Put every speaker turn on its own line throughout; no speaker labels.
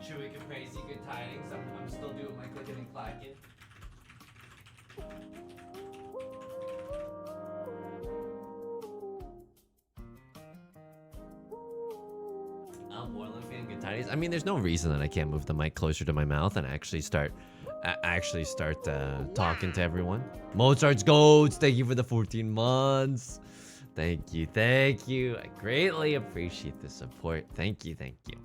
Chewy crazy good tidings. I'm still doing my clicking and clacking. Borland fan, good tidings. I mean, there's no reason that I can't move the mic closer to my mouth and actually start talking to everyone. Mozart's goats, thank you for the 14 months. Thank you, thank you. I greatly appreciate the support. Thank you, thank you.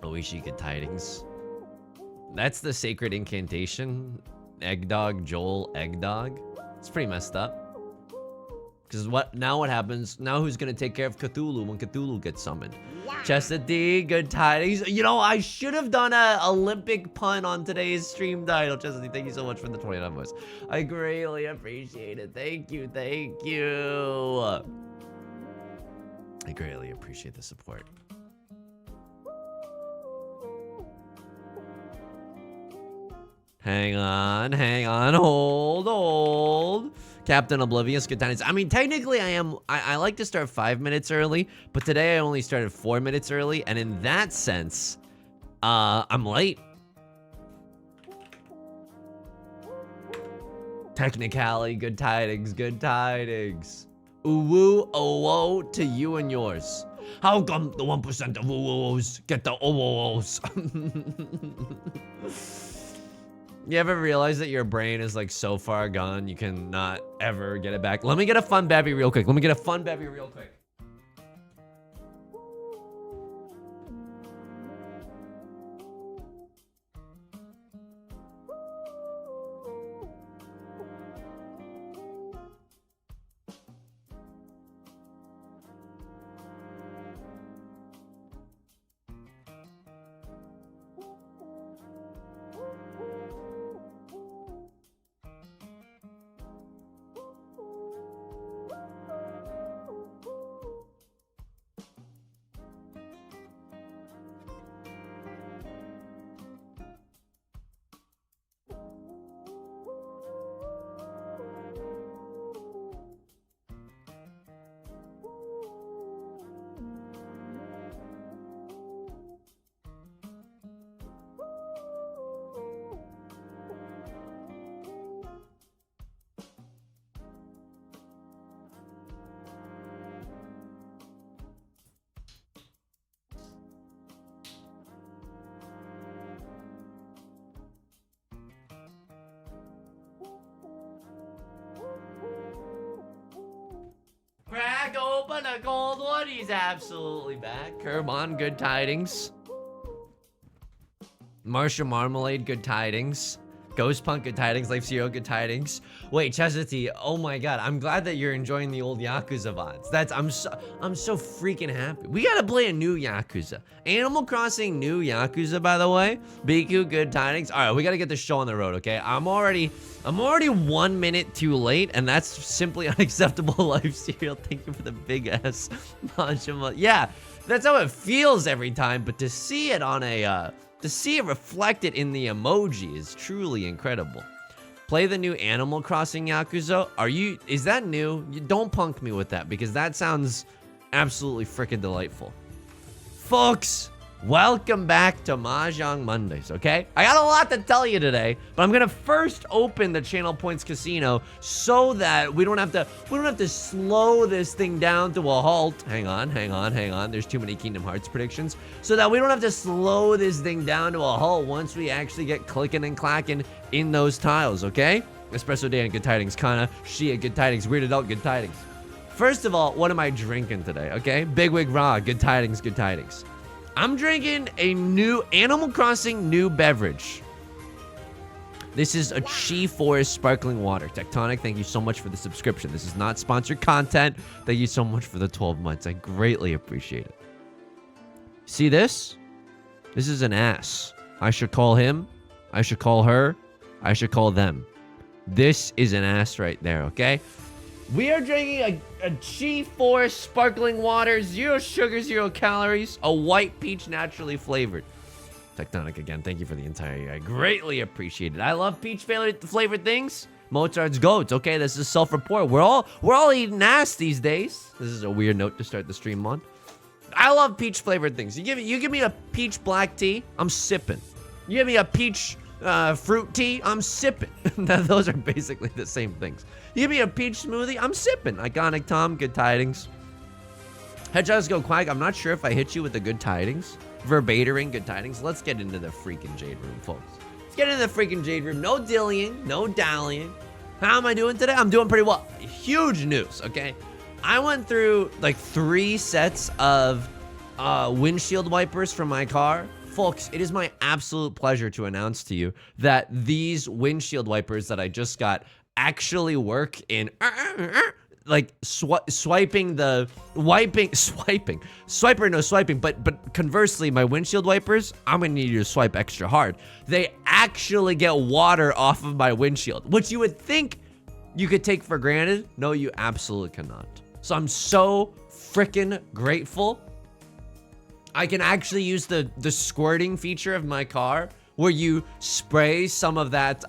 Oishi good tidings. That's the sacred incantation. Eggdog, Joel, Eggdog. It's pretty messed up. Because what happens? Now who's gonna take care of Cthulhu when Cthulhu gets summoned? Wow. Chastity, good tidings. You know, I should have done a Olympic pun on today's stream title. Chastity, thank you so much for the 29 months. I greatly appreciate it. Thank you, thank you. I greatly appreciate the support. Hang on, hold. Captain Oblivious, good tidings. I mean, technically I like to start 5 minutes early, but today I only started 4 minutes early, and in that sense, I'm late. Technically, good tidings, good tidings. Uwu, oh, to you and yours. How come the 1% of uwos get the owos? You ever realize that your brain is like so far gone you can not ever get it back? Let me get a fun bevy real quick. Crack open a cold one. He's absolutely back. Kerban, good tidings. Marsha Marmalade, good tidings. Ghost Punk, good tidings. Life Zero, good tidings. Wait, Chastity, oh my god, I'm glad that you're enjoying the old Yakuza VODs. I'm so freaking happy. We gotta play a new Yakuza. Animal Crossing new Yakuza, by the way. BQ, good tidings. Alright, we gotta get this show on the road, okay? I'm already 1 minute too late, and that's simply unacceptable. Life Cereal, thank you for the big ass. Yeah, that's how it feels every time, but to see it on a to see it reflected in the emoji is truly incredible. Play the new Animal Crossing Yakuza. Is that new? Don't punk me with that, because that sounds absolutely freaking delightful. Folks, welcome back to Mahjong Mondays, okay? I got a lot to tell you today, but I'm gonna first open the Channel Points Casino so that we don't have to slow this thing down to a halt. Hang on. There's too many Kingdom Hearts predictions. So that we don't have to slow this thing down to a halt once we actually get clicking and clacking in those tiles, okay? Espresso Dan, good tidings. Kana, Shia, good tidings. Weird Adult, good tidings. First of all, what am I drinking today, okay? Big Wig Raw, good tidings, good tidings. I'm drinking a new Animal Crossing new beverage. This is a Chi Forest sparkling water. Tectonic, thank you so much for the subscription. This is not sponsored content. Thank you so much for the 12 months. I greatly appreciate it. See this? This is an ass. I should call him. I should call her. I should call them. This is an ass right there, okay? We are drinking a Chi Forest sparkling water, 0 sugar, 0 calories, a white peach naturally flavored. Tectonic again, thank you for the entire year. I greatly appreciate it. I love peach flavored things. Mozart's goats. Okay, this is self-report. We're all eating ass these days. This is a weird note to start the stream on. I love peach flavored things. You give me a peach black tea, I'm sipping. You give me a peach fruit tea, I'm sipping. Those are basically the same things. You give me a peach smoothie, I'm sipping. Iconic Tom, good tidings. Hedgehogs go quack. I'm not sure if I hit you with the good tidings. Verbatering good tidings. Let's get into the freaking Jade Room, folks. Let's get into the freaking Jade Room. No dillying, no dallying. How am I doing today? I'm doing pretty well. Huge news, okay? I went through like 3 sets of windshield wipers from my car. Folks, it is my absolute pleasure to announce to you that these windshield wipers that I just got actually work in like swiping, swiper, no swiping, but conversely, my windshield wipers, I'm gonna need you to swipe extra hard. They actually get water off of my windshield, which you would think you could take for granted. No, you absolutely cannot. So I'm so freaking grateful. I can actually use the squirting feature of my car where you spray some of that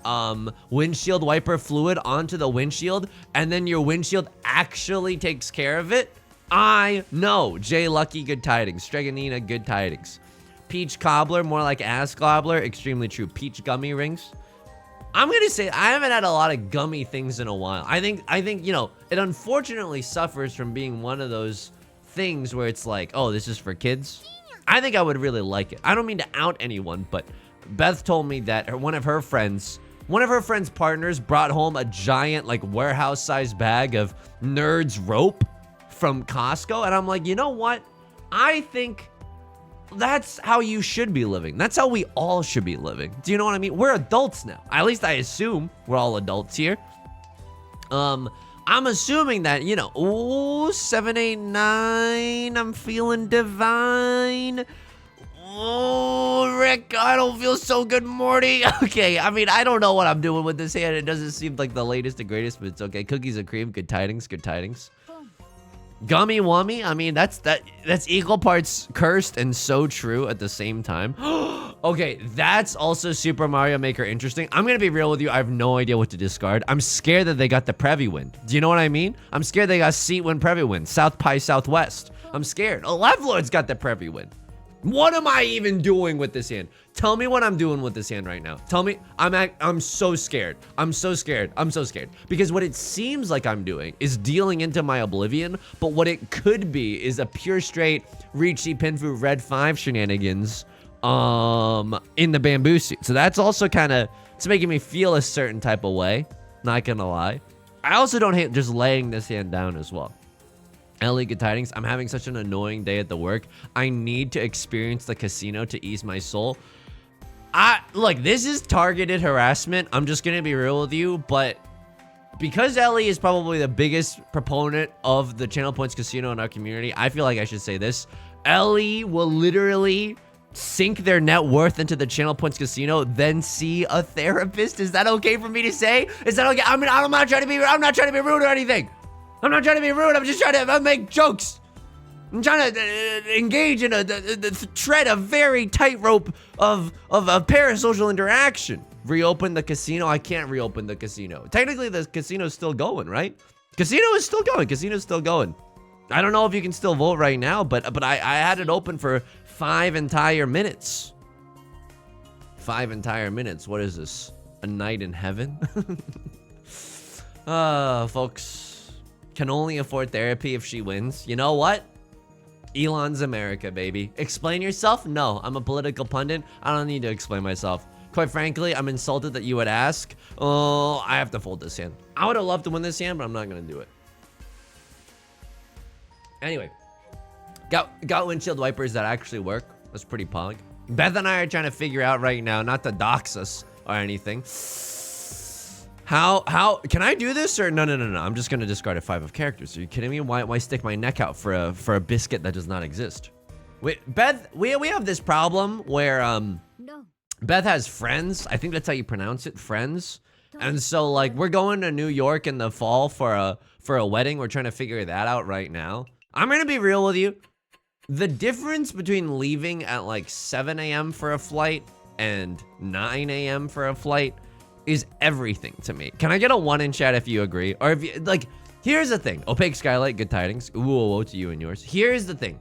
windshield wiper fluid onto the windshield and then your windshield actually takes care of it. I know. Jay Lucky, good tidings. Streganina, good tidings. Peach cobbler, more like ass gobbler, extremely true. Peach gummy rings. I'm gonna say I haven't had a lot of gummy things in a while. I think, you know, it unfortunately suffers from being one of those things where it's like, oh, this is for kids. I think I would really like it. I don't mean to out anyone, but Beth told me that one of her friends' partners brought home a giant, like, warehouse-sized bag of Nerds rope from Costco, and I'm like, you know what? I think that's how you should be living. That's how we all should be living. Do you know what I mean? We're adults now. At least I assume we're all adults here. I'm assuming that, you know, ooh, 7, 8, 9, I'm feeling divine. Oh, Rick, I don't feel so good, Morty. Okay, I mean, I don't know what I'm doing with this hand. It doesn't seem like the latest and greatest, but it's okay. Cookies and cream, good tidings, good tidings. Gummy Wummy, I mean, that's equal parts cursed and so true at the same time. Okay, that's also Super Mario Maker interesting. I'm gonna be real with you, I have no idea what to discard. I'm scared that they got the Previwin. Do you know what I mean? I'm scared they got Seatwind Previwin, South Pie Southwest. I'm scared. Oh, Levlord's got the Previwin. What am I even doing with this hand? Tell me what I'm doing with this hand right now. Tell me. I'm so scared. I'm so scared. I'm so scared. Because what it seems like I'm doing is dealing into my Oblivion, but what it could be is a pure straight Riichi Pinfu Red 5 shenanigans in the bamboo suit. So that's also kind of, it's making me feel a certain type of way. Not gonna lie. I also don't hate just laying this hand down as well. Ellie, good tidings. I'm having such an annoying day at the work. I need to experience the casino to ease my soul. Look, this is targeted harassment. I'm just gonna be real with you, but because Ellie is probably the biggest proponent of the Channel Points Casino in our community, I feel like I should say this. Ellie will literally sink their net worth into the Channel Points Casino, then see a therapist. Is that okay for me to say? Is that okay? I mean, I'm not trying to be rude or anything. I'm not trying to be rude. I'm just trying to make jokes. I'm trying to engage in a tread a very tightrope of parasocial interaction. Reopen the casino. I can't reopen the casino. Technically, the casino's still going, right? Casino is still going. Casino's still going. I don't know if you can still vote right now, but I had it open for 5 entire minutes. 5 entire minutes. What is this? A night in heaven? Folks. Can only afford therapy if she wins. You know what? Elon's America, baby. Explain yourself? No, I'm a political pundit. I don't need to explain myself. Quite frankly, I'm insulted that you would ask. Oh, I have to fold this hand. I would have loved to win this hand, but I'm not gonna do it. Anyway, got windshield wipers that actually work. That's pretty pog. Beth and I are trying to figure out right now, not to dox us or anything. How can I do this or no? I'm just gonna discard a 5 of characters. Are you kidding me? Why stick my neck out for a biscuit that does not exist? Wait, Beth, we have this problem where
No.
Beth has friends. I think that's how you pronounce it, friends. And so like we're going to New York in the fall for a wedding. We're trying to figure that out right now. I'm gonna be real with you. The difference between leaving at like 7 a.m. for a flight and 9 a.m. for a flight is everything to me. Can I get a 1 in chat if you agree? Or if you, like, here's the thing. Opaque Skylight, good tidings. Ooh, whoa, to you and yours. Here's the thing.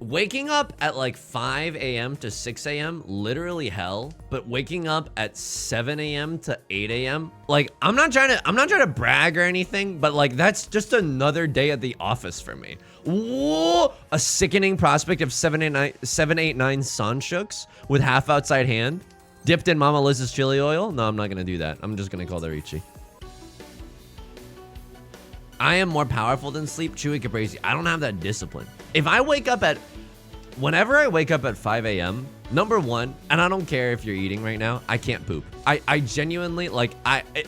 Waking up at like 5 a.m. to 6 a.m. literally hell, but waking up at 7 a.m. to 8 a.m. like I'm not trying to brag or anything, but like that's just another day at the office for me. Whoa, a sickening prospect of 789 Sanchuks with half outside hand, dipped in Mama Liz's chili oil. No, I'm not gonna do that. I'm just gonna call that Ichi. I am more powerful than sleep, Chewy Caprese. I don't have that discipline. If I wake up at, whenever I wake up at 5 a.m., number one, and I don't care if you're eating right now, I can't poop. I genuinely, like,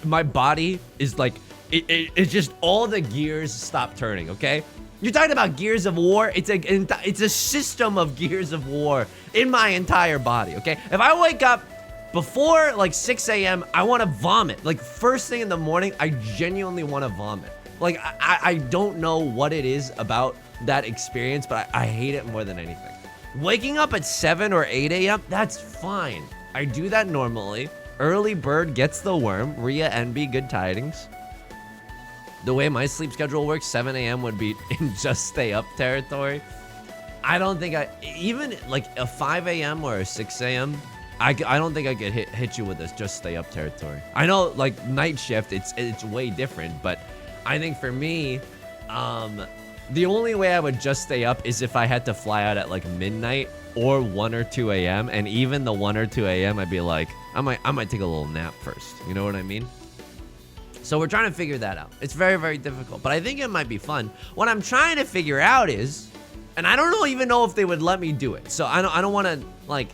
my body is like, it's just all the gears stop turning, okay? You're talking about gears of war. It's a system of gears of war in my entire body, okay? If I wake up before like 6 a.m., I want to vomit. Like first thing in the morning, I genuinely want to vomit. Like, I don't know what it is about that experience, but I hate it more than anything. Waking up at 7 or 8 a.m., that's fine. I do that normally. Early bird gets the worm. Rhea NB, good tidings. The way my sleep schedule works, 7 a.m. would be in just stay up territory. I don't think even like a 5 a.m. or a 6 a.m., I don't think I could hit you with this just stay up territory. I know like night shift, it's way different, but I think for me, the only way I would just stay up is if I had to fly out at like midnight or 1 or 2 a.m. And even the 1 or 2 a.m. I'd be like, I might take a little nap first. You know what I mean? So we're trying to figure that out. It's very, very difficult, but I think it might be fun. What I'm trying to figure out is, and I don't even know if they would let me do it. So I don't want to like,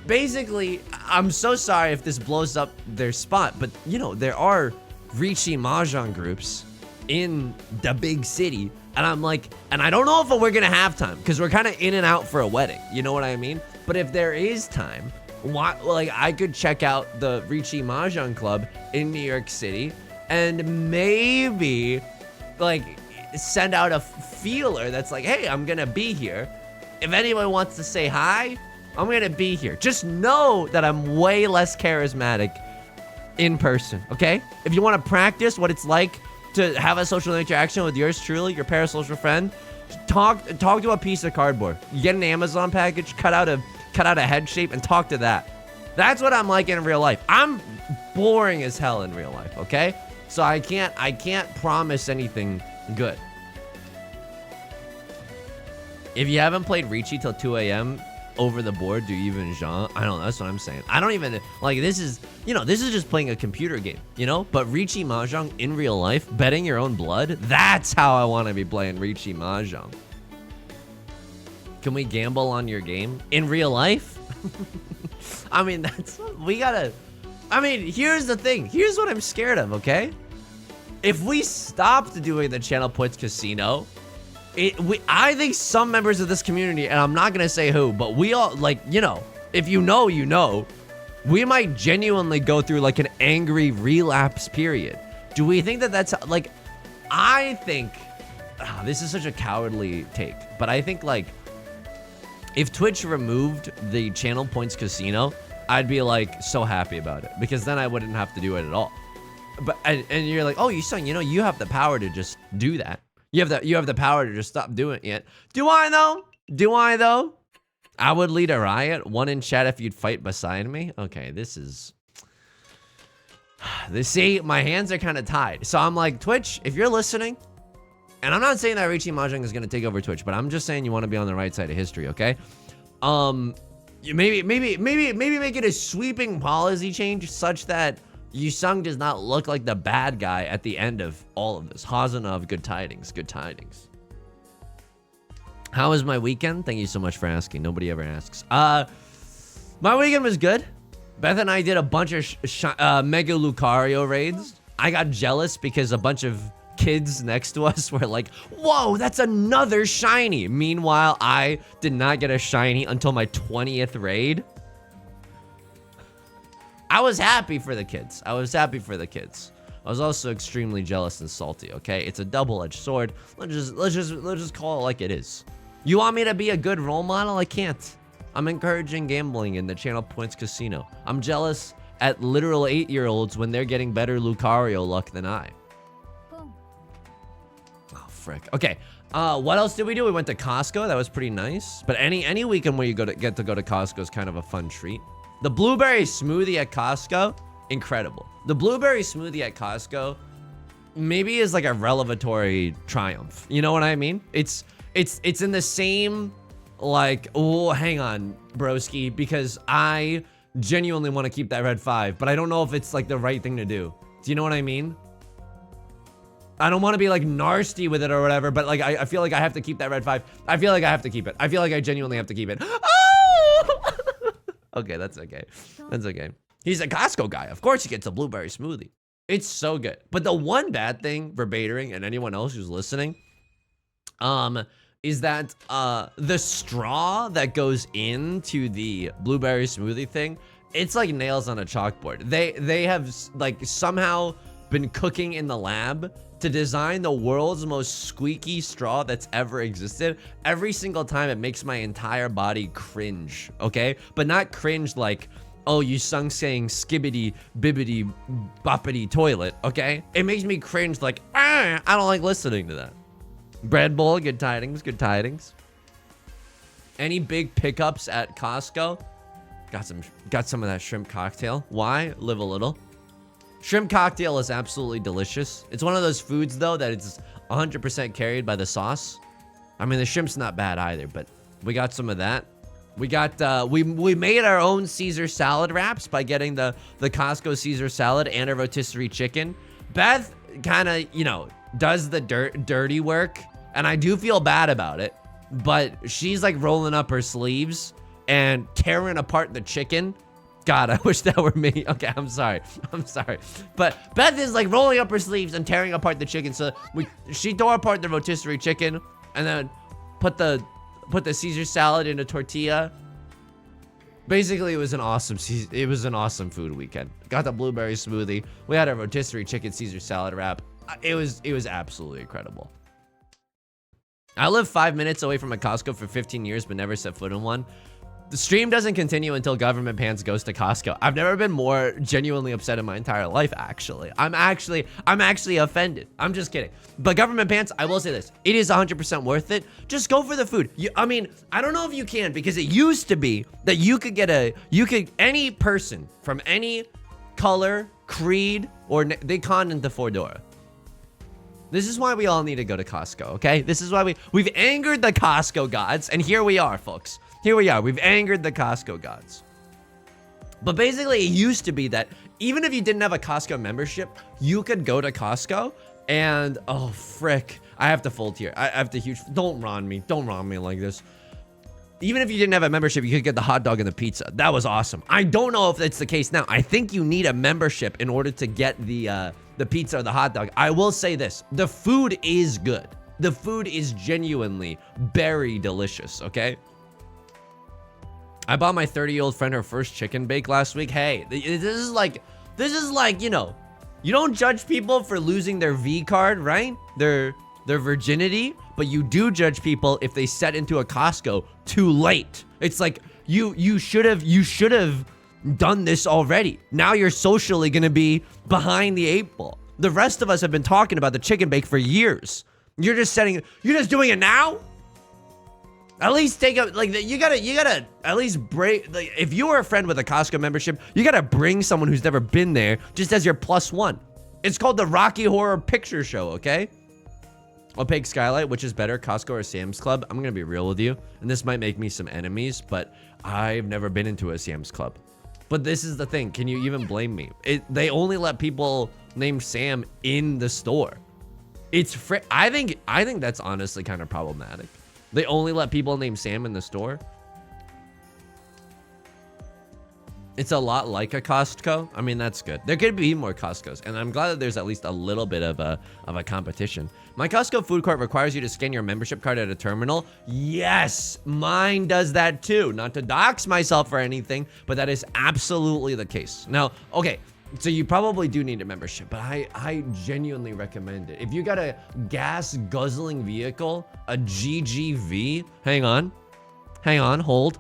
basically, I'm so sorry if this blows up their spot, but you know, there are Ricci Mahjong groups in the big city, and I'm like, and I don't know if we're gonna have time because we're kind of in and out for a wedding, you know what I mean? But if there is time, like I could check out the Ricci Mahjong Club in New York City and maybe like send out a feeler that's like, hey, I'm gonna be here. If anyone wants to say hi, I'm gonna be here. Just know that I'm way less charismatic in person, okay? If you want to practice what it's like to have a social interaction with yours truly, your parasocial friend, talk to a piece of cardboard. You get an Amazon package, cut out a head shape and talk to that. That's what I'm like in real life. I'm boring as hell in real life, okay? So I can't promise anything good. If you haven't played Ricci till 2 a.m. over the board, do you even Jean? I don't know, that's what I'm saying. I don't even, like, this is just playing a computer game, you know? But Ricci Mahjong in real life, betting your own blood, that's how I want to be playing Ricci Mahjong. Can we gamble on your game? In real life? I mean, here's the thing. Here's what I'm scared of, okay? If we stopped doing the Channel Points Casino, I think some members of this community, and I'm not gonna say who, but we all, like, you know, if you know, you know, we might genuinely go through like an angry relapse period. Do we think that that's like, I think, this is such a cowardly take, but I think like, if Twitch removed the Channel Points Casino, I'd be like so happy about it because then I wouldn't have to do it at all. But and you're like, oh, you know, you have the power to just do that. You have the power to just stop doing it. Do I though? Do I though? I would lead a riot. One in chat if you'd fight beside me. Okay, this is. See, my hands are kind of tied. So I'm like, Twitch, if you're listening, and I'm not saying that Ricci Mahjong is gonna take over Twitch, but I'm just saying you want to be on the right side of history, okay? You maybe make it a sweeping policy change such that Yusung does not look like the bad guy at the end of all of this. Hazanov, good tidings, good tidings. How was my weekend? Thank you so much for asking. Nobody ever asks. My weekend was good. Beth and I did a bunch of Mega Lucario raids. I got jealous because a bunch of kids next to us were like, whoa, that's another shiny. Meanwhile, I did not get a shiny until my 20th raid. I was happy for the kids. I was also extremely jealous and salty, okay? It's a double-edged sword. Let's just call it like it is. You want me to be a good role model? I can't. I'm encouraging gambling in the Channel Points Casino. I'm jealous at literal 8-year-olds when they're getting better Lucario luck than I. Oh, frick. Okay. What else did we do? We went to Costco. That was pretty nice. But any weekend where you get to go to Costco is kind of a fun treat. The blueberry smoothie at Costco, incredible. The blueberry smoothie at Costco maybe is like a revelatory triumph. You know what I mean? It's in the same, like, oh, hang on, broski, because I genuinely want to keep that red 5, but I don't know if it's like the right thing to do. Do you know what I mean? I don't want to be like nasty with it or whatever, but like I feel like I have to keep that red 5. I feel like I have to keep it. I feel like I genuinely have to keep it. Oh! Okay, that's okay. That's okay. He's a Costco guy. Of course he gets a blueberry smoothie. It's so good. But the one bad thing for Batering and anyone else who's listening, is that the straw that goes into the blueberry smoothie thing, it's like nails on a chalkboard. They have like somehow been cooking in the lab to design the world's most squeaky straw that's ever existed. Every single time it makes my entire body cringe, okay? But not cringe like, oh, you saying skibbity, bibbity, boppity toilet, okay? It makes me cringe like, I don't like listening to that. Bread bowl, good tidings, good tidings. Any big pickups at Costco? Got some of that shrimp cocktail. Why? Live a little. Shrimp cocktail is absolutely delicious. It's one of those foods though that it's 100% carried by the sauce. I mean, the shrimp's not bad either, but we got some of that. We got we made our own Caesar salad wraps by getting the Costco Caesar salad and a rotisserie chicken. Beth kind of, you know, does the dirty work, and I do feel bad about it, but she's like rolling up her sleeves and tearing apart the chicken. God, I wish that were me. Okay, I'm sorry. But Beth is like rolling up her sleeves and tearing apart the chicken. So she tore apart the rotisserie chicken and then put the Caesar salad in a tortilla. Basically, it was an awesome food weekend. Got the blueberry smoothie. We had a rotisserie chicken Caesar salad wrap. It was absolutely incredible. I lived 5 minutes away from a Costco for 15 years, but never set foot in one. The stream doesn't continue until Government Pants goes to Costco. I've never been more genuinely upset in my entire life, actually. I'm actually offended. I'm just kidding. But Government Pants, I will say this. It is 100% worth it. Just go for the food. I mean, I don't know if you can, because it used to be that you could any person from any color, creed, or they conned into Fordora. This is why we all need to go to Costco, okay? This is why we've angered the Costco gods, and here we are, folks. Here we are. We've angered the Costco gods. But basically, it used to be that even if you didn't have a Costco membership, you could go to Costco and, oh, frick. I have to fold here. I have to don't Ron me. Don't Ron me like this. Even if you didn't have a membership, you could get the hot dog and the pizza. That was awesome. I don't know if that's the case now. I think you need a membership in order to get the pizza or the hot dog. I will say this. The food is good. The food is genuinely very delicious, okay? I bought my 30-year-old friend her first chicken bake last week. Hey, this is like, you know, you don't judge people for losing their V card, right? Their virginity, but you do judge people if they set into a Costco too late. It's like you should have done this already. Now you're socially gonna be behind the 8 ball. The rest of us have been talking about the chicken bake for years. You're just doing it now? At least take up, like, you gotta at least break, like, if you are a friend with a Costco membership, you gotta bring someone who's never been there just as your +1. It's called the Rocky Horror Picture Show, okay? Opaque Skylight, which is better, Costco or Sam's Club? I'm gonna be real with you, and this might make me some enemies, but I've never been into a Sam's Club. But this is the thing, can you even blame me? They only let people named Sam in the store. It's free. I think that's honestly kind of problematic. They only let people named Sam in the store. It's a lot like a Costco. I mean, that's good. There could be more Costcos, and I'm glad that there's at least a little bit of a competition. My Costco food court requires you to scan your membership card at a terminal. Yes, mine does that too. Not to dox myself or anything, but that is absolutely the case. Now, okay, so you probably do need a membership, but I genuinely recommend it. If you got a gas guzzling vehicle, a GGV, hang on, hold.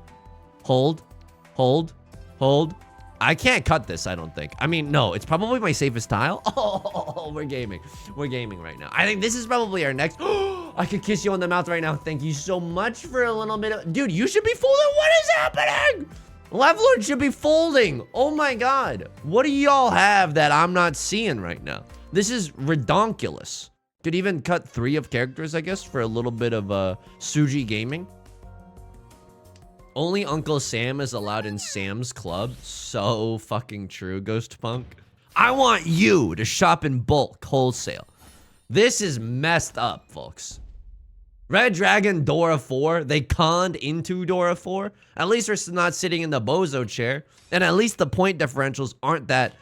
I can't cut this, I don't think. I mean, no, it's probably my safest tile. Oh, we're gaming. We're gaming right now. I think this is probably our next. I could kiss you on the mouth right now. Thank you so much for a little bit of. Dude, you should be folding. What is happening? Levlord should be folding. Oh my God. What do y'all have that I'm not seeing right now? This is redonkulous. Could even cut 3 of characters, I guess, for a little bit of Suji gaming. Only Uncle Sam is allowed in Sam's Club. So fucking true, Ghost Punk. I want you to shop in bulk, wholesale. This is messed up, folks. Red Dragon, Dora 4. They conned into Dora 4. At least we're not sitting in the bozo chair. And at least the point differentials aren't that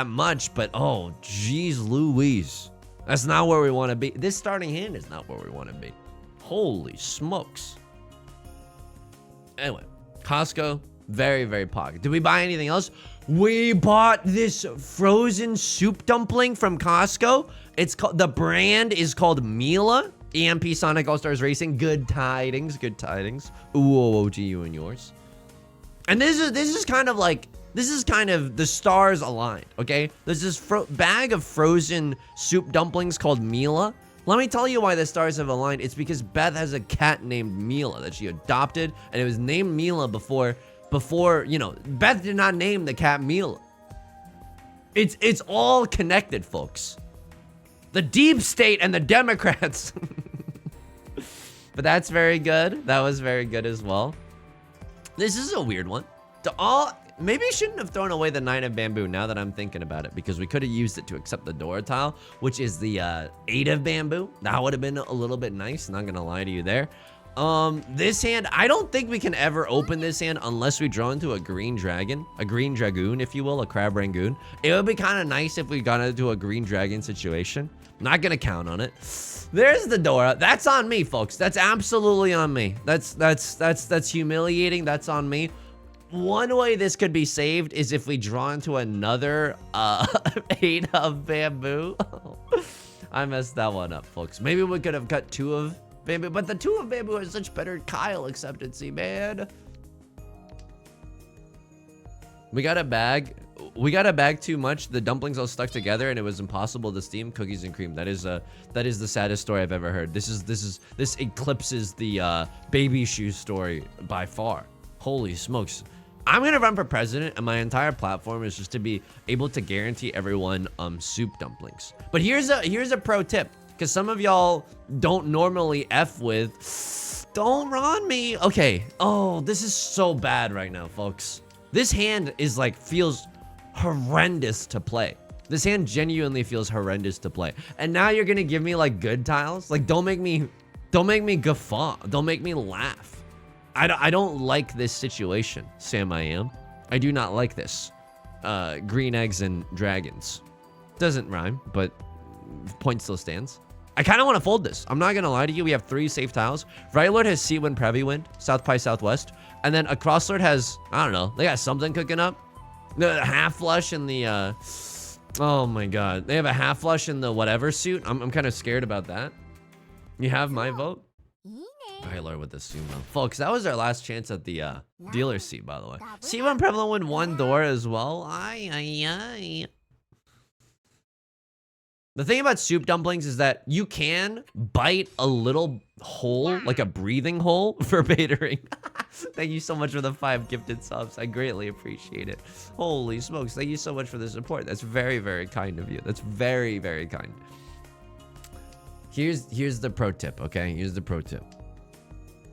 much. But oh, geez Louise. That's not where we want to be. This starting hand is not where we want to be. Holy smokes. Anyway, Costco, very, very pocket. Did we buy anything else? We bought this frozen soup dumpling from Costco. It's called, the brand is called Mila. EMP Sonic All-Stars Racing. Good tidings, good tidings. Ooh, to you and yours. And this is kind of like, this is kind of the stars aligned, okay? There's this bag of frozen soup dumplings called Mila. Let me tell you why the stars have aligned. It's because Beth has a cat named Mila that she adopted, and it was named Mila before, you know, Beth did not name the cat Mila. It's all connected, folks. The deep state and the Democrats. But that's very good. That was very good as well. This is a weird one. Maybe I shouldn't have thrown away the 9 of bamboo now that I'm thinking about it, because we could have used it to accept the Dora tile, which is the 8 of bamboo. That would have been a little bit nice, not gonna lie to you there. This hand, I don't think we can ever open this hand unless we draw into a green dragon, a green dragoon, if you will, a crab rangoon. It would be kind of nice if we got into a green dragon situation. Not gonna count on it. There's the Dora. That's on me, folks. That's absolutely on me. That's humiliating. That's on me. One way this could be saved is if we draw into another 8 of bamboo. I messed that one up, folks. Maybe we could have cut 2 of bamboo, but the 2 of bamboo has such better Kyle acceptancy, man. We got a bag. We got a bag too much. The dumplings all stuck together, and it was impossible to steam cookies and cream. That is the saddest story I've ever heard. This eclipses the baby shoe story by far. Holy smokes. I'm gonna run for president, and my entire platform is just to be able to guarantee everyone soup dumplings. But here's a pro tip, because some of y'all don't normally F with. Don't run me. Okay. Oh, this is so bad right now, folks. This hand is like feels horrendous to play. This hand genuinely feels horrendous to play. And now you're gonna give me like good tiles? Like don't make me guffaw. Don't make me laugh. I don't like this situation, Sam I am. I do not like this. Green eggs and dragons. Doesn't rhyme, but point still stands. I kind of want to fold this. I'm not going to lie to you. We have 3 safe tiles. Right Lord has Sea Wind, Previ Wind, South Pie, Southwest. And then Across Lord has, I don't know, they got something cooking up. The half flush in the, oh my God. They have a half flush in the whatever suit. I'm kind of scared about that. You have my vote? Right Lord with the sumo. Folks, that was our last chance at the dealer seat, by the way. Sea Wind, Prevalent Wind, 1 door as well. Aye. The thing about soup dumplings is that you can bite a little hole, like a breathing hole, for batering. Thank you so much for the 5 gifted subs. I greatly appreciate it. Holy smokes. Thank you so much for the support. That's very, very kind of you. That's very, very kind. Here's the pro tip, okay? Here's the pro tip.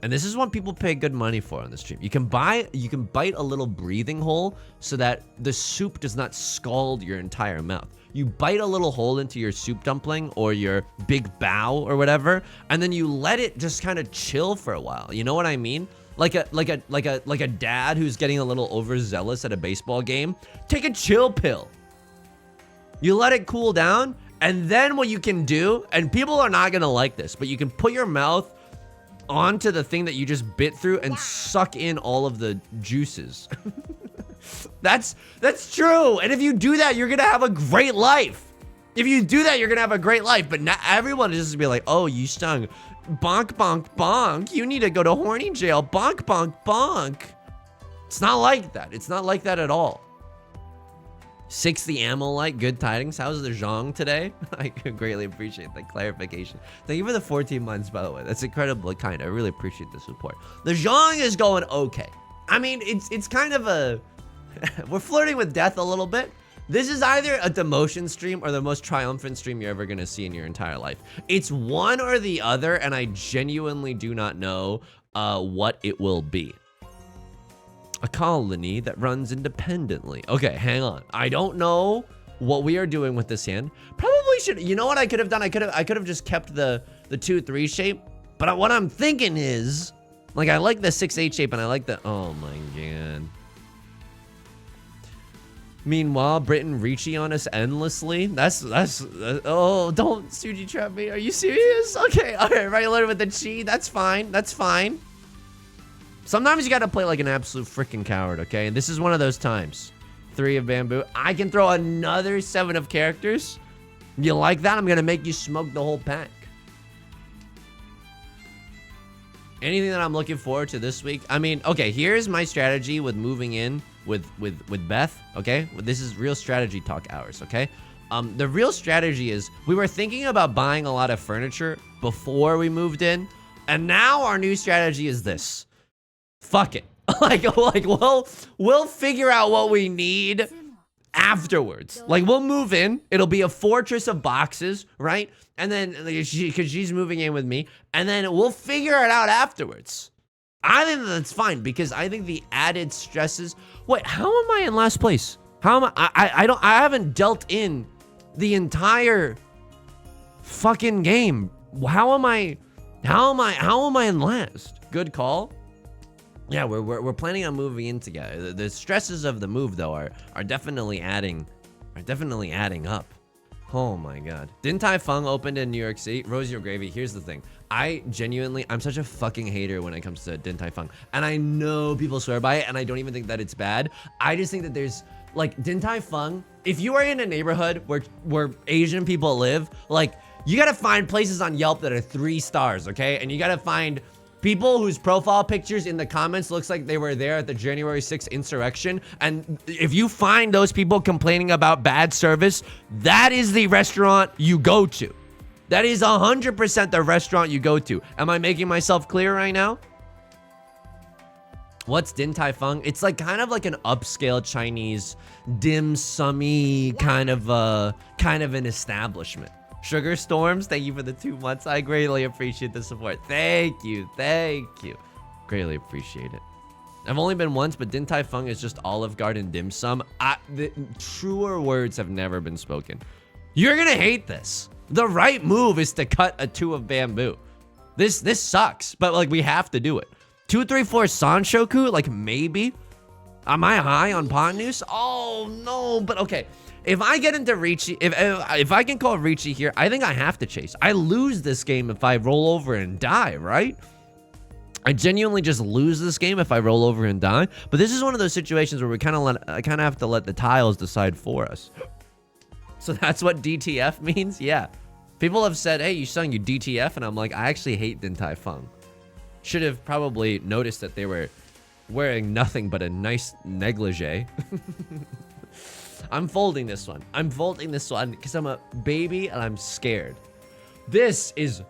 And this is what people pay good money for on the stream. You can bite a little breathing hole so that the soup does not scald your entire mouth. You bite a little hole into your soup dumpling or your big bow or whatever, and then you let it just kind of chill for a while. You know what I mean? Like a dad who's getting a little overzealous at a baseball game. Take a chill pill. You let it cool down, and then what you can do, and people are not gonna like this, but you can put your mouth onto the thing that you just bit through and suck in all of the juices. That's true. And if you do that, you're gonna have a great life. If you do that, you're gonna have a great life. But not everyone is just be like, oh, you stung. Bonk, bonk, bonk. You need to go to horny jail. Bonk, bonk, bonk. It's not like that. It's not like that at all. 60 ammo light, good tidings. How's the Zhong today? I greatly appreciate the clarification. Thank you for the 14 months, by the way. That's incredibly kind. I really appreciate the support. The Zhong is going okay. I mean, it's kind of a... we're flirting with death a little bit. This is either a demotion stream or the most triumphant stream you're ever gonna see in your entire life. It's one or the other, and I genuinely do not know what it will be. A colony that runs independently. Okay, hang on. I don't know what we are doing with this hand. Probably should, you know what I could have done? I could have just kept the 2-3 shape. But what I'm thinking is, like, I like the 6-8 shape and I like the, oh my god. Meanwhile, Britain reaching on us endlessly. That's oh, don't Suji trap me. Are you serious? Okay, all right, right with the chi. That's fine. That's fine. Sometimes you gotta play like an absolute freaking coward, okay? And this is one of those times. 3 of bamboo. I can throw another 7 of characters. You like that? I'm gonna make you smoke the whole pack. Anything that I'm looking forward to this week? I mean, okay, here's my strategy with moving in with Beth, okay? This is real strategy talk hours, okay? The real strategy is we were thinking about buying a lot of furniture before we moved in, and now our new strategy is this. Fuck it. like we'll figure out what we need afterwards. Like, we'll move in. It'll be a fortress of boxes, right? And then, because she's moving in with me, and then we'll figure it out afterwards. I think that's fine, because I think the added stresses... Wait, how am I in last place? How am I haven't dealt in the entire fucking game. How am I in last? Good call. Yeah, we're planning on moving in together. The stresses of the move, though, are definitely adding up. Oh my god. Din Tai Fung opened in New York City. Rosie or Gravy, here's the thing. I'm such a fucking hater when it comes to Din Tai Fung. And I know people swear by it, and I don't even think that it's bad. I just think that there's, like, Din Tai Fung, if you are in a neighborhood where Asian people live, like, you gotta find places on Yelp that are 3 stars, okay? And you gotta find people whose profile pictures in the comments looks like they were there at the January 6th insurrection. And if you find those people complaining about bad service, that is the restaurant you go to. That is 100% the restaurant you go to. Am I making myself clear right now? What's Din Tai Fung? It's like kind of like an upscale Chinese dim sum-y kind of an establishment. Sugar Storms, thank you for the 2 months. I greatly appreciate the support. Thank you. Greatly appreciate it. I've only been once, but Din Tai Fung is just Olive Garden dim sum. The truer words have never been spoken. You're gonna hate this. The right move is to cut a 2 of bamboo. This sucks, but like we have to do it. 2, 3, 4 Sanshoku, like maybe. Am I high on pot noose? Oh no, but okay. If I get into Ricci, if I can call Ricci here, I think I have to chase. I lose this game if I roll over and die, right? I genuinely just lose this game if I roll over and die. But this is one of those situations where we kind of have to let the tiles decide for us. So that's what DTF means? Yeah. People have said, hey, you DTF, and I'm like, I actually hate Din Tai Fung. Should have probably noticed that they were wearing nothing but a nice negligee. I'm folding this one. Because I'm a baby and I'm scared. This is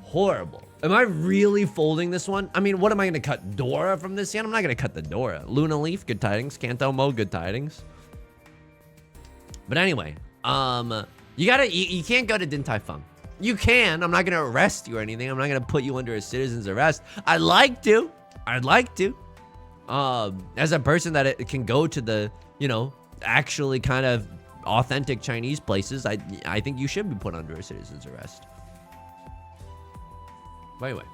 horrible. Am I really folding this one? I mean, what am I going to cut? Dora from this hand? I'm not going to cut the Dora. Luna Leaf, good tidings. Kanto Mo, good tidings. But anyway, you can't go to Din Tai Fung. You can. I'm not going to arrest you or anything. I'm not going to put you under a citizen's arrest. I'd like to. As a person that it can go to the, actually kind of authentic Chinese places, I think you should be put under a citizen's arrest. But anyway,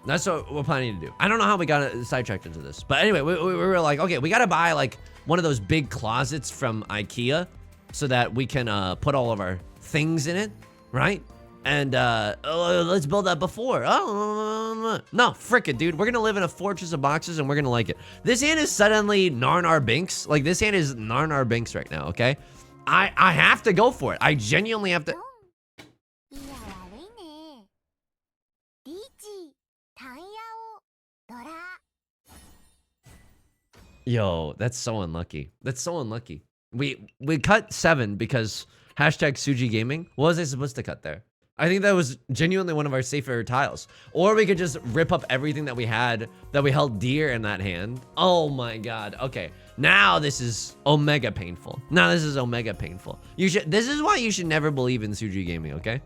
that's what we're planning to do. I don't know how we got sidetracked into this, but anyway, we were like, okay, we gotta buy like one of those big closets from IKEA so that we can put all of our things in it, right? And let's build that before. Oh, no, frick it, dude. We're gonna live in a fortress of boxes and we're gonna like it. This hand is suddenly Narnar Binks. Like, this hand is Narnar Binks right now, okay? I have to go for it. I genuinely have to. Yo, that's so unlucky. We cut 7 because hashtag Suji Gaming. What was I supposed to cut there? I think that was genuinely one of our safer tiles. Or we could just rip up everything that we had, that we held dear in that hand. Oh my god. Okay. Now this is omega painful. Now this is omega painful. This is why you should never believe in Suji Gaming, okay?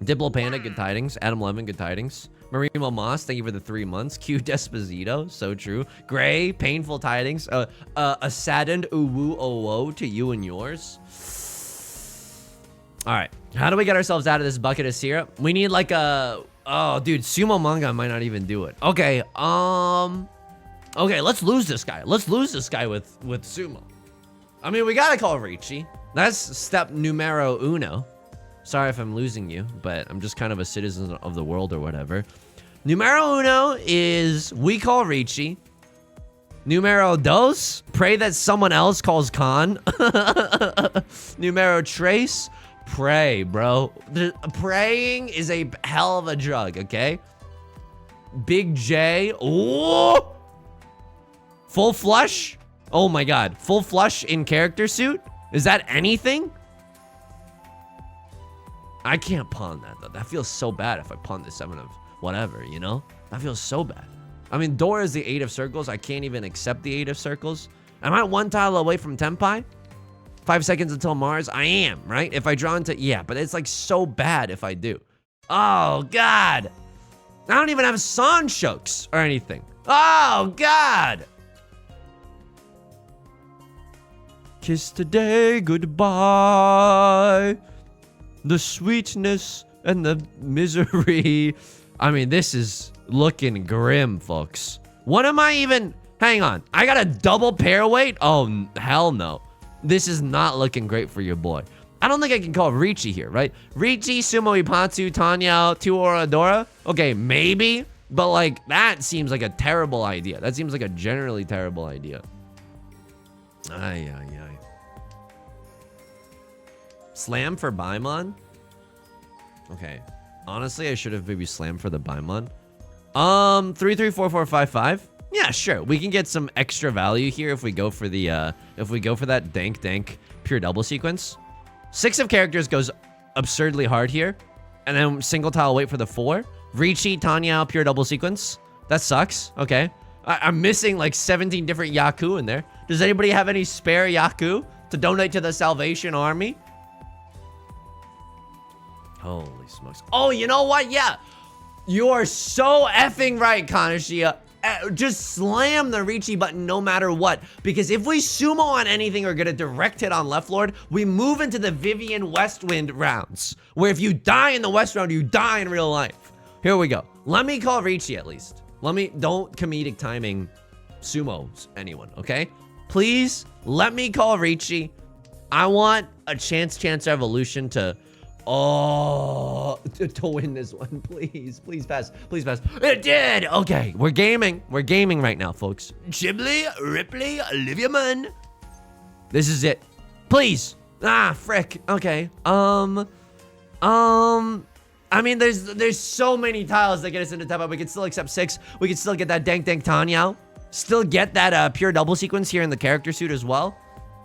Diplo Panda, good tidings. Adam Lemon, good tidings. Marimo Moss, thank you for the 3 months. Q Desposito, so true. Gray, painful tidings. A saddened uwu owo to you and yours. All right, how do we get ourselves out of this bucket of syrup? We need like a, oh dude, sumo manga might not even do it. Okay, okay, let's lose this guy. Let's lose this guy with sumo. I mean, we gotta call Ricci. That's step numero uno. Sorry if I'm losing you, but I'm just kind of a citizen of the world or whatever. Numero uno is we call Ricci. Numero dos, pray that someone else calls Khan. Numero tres, pray, bro. Praying is a hell of a drug, okay? Big J, oh! Full flush? Oh my god, full flush in character suit? Is that anything? I can't pawn that though. That feels so bad if I pawn the 7 of whatever, you know? That feels so bad. I mean, Dora is the 8 of circles. I can't even accept the 8 of circles. Am I 1 tile away from Tenpai? 5 seconds until Mars? I am, right? If I draw into, yeah, but it's like so bad if I do. Oh, God. I don't even have Sanshokes or anything. Oh, God. Kiss today, goodbye. The sweetness and the misery. I mean, this is looking grim, folks. What am I even... Hang on. I got a double pair weight? Oh, hell no. This is not looking great for your boy. I don't think I can call Ricci here, right? Ricci, Sumo Ipatsu, Tanya, 2 Oradora. Okay, maybe. But, like, that seems like a terrible idea. That seems like a generally terrible idea. Ay, ay, ay. Slam for Baimon? Okay. Honestly, I should have maybe slammed for the Baimon. 334455. Yeah, sure. We can get some extra value here if we go for the that dank pure double sequence. 6 of characters goes absurdly hard here. And then single tile wait for the 4. Ricci, Tanya, pure double sequence. That sucks. Okay. I'm missing like 17 different Yaku in there. Does anybody have any spare Yaku to donate to the Salvation Army? Holy smokes. Oh, you know what? Yeah. You are so effing right, Kanashia. Just slam the Ricci button no matter what. Because if we sumo on anything or get a direct hit on Left Lord, we move into the Vivian Westwind rounds. Where if you die in the West round, you die in real life. Here we go. Let me call Ricci at least. Don't comedic timing sumos anyone, okay? Please, let me call Ricci. I want a chance evolution to... Oh, to win this one, please pass, please pass. It did. Okay, we're gaming right now, folks. Ghibli, Ripley, Olivia Munn. This is it, please. Ah, frick. Okay. I mean, there's so many tiles that get us into top. We can still accept 6. We can still get that dank Tanyao. Still get that pure double sequence here in the character suit as well.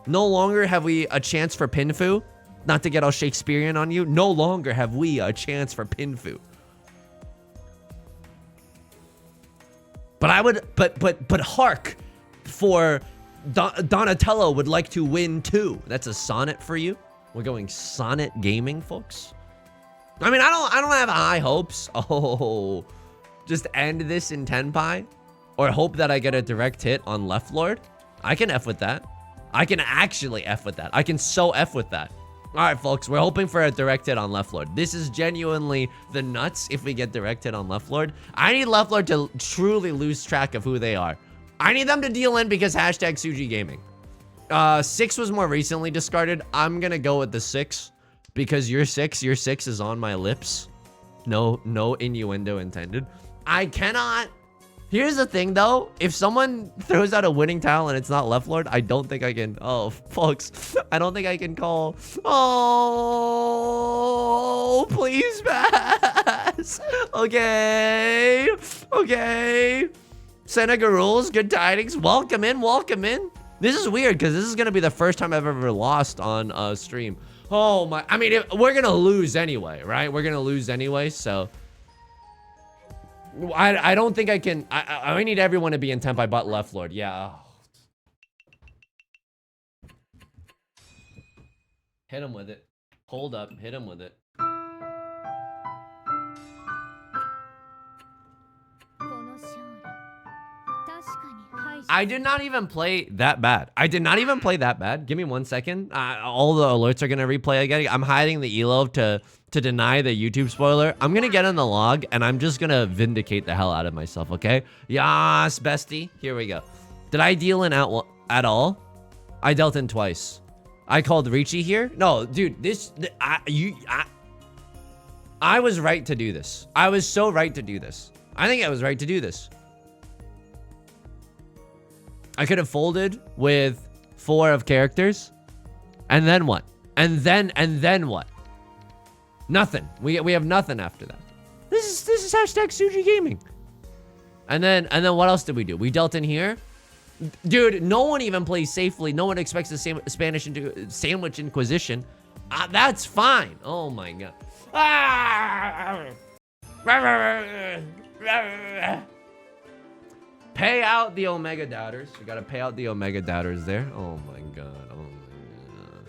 No longer have we a chance for Pinfu. Not to get all Shakespearean on you. No longer have we a chance for Pinfu. But I would, but hark, for Donatello would like to win too. That's a sonnet for you. We're going sonnet gaming, folks. I mean, I don't have high hopes. Oh, just end this in Tenpai, or hope that I get a direct hit on Left Lord. I can F with that. I can actually F with that. I can so F with that. All right, folks, we're hoping for a direct hit on Left Lord. This is genuinely the nuts if we get direct hit on Left Lord. I need Left Lord to truly lose track of who they are. I need them to deal in because hashtag Suji Gaming. 6 was more recently discarded. I'm going to go with the 6 because your 6 is on my lips. No innuendo intended. I cannot... Here's the thing, though. If someone throws out a winning tile and it's not Left Lord, I don't think I can... Oh, folks. I don't think I can call... Oh, please pass. Okay. Okay. Seneca rules. Good tidings. Welcome in. Welcome in. This is weird because this is gonna be the first time I've ever lost on a stream. Oh my, I mean, we're gonna lose anyway, right? We're gonna lose anyway, so. I don't think I can, I need everyone to be intent by bot left lord, yeah. Hit him with it. Hold up, hit him with it. I did not even play that bad. I did not even play that bad. Give me 1 second. All the alerts are gonna replay again. I'm hiding the elo to deny the YouTube spoiler. I'm gonna get in the log and I'm just gonna vindicate the hell out of myself, okay? Yas, bestie. Here we go. Did I deal in at all? I dealt in twice. I called Ricci here? No, dude, I was right to do this. I was so right to do this. I think I was right to do this. I could have folded with 4 of characters. And then what? And then what? Nothing. We have nothing after that. This is hashtag Suji Gaming. And then what else did we do? We dealt in here. Dude, no one even plays safely. No one expects the same Spanish sandwich inquisition. That's fine. Oh my god. Pay out the Omega Doubters. We gotta pay out the Omega Doubters there. Oh my god. Oh my god.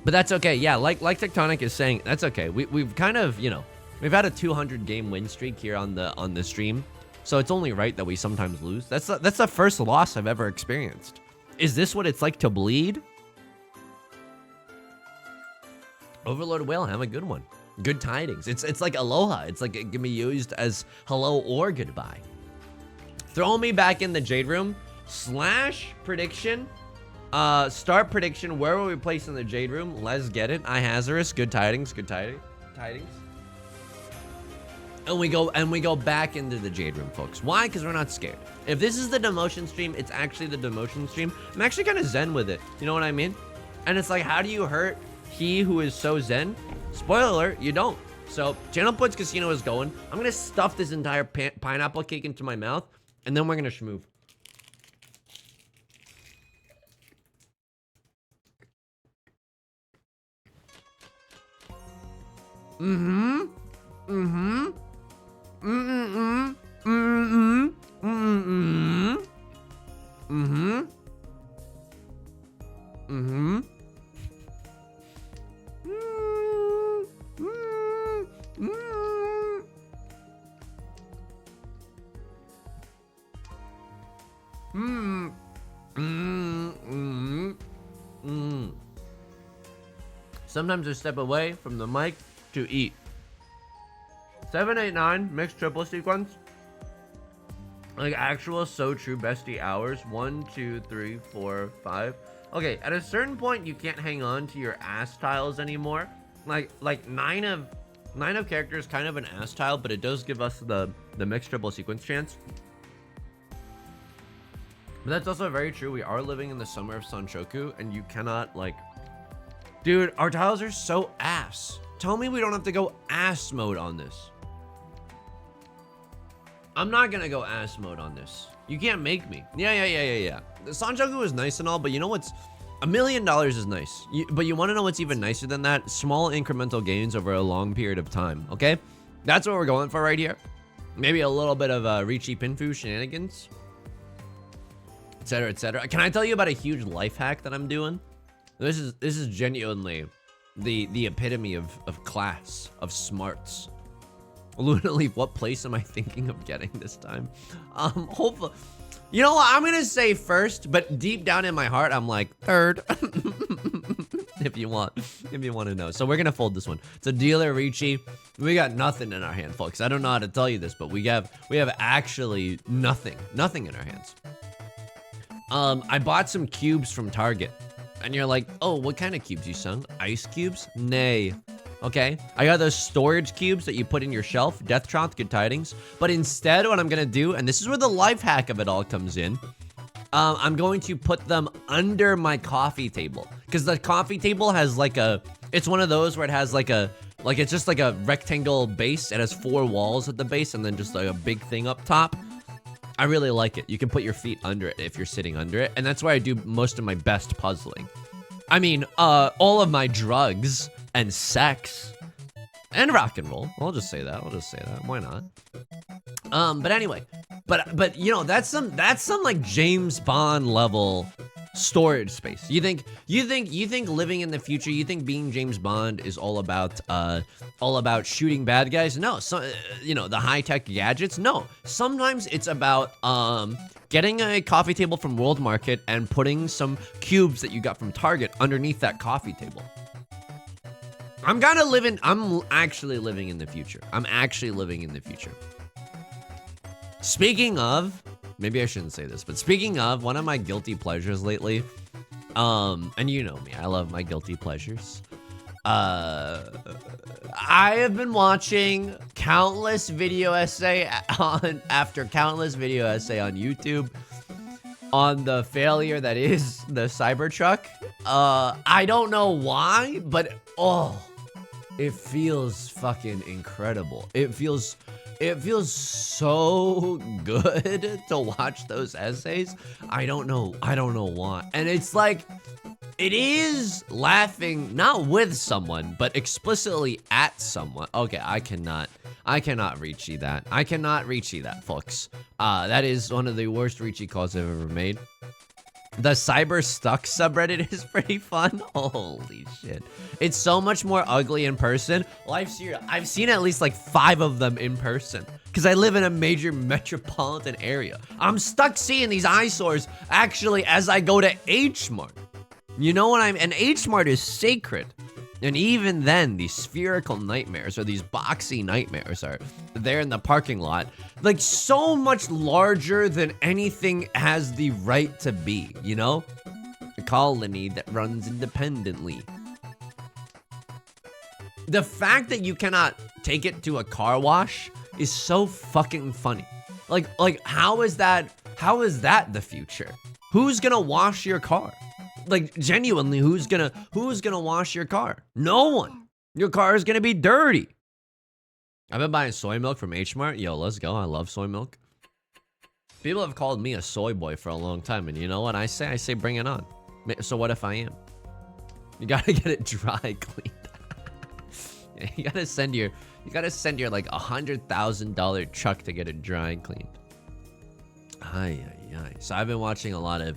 But that's okay. Yeah, like Tectonic is saying, that's okay. We've kind of, you know, we've had a 200 game win streak here on the stream. So it's only right that we sometimes lose. That's the first loss I've ever experienced. Is this what it's like to bleed? Overlord Whale, have a good one. Good tidings. It's like aloha. It's like it can be used as hello or goodbye. Throw me back in the Jade Room. / prediction. Start prediction. Where will we place in the Jade Room? Let's get it. Hazardous. Good tidings. Good tidings. And we go back into the Jade Room, folks. Why? Because we're not scared. If this is the demotion stream, it's actually the demotion stream. I'm actually kind of zen with it. You know what I mean? And it's like, how do you hurt he who is so zen? Spoiler alert, you don't. So, Channel Points Casino is going. I'm going to stuff this entire pineapple cake into my mouth, and then we're going to schmoove. Sometimes I step away from the mic to eat. 789 mixed triple sequence. Like actual so true bestie hours. 1, 2, 3, 4, 5. Okay, at a certain point you can't hang on to your ass tiles anymore. Like 9 of characters kind of an ass tile, but it does give us the mixed triple sequence chance. But that's also very true. We are living in the summer of Sanshoku, and you cannot, like... Dude, our tiles are so ass. Tell me we don't have to go ass mode on this. I'm not gonna go ass mode on this. You can't make me. Yeah. The Sanshoku is nice and all, but you know what's... $1 million is nice. But you want to know what's even nicer than that? Small incremental gains over a long period of time, okay? That's what we're going for right here. Maybe a little bit of Ricci Pinfu shenanigans. Etc, etc. Can I tell you about a huge life hack that I'm doing? This is genuinely the epitome of class, of smarts. Luna Leaf, what place am I thinking of getting this time? Hopefully, you know what? I'm gonna say first, but deep down in my heart, I'm like third. if you want to know. So we're gonna fold this one. It's a dealer Ricci. We got nothing in our hand, folks. I don't know how to tell you this, but we have actually nothing in our hands. I bought some cubes from Target. And you're like, oh, what kind of cubes, you son? Ice cubes? Nay. Okay, I got those storage cubes that you put in your shelf. Death Troth, good tidings. But instead, what I'm gonna do, and this is where the life hack of it all comes in, I'm going to put them under my coffee table. Because the coffee table has like it's one of those where it has it's just like a rectangle base. It has 4 walls at the base and then just like a big thing up top. I really like it. You can put your feet under it if you're sitting under it, and that's where I do most of my best puzzling. I mean, all of my drugs and sex and rock and roll. I'll just say that. Why not? But anyway, but you know, that's some like James Bond level storage space. You think living in the future, you think being James Bond is all about shooting bad guys? No. So you know, the high-tech gadgets? No. Sometimes it's about getting a coffee table from World Market and putting some cubes that you got from Target underneath that coffee table. I'm actually living in the future. Speaking of, maybe I shouldn't say this, but speaking of, one of my guilty pleasures lately, and you know me, I love my guilty pleasures. I have been watching countless video essay after countless video essay on YouTube on the failure that is the Cybertruck. I don't know why, but it feels fucking incredible. It feels so good to watch those essays. I don't know why. And it's like, it is laughing not with someone, but explicitly at someone. Okay, I cannot reachy that. I cannot reachy that, folks. That is one of the worst reachy calls I've ever made. The Cyber Stuck subreddit is pretty fun. Holy shit. It's so much more ugly in person. Well, I've seen at least like 5 of them in person because I live in a major metropolitan area. I'm stuck seeing these eyesores actually as I go to H Mart. You know what and H Mart is sacred. And even then, these spherical nightmares or these boxy nightmares are there in the parking lot, like so much larger than anything has the right to be, you know? A colony that runs independently. The fact that you cannot take it to a car wash is so fucking funny. Like how is that the future? Who's gonna wash your car? Like, genuinely, who's gonna wash your car? No one. Your car is gonna be dirty. I've been buying soy milk from H Mart. Yo, let's go. I love soy milk. People have called me a soy boy for a long time, and you know what I say? I say bring it on. So what if I am? You gotta get it dry cleaned. You gotta send your like $100,000 truck to get it dry cleaned. Ay. So I've been watching a lot of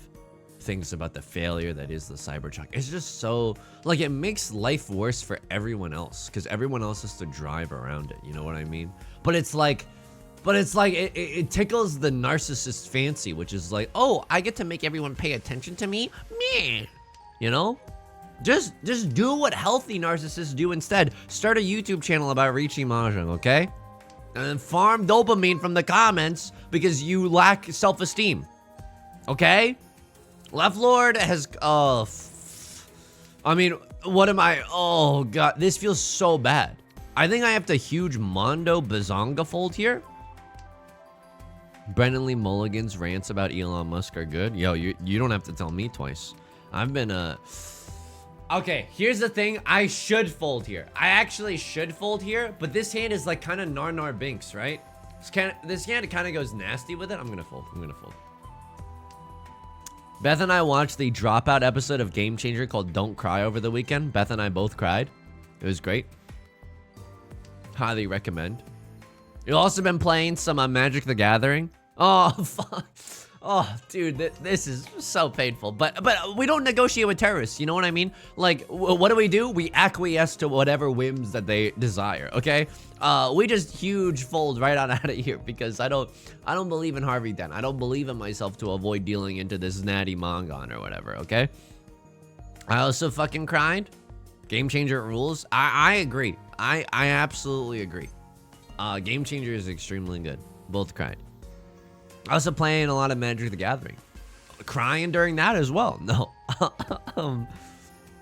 things about the failure that is the Cybertruck. It's just so, like, it makes life worse for everyone else because everyone else has to drive around it, you know what I mean? But it's like it tickles the narcissist fancy, which is like, oh, I get to make everyone pay attention to me. Meh. You know, just do what healthy narcissists do instead. Start a YouTube channel about Richie Mahjong, okay? And then farm dopamine from the comments because you lack self-esteem, okay? Left Lord has, I mean, what am I, oh god, this feels so bad. I think I have to huge Mondo Bazonga fold here. Brennan Lee Mulligan's rants about Elon Musk are good. Yo, you don't have to tell me twice. I've been, okay, here's the thing, I should fold here. I actually should fold here, but this hand is like kind of Nar Binks, right? This hand kind of goes nasty with it. I'm gonna fold. Beth and I watched the Dropout episode of Game Changer called Don't Cry over the weekend. Beth and I both cried. It was great. Highly recommend. You've also been playing some Magic the Gathering. Oh, fuck. Oh, dude, this is so painful. But we don't negotiate with terrorists, you know what I mean? Like, what do? We acquiesce to whatever whims that they desire, okay? We just huge fold right on out of here because I don't believe in Harvey Dent. I don't believe in myself to avoid dealing into this natty Mongon or whatever, okay? I also fucking cried. Game Changer rules. I agree. I absolutely agree. Game Changer is extremely good. Both cried. Also playing a lot of Magic the Gathering. Crying during that as well. No.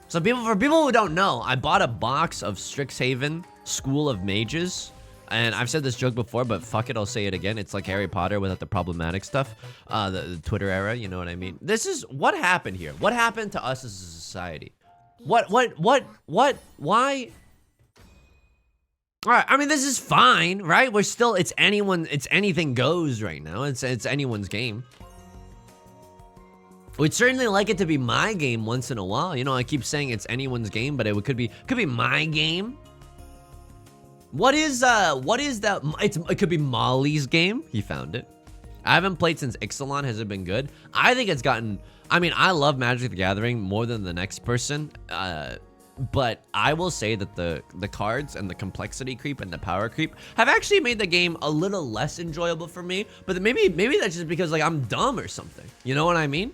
So for people who don't know, I bought a box of Strixhaven School of Mages. And I've said this joke before, but fuck it, I'll say it again. It's like Harry Potter without the problematic stuff. The Twitter era, you know what I mean? This is what happened here. What happened to us as a society? Why? All right, I mean, this is fine, right? We're still, it's anything goes right now. It's anyone's game. We'd certainly like it to be my game once in a while. You know, I keep saying it's anyone's game, but it could be my game. What is that? It could be Molly's game. He found it. I haven't played since Ixalan. Has it been good? I think it's gotten, I mean, I love Magic the Gathering more than the next person. But I will say that the cards and the complexity creep and the power creep have actually made the game a little less enjoyable for me. But maybe that's just because like I'm dumb or something. You know what I mean?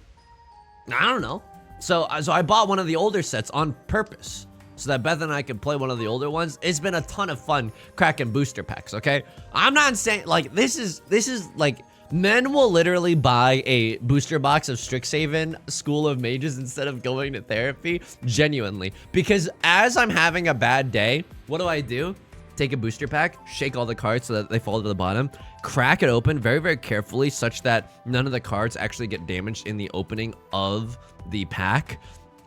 I don't know. So I bought one of the older sets on purpose so that Beth and I could play one of the older ones. It's been a ton of fun cracking booster packs. Okay, I'm not saying like this is like. Men will literally buy a booster box of Strixhaven School of Mages instead of going to therapy, genuinely. Because as I'm having a bad day, what do? Take a booster pack, shake all the cards so that they fall to the bottom, crack it open very, very carefully such that none of the cards actually get damaged in the opening of the pack.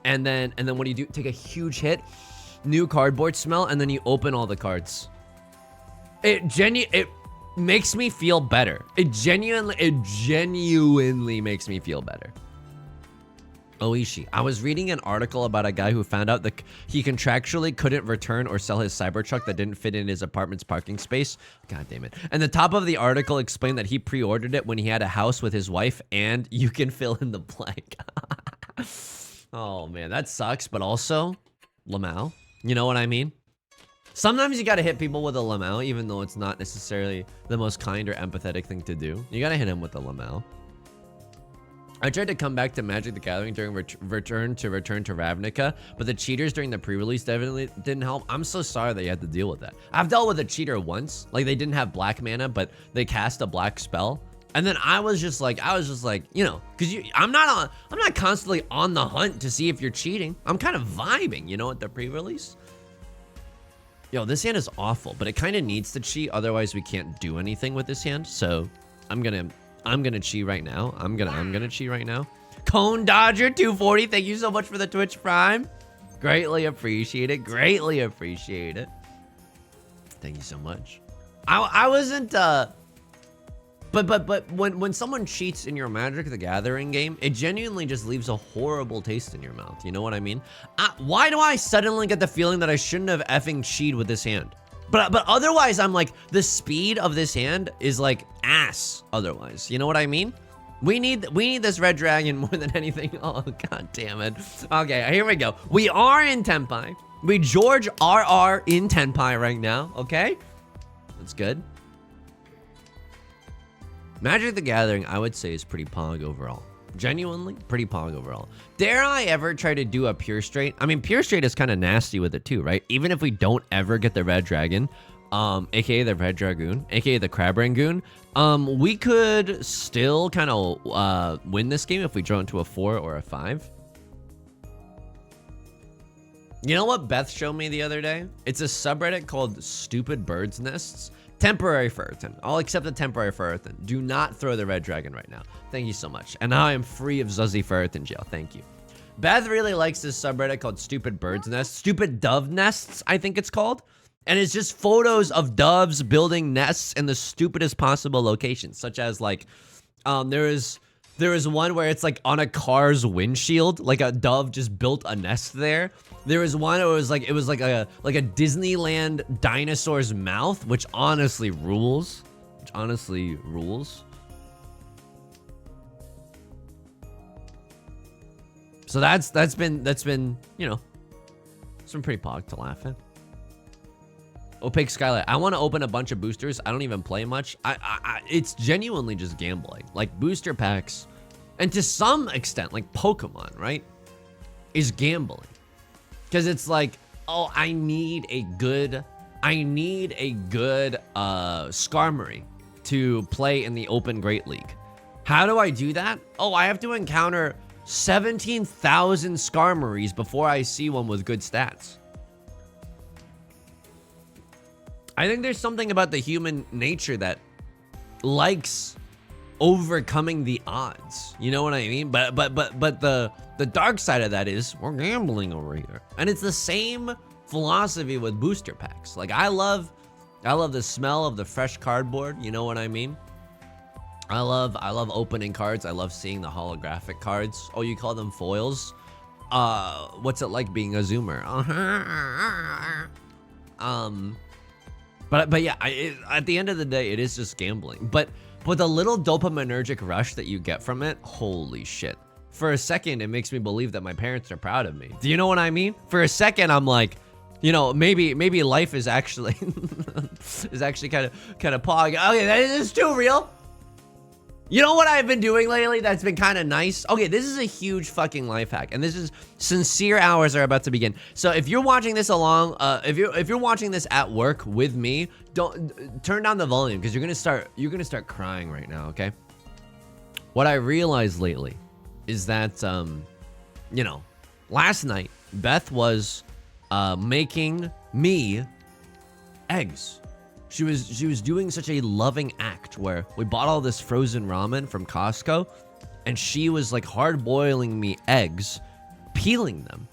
And then what do? Take a huge hit, new cardboard smell, and then you open all the cards. It makes me feel better. It genuinely makes me feel better. Oishi. I was reading an article about a guy who found out that he contractually couldn't return or sell his Cybertruck that didn't fit in his apartment's parking space. God damn it. And the top of the article explained that he pre-ordered it when he had a house with his wife, and you can fill in the blank. Oh man, that sucks, but also Lamau. You know what I mean? Sometimes you gotta hit people with a Lamau, even though it's not necessarily the most kind or empathetic thing to do. You gotta hit him with a Lamau. I tried to come back to Magic the Gathering during return to Ravnica, but the cheaters during the pre-release definitely didn't help. I'm so sorry that you had to deal with that. I've dealt with a cheater once. Like, they didn't have black mana, but they cast a black spell. And then I was just like, you know, because I'm not constantly on the hunt to see if you're cheating. I'm kind of vibing, you know, at the pre-release. Yo, this hand is awful, but it kind of needs to cheat, otherwise we can't do anything with this hand. So I'm gonna cheat right now. I'm gonna cheat right now. Cone Dodger 240, thank you so much for the Twitch Prime. Greatly appreciate it. Greatly appreciate it. Thank you so much. I wasn't but when someone cheats in your Magic the Gathering game, it genuinely just leaves a horrible taste in your mouth. You know what I mean? Why do I suddenly get the feeling that I shouldn't have effing cheated with this hand? But otherwise, I'm like, the speed of this hand is like ass otherwise. You know what I mean? We need this red dragon more than anything. Oh, god damn it. Okay, here we go. We are in Tenpai. We George RR in Tenpai right now, okay? That's good. Magic the Gathering, I would say, is pretty pog overall. Genuinely, pretty pog overall. Dare I ever try to do a Pure Straight? I mean, Pure Straight is kind of nasty with it too, right? Even if we don't ever get the Red Dragon, aka the Red Dragoon, aka the Crab Rangoon, we could still kind of win this game if we draw into a 4 or a 5. You know what Beth showed me the other day? It's a subreddit called Stupid Birds Nests. Temporary Ferritin. I'll accept the temporary Ferritin. Do not throw the red dragon right now. Thank you so much. And now I am free of Zuzzy Ferritin jail. Thank you. Beth really likes this subreddit called Stupid Birds Nests. Stupid Dove Nests, I think it's called. And it's just photos of doves building nests in the stupidest possible locations, such as like, there is one where it's like on a car's windshield, like a dove just built a nest there. There was one where it was like a Disneyland dinosaur's mouth, which honestly rules. So that's been, you know, it's been pretty pog to laugh at. Opaque Skylight. I want to open a bunch of boosters. I don't even play much. It's genuinely just gambling. Like booster packs, and to some extent, like Pokemon, right, is gambling. Because it's like, oh, I need a good Skarmory to play in the Open Great League. How do I do that? Oh, I have to encounter 17,000 Skarmories before I see one with good stats. I think there's something about the human nature that likes overcoming the odds. You know what I mean? But the dark side of that is we're gambling over here. And it's the same philosophy with booster packs. Like I love I love the smell of the fresh cardboard. You know what I mean? I love opening cards. I love seeing the holographic cards. Oh, you call them foils? What's it like being a zoomer? But yeah, at the end of the day, it is just gambling. But the little dopaminergic rush that you get from it, holy shit. For a second, it makes me believe that my parents are proud of me. Do you know what I mean? For a second, I'm like, you know, maybe life is actually kind of pog. Okay, that is too real. You know what I've been doing lately that's been kind of nice? Okay, this is a huge fucking life hack, and this is sincere hours are about to begin. So if you're watching this along, if you're watching this at work with me, don't turn down the volume because you're gonna start crying right now. Okay. What I realized lately is that you know, last night Beth was making me eggs. She was doing such a loving act where we bought all this frozen ramen from Costco, and she was like hard boiling me eggs, peeling them,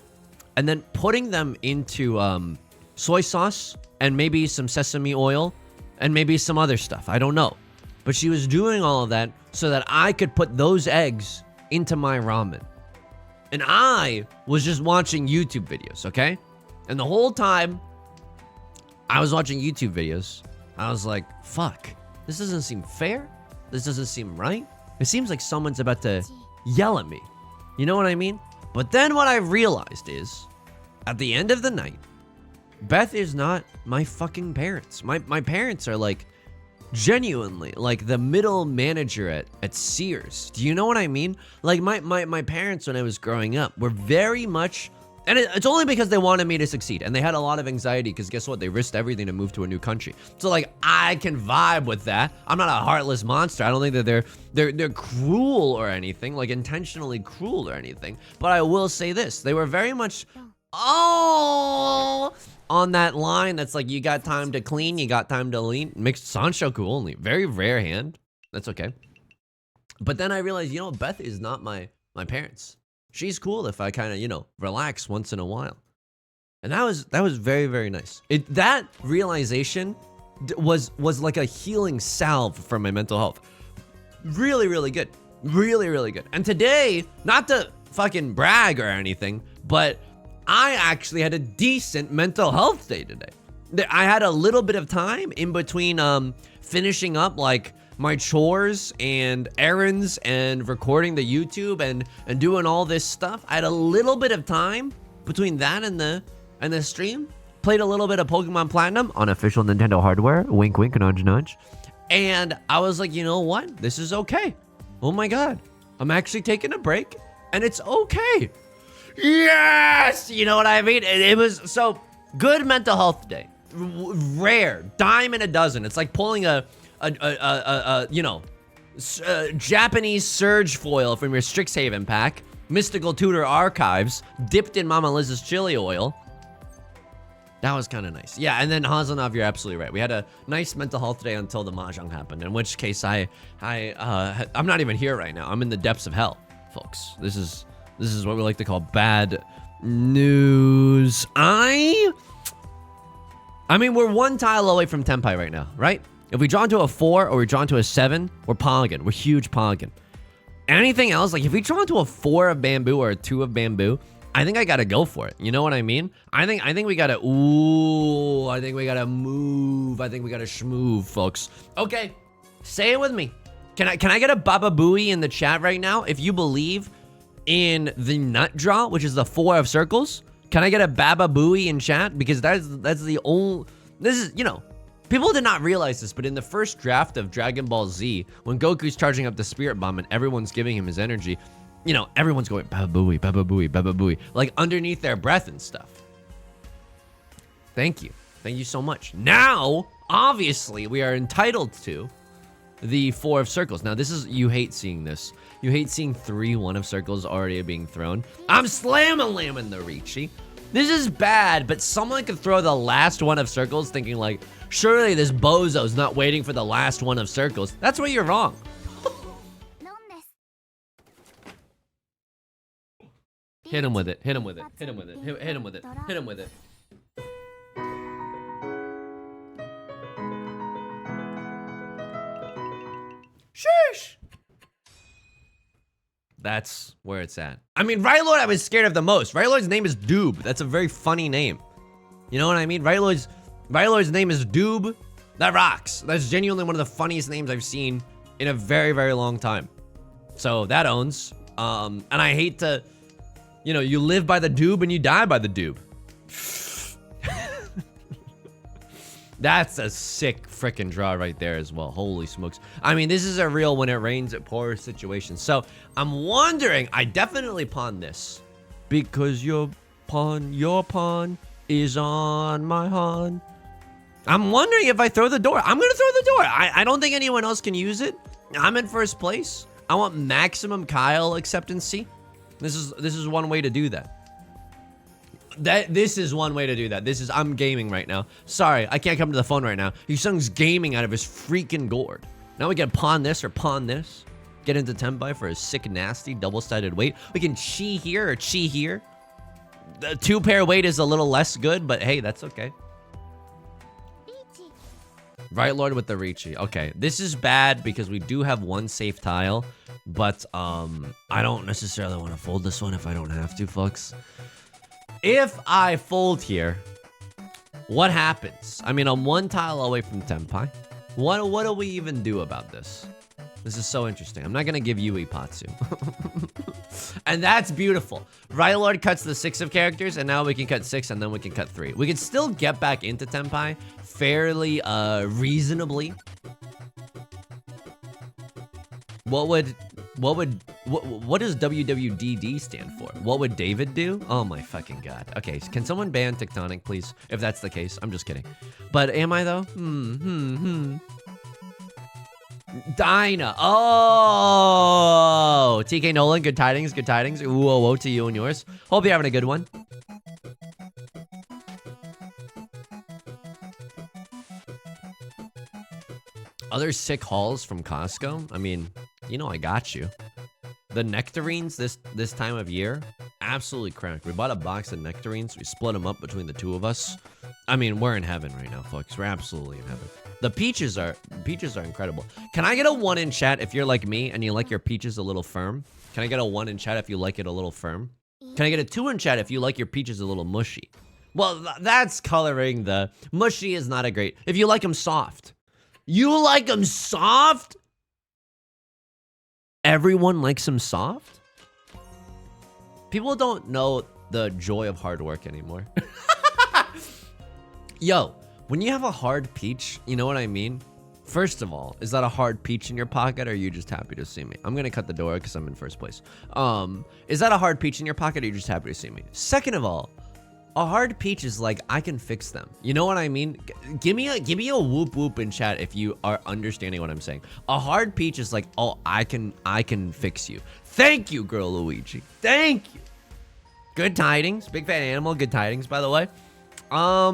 and then putting them into soy sauce and maybe some sesame oil and maybe some other stuff. I don't know. But she was doing all of that so that I could put those eggs into my ramen. And I was just watching YouTube videos, okay? And the whole time I was watching YouTube videos, I was like, fuck, this doesn't seem fair. This doesn't seem right. It seems like someone's about to yell at me. You know what I mean? But then what I realized is, at the end of the night, Beth is not my fucking parents. My parents are like, genuinely, like the middle manager at Sears. Do you know what I mean? Like my parents, when I was growing up, were very much... And it's only because they wanted me to succeed. And they had a lot of anxiety because guess what? They risked everything to move to a new country. So like, I can vibe with that. I'm not a heartless monster. I don't think that they're cruel or anything, like intentionally cruel or anything. But I will say this. They were very much, on that line that's like, you got time to clean, you got time to lean. Mixed Sanshoku only. Very rare hand. That's okay. But then I realized, you know, Beth is not my parents. She's cool if I kind of, you know, relax once in a while. And that was very, very nice. That realization was like a healing salve for my mental health. Really, really good. Really, really good. And today, not to fucking brag or anything, but I actually had a decent mental health day today. I had a little bit of time in between finishing up like my chores and errands and recording the YouTube and doing all this stuff. I had a little bit of time between that and the stream. Played a little bit of Pokemon Platinum on official Nintendo hardware. Wink, wink, nudge, nudge. And I was like, you know what? This is okay. Oh my God. I'm actually taking a break and it's okay. Yes! You know what I mean? It was so good mental health day. Rare. Dime in a dozen. It's like pulling a you know, Japanese surge foil from your Strixhaven pack, Mystical Tutor Archives, dipped in Mama Liz's chili oil. That was kind of nice. Yeah, and then Hazanov, you're absolutely right. We had a nice mental health day until the mahjong happened, in which case I'm not even here right now. I'm in the depths of hell, folks. This is what we like to call bad news. I mean, we're one tile away from Tenpai right now, right? If we draw into a 4 or we draw into a 7, we're pogging. We're huge pogging. Anything else, like if we draw into a 4 of bamboo or a 2 of bamboo, I think I gotta go for it. You know what I mean? I think we gotta, I think we gotta move. I think we gotta schmoove, folks. Okay, say it with me. Can I get a Baba Booey in the chat right now? If you believe in the nut draw, which is the 4 of circles, can I get a Baba Booey in chat? Because that's the only, this is, you know, people did not realize this, but in the first draft of Dragon Ball Z, when Goku's charging up the Spirit Bomb and everyone's giving him his energy, you know, everyone's going, Baba Booey, Baba Booey, Baba Booey, like underneath their breath and stuff. Thank you. Thank you so much. Now, obviously, we are entitled to the 4 of circles. Now, this is, you hate seeing this. You hate seeing 3 1 of circles already being thrown. I'm slam-a-lamming the Riichi. This is bad, but someone could throw the last 1 of circles thinking like, surely this bozo's not waiting for the last 1 of circles. That's where you're wrong. Hit him with it, hit him with it, hit him with it, hit him with it, hit him with it. Sheesh. That's where it's at. I mean, Right Lord I was scared of the most. Right Lord's name is Doob. That's a very funny name. You know what I mean? Right Lord's name is Doob. That rocks. That's genuinely one of the funniest names I've seen in a very, very long time. So that owns. And I hate to, you know, you live by the doob and you die by the doob. That's a sick freaking draw right there as well. Holy smokes. I mean, this is a real when it rains it pours situation. So I'm wondering, I definitely pawn this because your pawn is on my pawn. I'm wondering if I throw the door. I'm going to throw the door. I don't think anyone else can use it. I'm in first place. I want maximum Kyle acceptancy. This is one way to do that. This is one way to do that. I'm gaming right now. Sorry, I can't come to the phone right now. Your son's gaming out of his freaking gourd. Now we can pawn this or pawn this. Get into Tenpai for a sick, nasty, double-sided weight. We can chi here or chi here. The 2-pair weight is a little less good, but hey, that's okay. Right Lord with the Ricci. Okay, this is bad because we do have one safe tile, but I don't necessarily want to fold this one if I don't have to, folks. If I fold here, what happens? I mean, I'm one tile away from Tenpai. What do we even do about this? This is so interesting. I'm not going to give you Ipatsu. And that's beautiful. Right Lord cuts the 6 of characters, and now we can cut 6, and then we can cut 3. We can still get back into Tenpai fairly reasonably. What does WWDD stand for? What would David do? Oh my fucking god. Okay, can someone ban Tectonic, please? If that's the case. I'm just kidding. But am I though? Dinah. Oh, TK Nolan, good tidings, good tidings. Whoa, whoa to you and yours. Hope you're having a good one. Other sick hauls from Costco. I mean, you know I got you. The nectarines this time of year, absolutely cracked. We bought a box of nectarines. We split them up between the 2 of us. I mean, we're in heaven right now, folks. We're absolutely in heaven. The peaches are incredible. Can I get a 1 in chat if you're like me and you like your peaches a little firm? Can I get a 1 in chat if you like it a little firm? Can I get a 2 in chat if you like your peaches a little mushy? Well, that's coloring the mushy is not a great. If you like them soft. You like them soft? Everyone likes them soft? People don't know the joy of hard work anymore. Yo, when you have a hard peach, you know what I mean? First of all, is that a hard peach in your pocket or are you just happy to see me? I'm gonna cut the door because I'm in first place. Is that a hard peach in your pocket or are you just happy to see me? Second of all, a hard peach is like, I can fix them. You know what I mean? Give me a whoop whoop in chat if you are understanding what I'm saying. A hard peach is like, oh, I can fix you. Thank you, girl Luigi. Thank you. Good tidings. Big fan animal. Good tidings, by the way.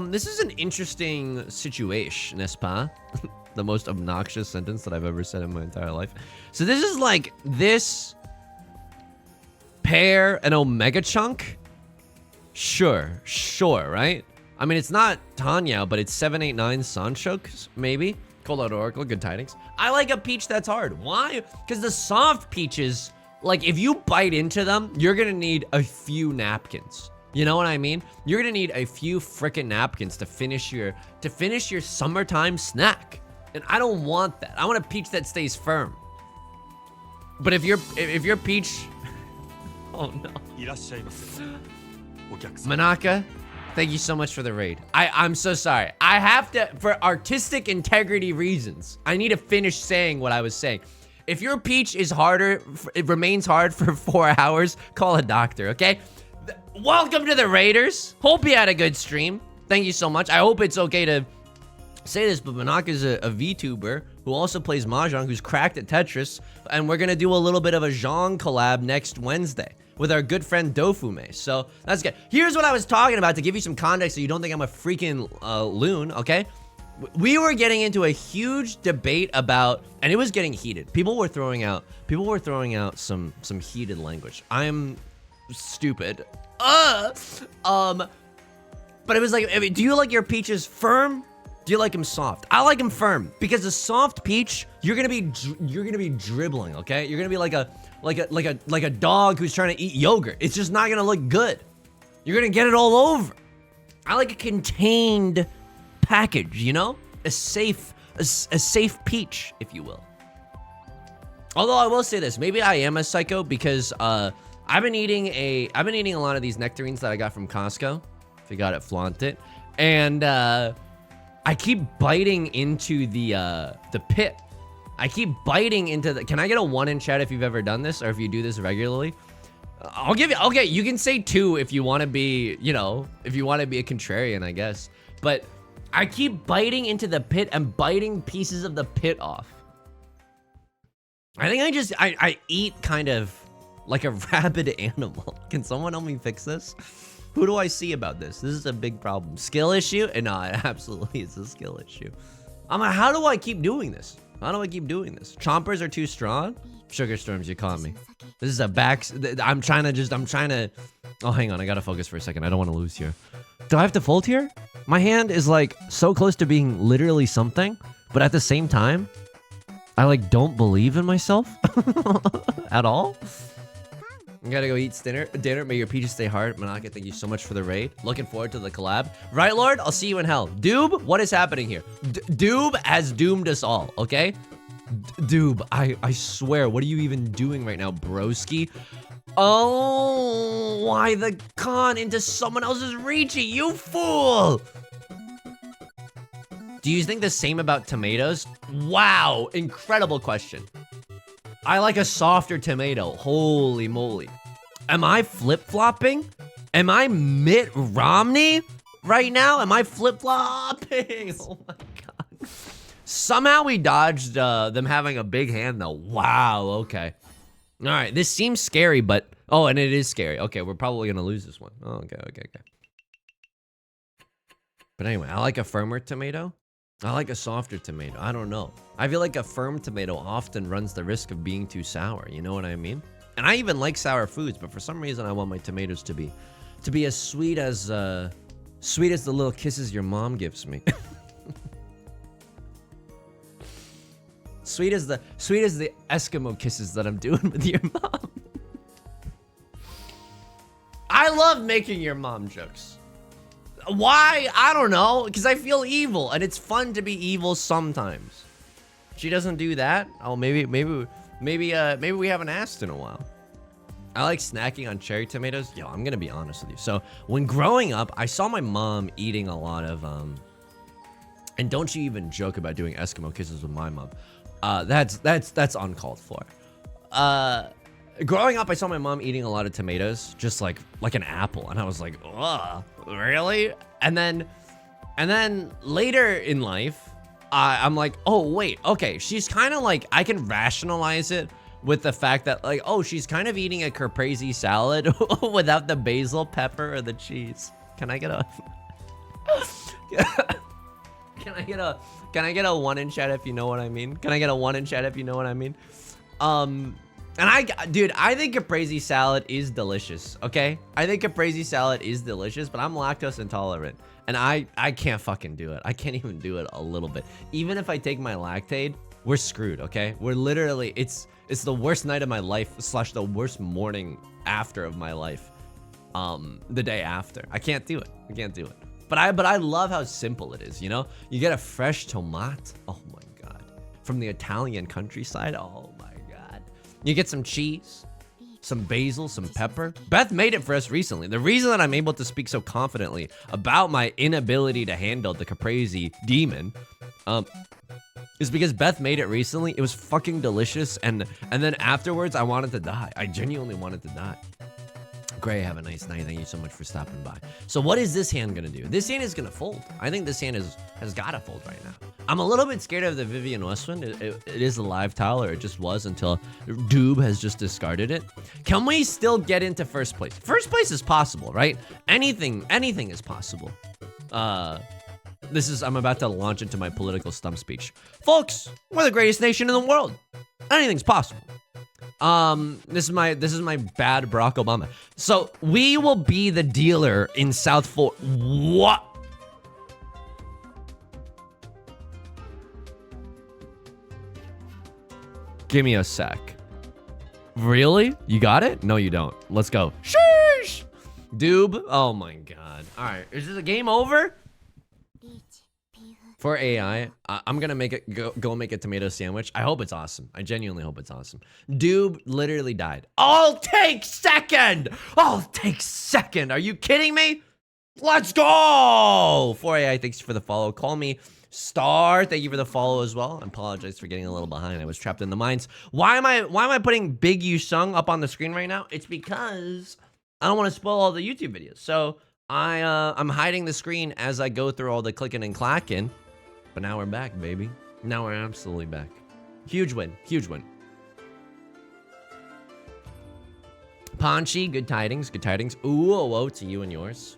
This is an interesting situation, n'est-ce pas? The most obnoxious sentence that I've ever said in my entire life. So this is like this pair an Omega chunk. Sure, right? I mean, it's not Tanya, but it's 789 Sanchok, maybe. Cold out Oracle, good tidings. I like a peach that's hard. Why? Because the soft peaches, like if you bite into them, you're gonna need a few napkins. You know what I mean? You're gonna need a few frickin' napkins to finish your summertime snack. And I don't want that. I want a peach that stays firm. But if your peach, oh no. Manaka, thank you so much for the raid. I'm so sorry. I have to, for artistic integrity reasons, I need to finish saying what I was saying. If your peach is harder, it remains hard for 4 hours, call a doctor, okay? Welcome to the Raiders. Hope you had a good stream. Thank you so much. I hope it's okay to say this, but Manaka is a VTuber who also plays Mahjong, who's cracked at Tetris, and we're gonna do a little bit of a Zhang collab next Wednesday with our good friend Dofume. So that's good. Here's what I was talking about to give you some context so you don't think I'm a freaking loon, okay? We were getting into a huge debate about, and it was getting heated. People were throwing out some heated language. I'm stupid. But it was like, I mean, do you like your peaches firm Do you like them soft? I like them firm because a soft peach, you're gonna be dribbling, okay? You're gonna be like a dog who's trying to eat yogurt. It's just not gonna look good. You're gonna get it all over. I like a contained package, you know? A safe peach, if you will. Although I will say this, maybe I am a psycho because I've been eating a lot of these nectarines that I got from Costco. If you got it, flaunt it. And I keep biting into the pit. I keep biting into the. Can I get a 1 in chat if you've ever done this or if you do this regularly? I'll give you. Okay, you can say 2 if you want to be, you know, if you want to be a contrarian, I guess. But I keep biting into the pit and biting pieces of the pit off. I think I eat kind of like a rabid animal. Can someone help me fix this? Who do I see about this? This is a big problem. Skill issue? No, it absolutely is a skill issue. I'm like, how do I keep doing this? How do I keep doing this? Chompers are too strong? Sugar storms, you caught me. This is a back. I'm trying to. Oh, hang on. I gotta focus for a second. I don't want to lose here. Do I have to fold here? My hand is like so close to being literally something, but at the same time, I like don't believe in myself at all. I gotta go eat dinner. May your peaches stay hard. Manaka, thank you so much for the raid. Looking forward to the collab. Right, Lord? I'll see you in hell. Doob, what is happening here? Doob has doomed us all, okay? Doob, I swear, what are you even doing right now, broski? Oh, why the con into someone else's reaching, you fool! Do you think the same about tomatoes? Wow, incredible question. I like a softer tomato. Holy moly. Am I flip-flopping? Am I Mitt Romney right now? Am I flip-flopping? Oh my god. Somehow we dodged them having a big hand though. Wow, okay. All right, this seems scary, but... Oh, and it is scary. Okay, we're probably gonna lose this one. Oh, okay. But anyway, I like a firmer tomato. I like a softer tomato. I don't know. I feel like a firm tomato often runs the risk of being too sour. You know what I mean? And I even like sour foods, but for some reason I want my tomatoes to be as sweet as the little kisses your mom gives me. sweet as the Eskimo kisses that I'm doing with your mom. I love making your mom jokes. Why? I don't know. Because I feel evil, and it's fun to be evil sometimes. She doesn't do that. Oh, maybe we haven't asked in a while. I like snacking on cherry tomatoes. Yo, I'm gonna be honest with you. So when growing up, I saw my mom eating a lot of and don't you even joke about doing Eskimo kisses with my mom. That's uncalled for. Growing up, I saw my mom eating a lot of tomatoes, just like an apple, and I was like, ugh, really? And then later in life, I'm like, oh wait, okay, she's kind of like, I can rationalize it with the fact that like, oh, she's kind of eating a caprese salad without the basil, pepper, or the cheese. Can I get a? Can I get a 1 in chat if you know what I mean? Can I get a 1 in chat if you know what I mean? And dude, I think caprese salad is delicious, okay? I think caprese salad is delicious, but I'm lactose intolerant. And I can't fucking do it. I can't even do it a little bit. Even if I take my lactate, we're screwed, okay? We're literally, it's the worst night of my life / the worst morning after of my life. The day after. I can't do it. I can't do it. But I love how simple it is, you know? You get a fresh tomate. Oh my god. From the Italian countryside. Oh my god. You get some cheese, some basil, some pepper. Beth made it for us recently. The reason that I'm able to speak so confidently about my inability to handle the caprese demon is because Beth made it recently. It was fucking delicious, and then afterwards I wanted to die. I genuinely wanted to die. Gray, have a nice night. Thank you so much for stopping by. So what is this hand gonna do? This hand is gonna fold. I think this hand has gotta fold right now. I'm a little bit scared of the Vivian Westwind. It is a live tile, or it just was until Doob has just discarded it. Can we still get into first place? First place is possible, right? Anything is possible. I'm about to launch into my political stump speech. Folks, we're the greatest nation in the world. Anything's possible. This is my bad Barack Obama. So we will be the dealer in South Florida. What? Give me a sec. Really? You got it? No, you don't. Let's go. Sheesh! Doob. Oh my god. All right. Is this a game over? For AI, I'm gonna make it go make a tomato sandwich. I hope it's awesome. I genuinely hope it's awesome. Doob literally died. I'll take second. I'll take second. Are you kidding me? Let's go. For AI, thanks for the follow. Call me Star. Thank you for the follow as well. I apologize for getting a little behind. I was trapped in the mines. Why am I putting Big You Sung up on the screen right now? It's because I don't want to spoil all the YouTube videos. So I'm hiding the screen as I go through all the clicking and clacking. But now we're back, baby. Now we're absolutely back. Huge win. Huge win. Ponchi, good tidings. Good tidings. Ooh, whoa, to you and yours.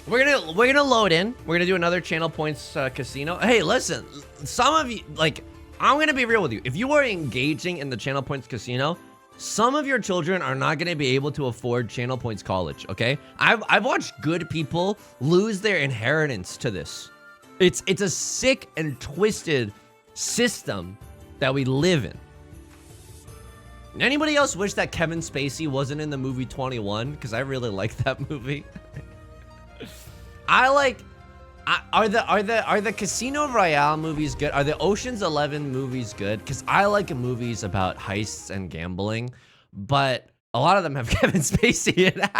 We're gonna load in. We're gonna do another channel points casino. Hey, listen, some of you, like, I'm gonna be real with you. If you are engaging in the channel points casino, some of your children are not gonna be able to afford channel points college. Okay, I've watched good people lose their inheritance to this. It's a sick and twisted system that we live in. Anybody else wish that Kevin Spacey wasn't in the movie 21? Because I really like that movie. Are the Casino Royale movies good? Are the Ocean's 11 movies good? Because I like movies about heists and gambling, but a lot of them have Kevin Spacey in it.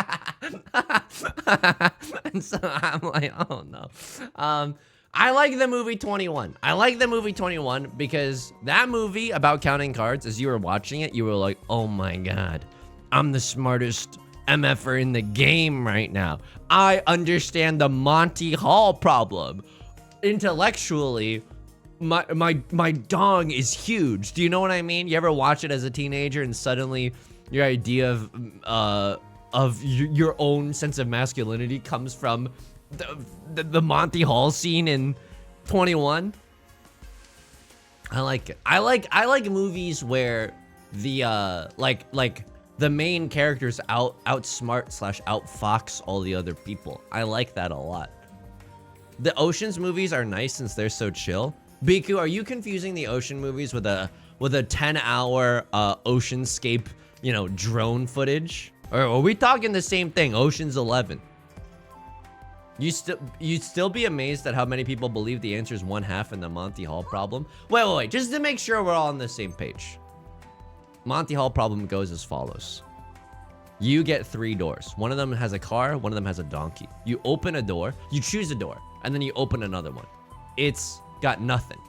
And so I'm like, oh no. I like the movie 21. I like the movie 21 because that movie about counting cards, as you were watching it, you were like, oh my God, I'm the smartest MFer in the game right now. I understand the Monty Hall problem. Intellectually, my dong is huge. Do you know what I mean? You ever watch it as a teenager and suddenly your idea of your own sense of masculinity comes from the Monty Hall scene in 21? I like it. I like movies where the like the main characters outsmart / outfox all the other people. I like that a lot. The Ocean's movies are nice since they're so chill. Biku, are you confusing the Ocean movies with a 10-hour oceanscape, you know, drone footage? Or are we talking the same thing? Ocean's 11. You'd still be amazed at how many people believe the answer is 1/2 in the Monty Hall problem. Wait, just to make sure we're all on the same page. Monty Hall problem goes as follows. You get 3 doors. One of them has a car, one of them has a donkey. You open a door, you choose a door, and then you open another one. It's got nothing.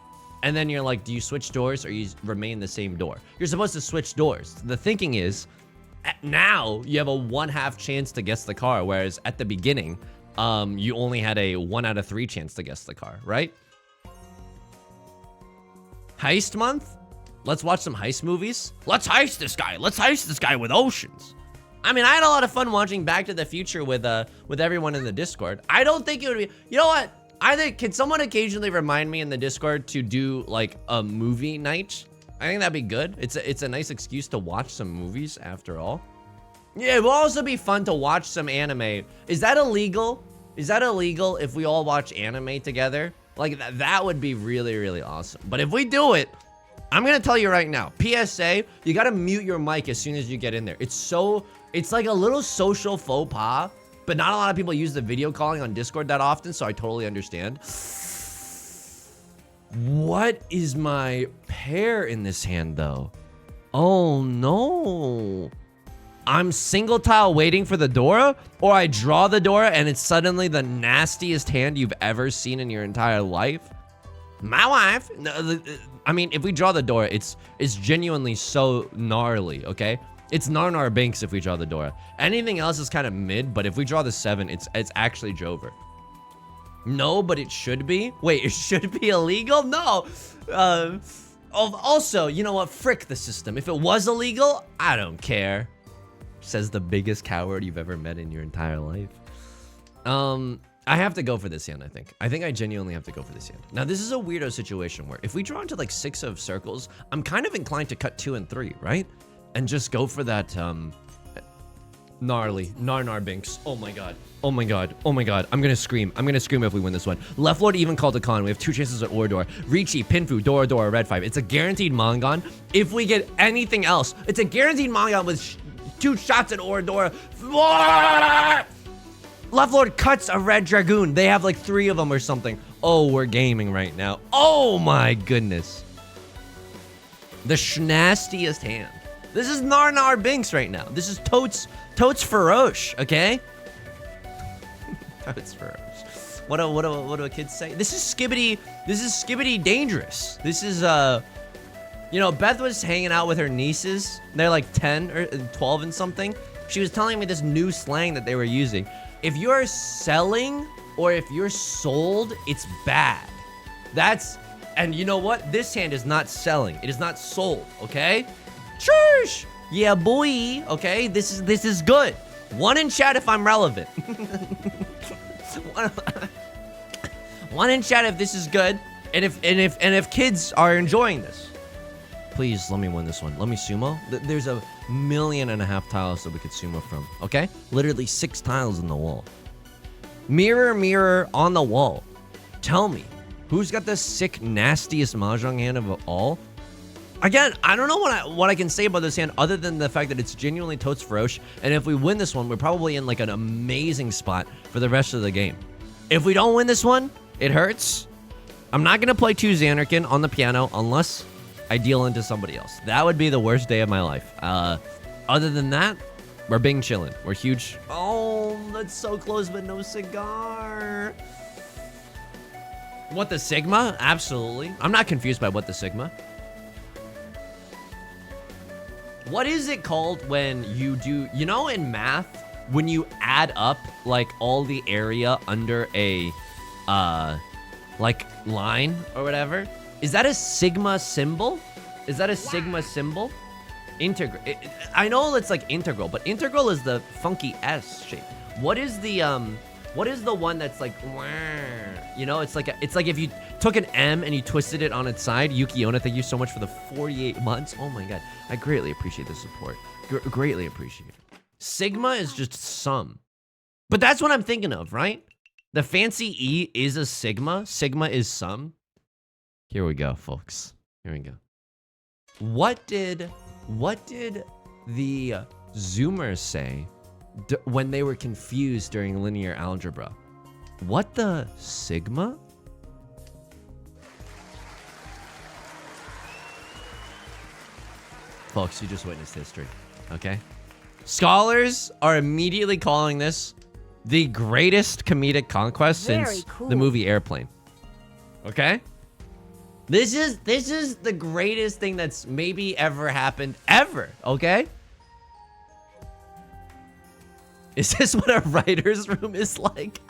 And then you're like, do you switch doors or you remain the same door? You're supposed to switch doors. The thinking is, now you have a 1/2 chance to guess the car, whereas at the beginning, you only had a 1 out of 3 chance to guess the car, right? Heist month? Let's watch some heist movies. Let's heist this guy. Let's heist this guy with Oceans. I mean, I had a lot of fun watching Back to the Future with everyone in the Discord. I don't think it would be, you know what? Can someone occasionally remind me in the Discord to do like a movie night? I think that'd be good. It's a nice excuse to watch some movies after all. Yeah, it will also be fun to watch some anime. Is that illegal? Is that illegal if we all watch anime together? Like, that would be really, really awesome. But if we do it, I'm gonna tell you right now, PSA, you gotta mute your mic as soon as you get in there. It's like a little social faux pas, but not a lot of people use the video calling on Discord that often, so I totally understand. What is my pair in this hand, though? Oh, no. I'm single tile waiting for the Dora, or I draw the Dora and it's suddenly the nastiest hand you've ever seen in your entire life. My wife, I mean, if we draw the Dora, it's genuinely so gnarly, okay? It's Narnar Binks if we draw the Dora. Anything else is kind of mid, but if we draw the 7, it's actually Jover. No, but it should be. Wait, it should be illegal? No. Also, you know what? Frick the system. If it was illegal, I don't care. Says the biggest coward you've ever met in your entire life. I have to go for this hand, I think. I think I genuinely have to go for this hand. Now, this is a weirdo situation where if we draw into like 6 of circles, I'm kind of inclined to cut 2 and 3, right? And just go for that, Gnarly. Narnar Binks. Oh my god. Oh my god. Oh my god. I'm gonna scream. I'm gonna scream if we win this one. Left Lord even called a con. We have 2 chances at Ordor. Ricci, Pinfu, Dora Dora, Red 5. It's a guaranteed Mongon. If we get anything else, it's a guaranteed Mongon with 2 shots at Ordor. Left Lord cuts a Red Dragoon. They have like 3 of them or something. Oh, we're gaming right now. Oh my goodness. The schnastiest hand. This is Narnar Binks right now. This is Totes Feroche, okay? Totes Feroche. What do kids say? This is Skibbity dangerous. This is you know, Beth was hanging out with her nieces. They're like 10 or 12 and something. She was telling me this new slang that they were using. If you're selling or if you're sold, it's bad. And you know what? This hand is not selling. It is not sold, okay? Shush! Yeah, boy. Okay, this is good. 1 in chat if I'm relevant. 1 in chat if this is good, and if kids are enjoying this. Please let me win this one. Let me sumo. There's 1.5 million tiles that we could sumo from. Okay, literally 6 tiles in the wall. Mirror, mirror on the wall. Tell me, who's got the sick, nastiest mahjong hand of all? Again, I don't know what I can say about this hand other than the fact that it's genuinely Totes Feroche, and if we win this one, we're probably in like an amazing spot for the rest of the game. If we don't win this one, it hurts. I'm not gonna play 2 Xanarkin on the piano unless I deal into somebody else. That would be the worst day of my life. Other than that, we're being chillin'. We're huge. Oh, that's so close, but no cigar. What the Sigma? Absolutely. I'm not confused by what the Sigma. What is it called when you do, you know, in math, when you add up like all the area under a like line or whatever? Is that a sigma symbol? Is that a sigma symbol? Integral. I know it's like integral, but integral is the funky S shape. What is the one that's like, you know, it's like if you took an M and you twisted it on its side. Yukiona, thank you so much for the 48 months. Oh my god, I greatly appreciate the support. Greatly appreciate it. Sigma is just sum, but that's what I'm thinking of, right? The fancy E is a sigma. Sigma is sum. Here we go, folks. Here we go. What did the Zoomers say when they were confused during linear algebra? What the sigma? Folks, you just witnessed history, okay? Scholars are immediately calling this the greatest comedic conquest since the movie Airplane. Okay? This is the greatest thing that's maybe ever happened ever, okay? Is this what a writer's room is like?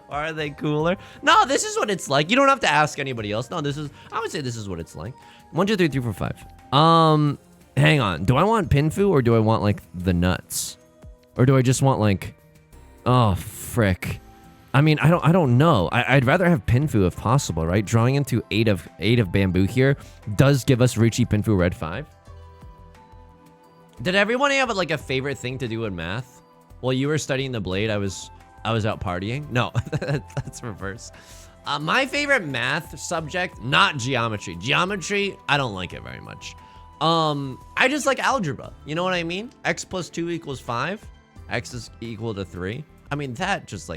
Are they cooler? No, this is what it's like. You don't have to ask anybody else. No, I would say this is what it's like. 1, 2, 3, 4, 5. Hang on. Do I want Pinfu or do I want like the nuts? Or do I just want like, oh, frick. I mean, I don't know. I'd rather have Pinfu if possible, right? Drawing into 8 of bamboo here does give us Ricci Pinfu red 5. Did everyone have like a favorite thing to do in math? While you were studying the blade, I was out partying. No, that's reverse. My favorite math subject, not geometry. Geometry, I don't like it very much. I just like algebra. You know what I mean? X plus 2 equals 5. X is equal to 3. I mean, that just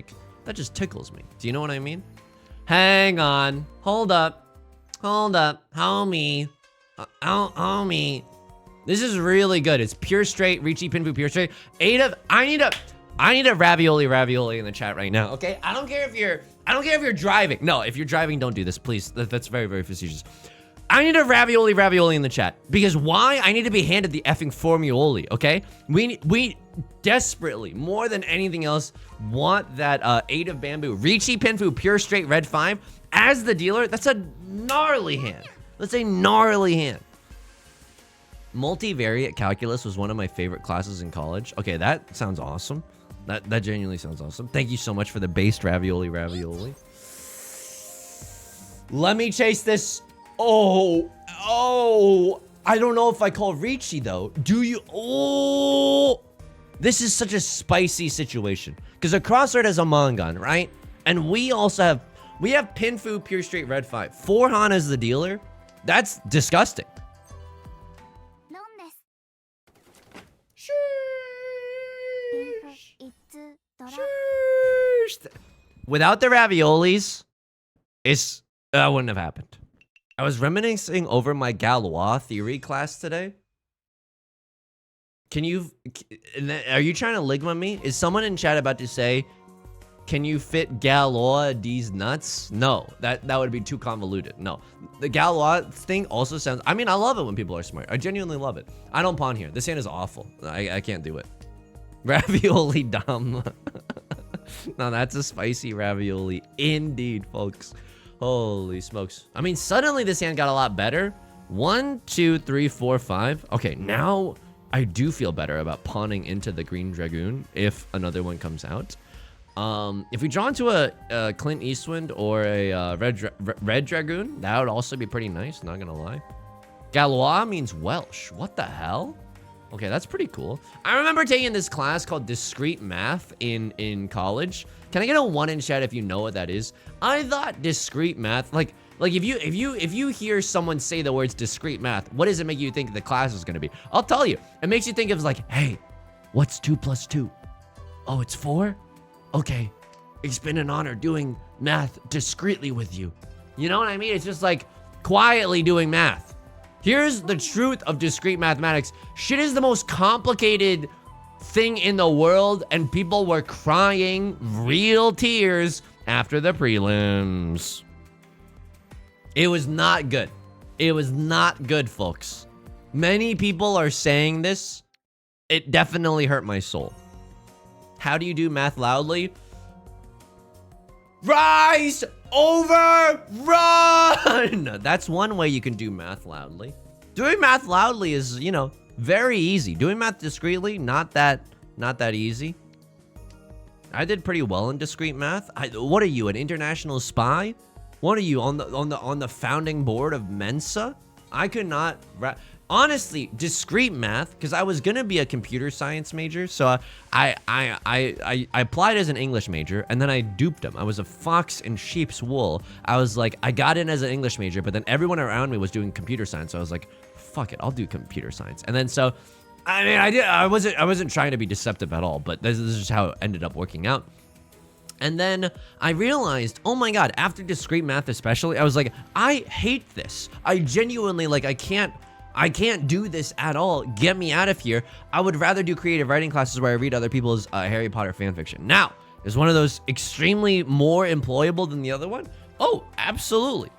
tickles me. Do you know what I mean? Hang on. Hold up. Homie. Homie. This is really good. It's pure straight, Ricci Pinfu pure straight. I need a ravioli in the chat right now, okay? I don't care if you're driving. No, if you're driving, don't do this, please. That's very, very facetious. I need a ravioli in the chat. Because why? I need to be handed the effing formuoli, okay? We desperately, more than anything else, want that 8 of bamboo. Ricci Pinfu pure straight red 5. As the dealer, that's a gnarly hand. That's a gnarly hand. Multivariate calculus was one of my favorite classes in college. Okay, that sounds awesome. That genuinely sounds awesome. Thank you so much for the based ravioli. Let me chase this. Oh, I don't know if I call Ricci though. Do you? Oh, This is such a spicy situation. Because Crossroad has a Mongon, right? And we also have... We have Pinfu, Pure Straight, Red 5. 4 Han as the dealer? That's disgusting. Without the raviolis, that wouldn't have happened. I was reminiscing over my Galois theory class today. Are you trying to ligma me? Is someone in chat about to say, can you fit Galois these nuts? No, that would be too convoluted. No, the Galois thing also sounds, I mean, I love it when people are smart. I genuinely love it. I don't pawn here. This hand is awful. I can't do it. Ravioli dumb. No, that's a spicy ravioli indeed, folks. Holy smokes. I mean, suddenly this hand got a lot better. 1, 2, 3, 4, 5. Okay, now I do feel better about pawning into the green dragoon if another one comes out. If we draw into a Clint Eastwood or a red dragoon, that would also be pretty nice, not gonna lie. Galois means Welsh. What the hell? Okay, that's pretty cool. I remember taking this class called discrete math in college. Can I get a 1 in chat if you know what that is? I thought discrete math, like if you hear someone say the words discrete math, what does it make you think the class is gonna be? I'll tell you. It makes you think of like, hey, what's 2 plus 2? Oh, it's 4? Okay, it's been an honor doing math discreetly with you. You know what I mean? It's just like quietly doing math. Here's the truth of discrete mathematics. Shit is the most complicated thing in the world, and people were crying real tears after the prelims. It was not good. It was not good, folks. Many people are saying this. It definitely hurt my soul. How do you do math loudly? Rise over run. That's one way you can do math loudly. Doing math loudly is, you know, very easy. Doing math discreetly, not that easy. I did pretty well in discrete math. What are you, an international spy? What are you, on the founding board of Mensa? I could not honestly, discrete math, because I was gonna be a computer science major, so I applied as an English major, and then I duped them. I was a fox in sheep's wool. I was like, I got in as an English major, but then everyone around me was doing computer science, so I was like, fuck it, I'll do computer science. And then so, I mean, I wasn't trying to be deceptive at all, but this is just how it ended up working out. And then I realized, oh my god, after discrete math especially, I was like, I hate this. I genuinely, like, I can't do this at all. Get me out of here. I would rather do creative writing classes where I read other people's Harry Potter fanfiction. Now, is one of those extremely more employable than the other one? Oh, absolutely.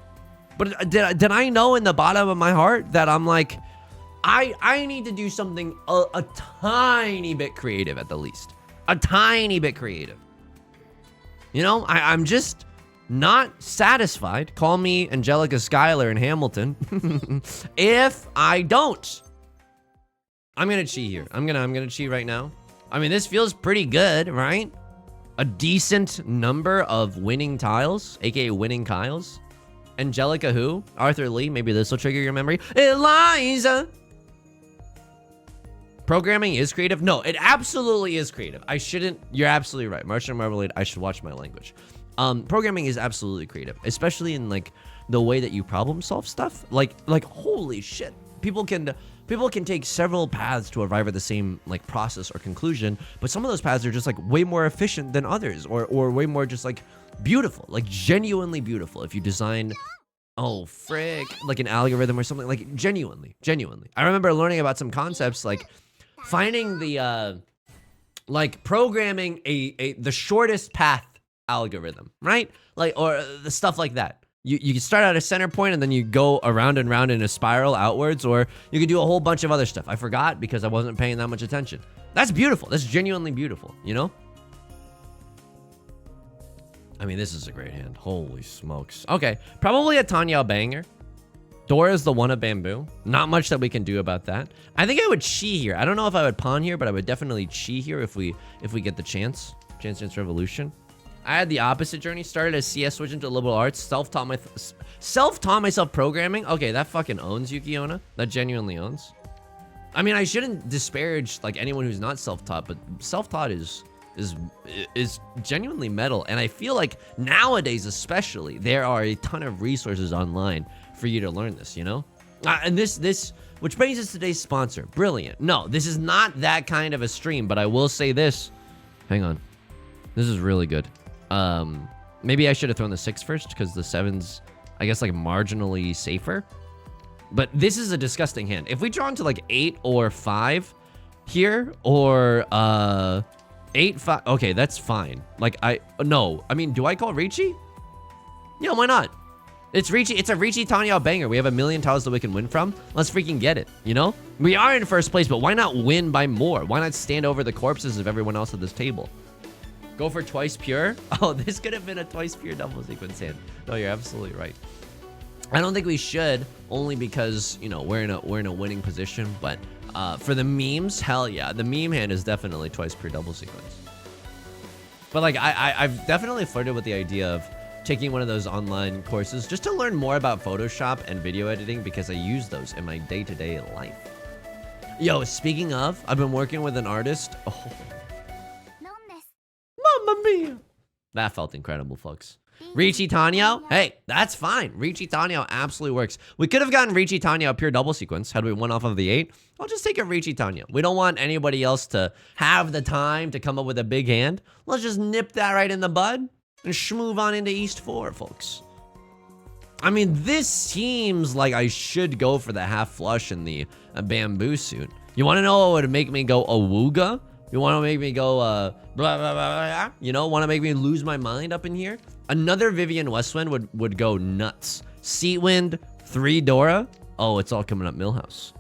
But did I know in the bottom of my heart that I'm like, I need to do something a tiny bit creative at the least. A tiny bit creative. You know, I'm just not satisfied. Call me Angelica Schuyler in Hamilton. If I don't. I'm gonna cheat here. I'm gonna cheat right now. I mean, this feels pretty good, right? A decent number of winning tiles, aka winning Kyles. Angelica who? Arthur Lee. Maybe this will trigger your memory. Eliza. Programming is creative? No, it absolutely is creative. I shouldn't. You're absolutely right. Martian Marmalade, I should watch my language. Programming is absolutely creative, especially in like the way that you problem solve stuff. Like holy shit. People can take several paths to arrive at the same like process or conclusion, but some of those paths are just like way more efficient than others, or way more just like beautiful, like genuinely beautiful. If you design, oh frick, like an algorithm or something, like genuinely. I remember learning about some concepts like finding the like programming the shortest path algorithm, right? Like, or the stuff like that. You start at a center point and then you go around and round in a spiral outwards, or you could do a whole bunch of other stuff. I forgot because I wasn't paying that much attention. That's beautiful. That's genuinely beautiful, you know? I mean, this is a great hand. Holy smokes. Okay, probably a Tanya banger. Dora is the one of bamboo. Not much that we can do about that. I think I would chi here. I don't know if I would pawn here, but I would definitely chi here if we get the chance. Chance Revolution. I had the opposite journey. Started as CS, switched into liberal arts. Self-taught myself programming. Okay, that fucking owns, Yuki Onna. That genuinely owns. I mean, I shouldn't disparage like anyone who's not self-taught, but self-taught is genuinely metal. And I feel like nowadays, especially, there are a ton of resources online for you to learn this, you know? And which brings us to today's sponsor, Brilliant. No, this is not that kind of a stream, but I will say this. Hang on. This is really good. Maybe I should have thrown the 6 first, because the 7's, I guess, like, marginally safer. But this is a disgusting hand. If we draw into, like, 8 or 5 here, or, 8, 5, okay, that's fine. Like, no, I mean, do I call Ricci? Yeah, why not? It's Ricci, it's a Ricci Tanya banger. We have a million tiles that we can win from. Let's freaking get it, you know? We are in first place, but why not win by more? Why not stand over the corpses of everyone else at this table? Go for twice pure? Oh, this could have been a twice pure double sequence hand. No, you're absolutely right. I don't think we should, only because, you know, we're in a winning position, but for the memes, hell yeah. The meme hand is definitely twice pure double sequence. But like, I've definitely flirted with the idea of taking one of those online courses just to learn more about Photoshop and video editing, because I use those in my day-to-day life. Yo, speaking of, I've been working with an artist. Oh. Mamma mia. That felt incredible, folks. Ricci Tanya? Hey, that's fine. Ricci Tanya absolutely works. We could have gotten Ricci Tanya a pure double sequence had we won off of the 8. I'll just take a Ricci Tanya. We don't want anybody else to have the time to come up with a big hand. Let's just nip that right in the bud and schmove on into East 4, folks. I mean, this seems like I should go for the half flush in the bamboo suit. You want to know what would make me go awooga? You want to make me go, blah, blah, blah, blah, you know, want to make me lose my mind up in here? Another Vivian Westwind would go nuts. Seatwind, 3 Dora. Oh, it's all coming up Millhouse.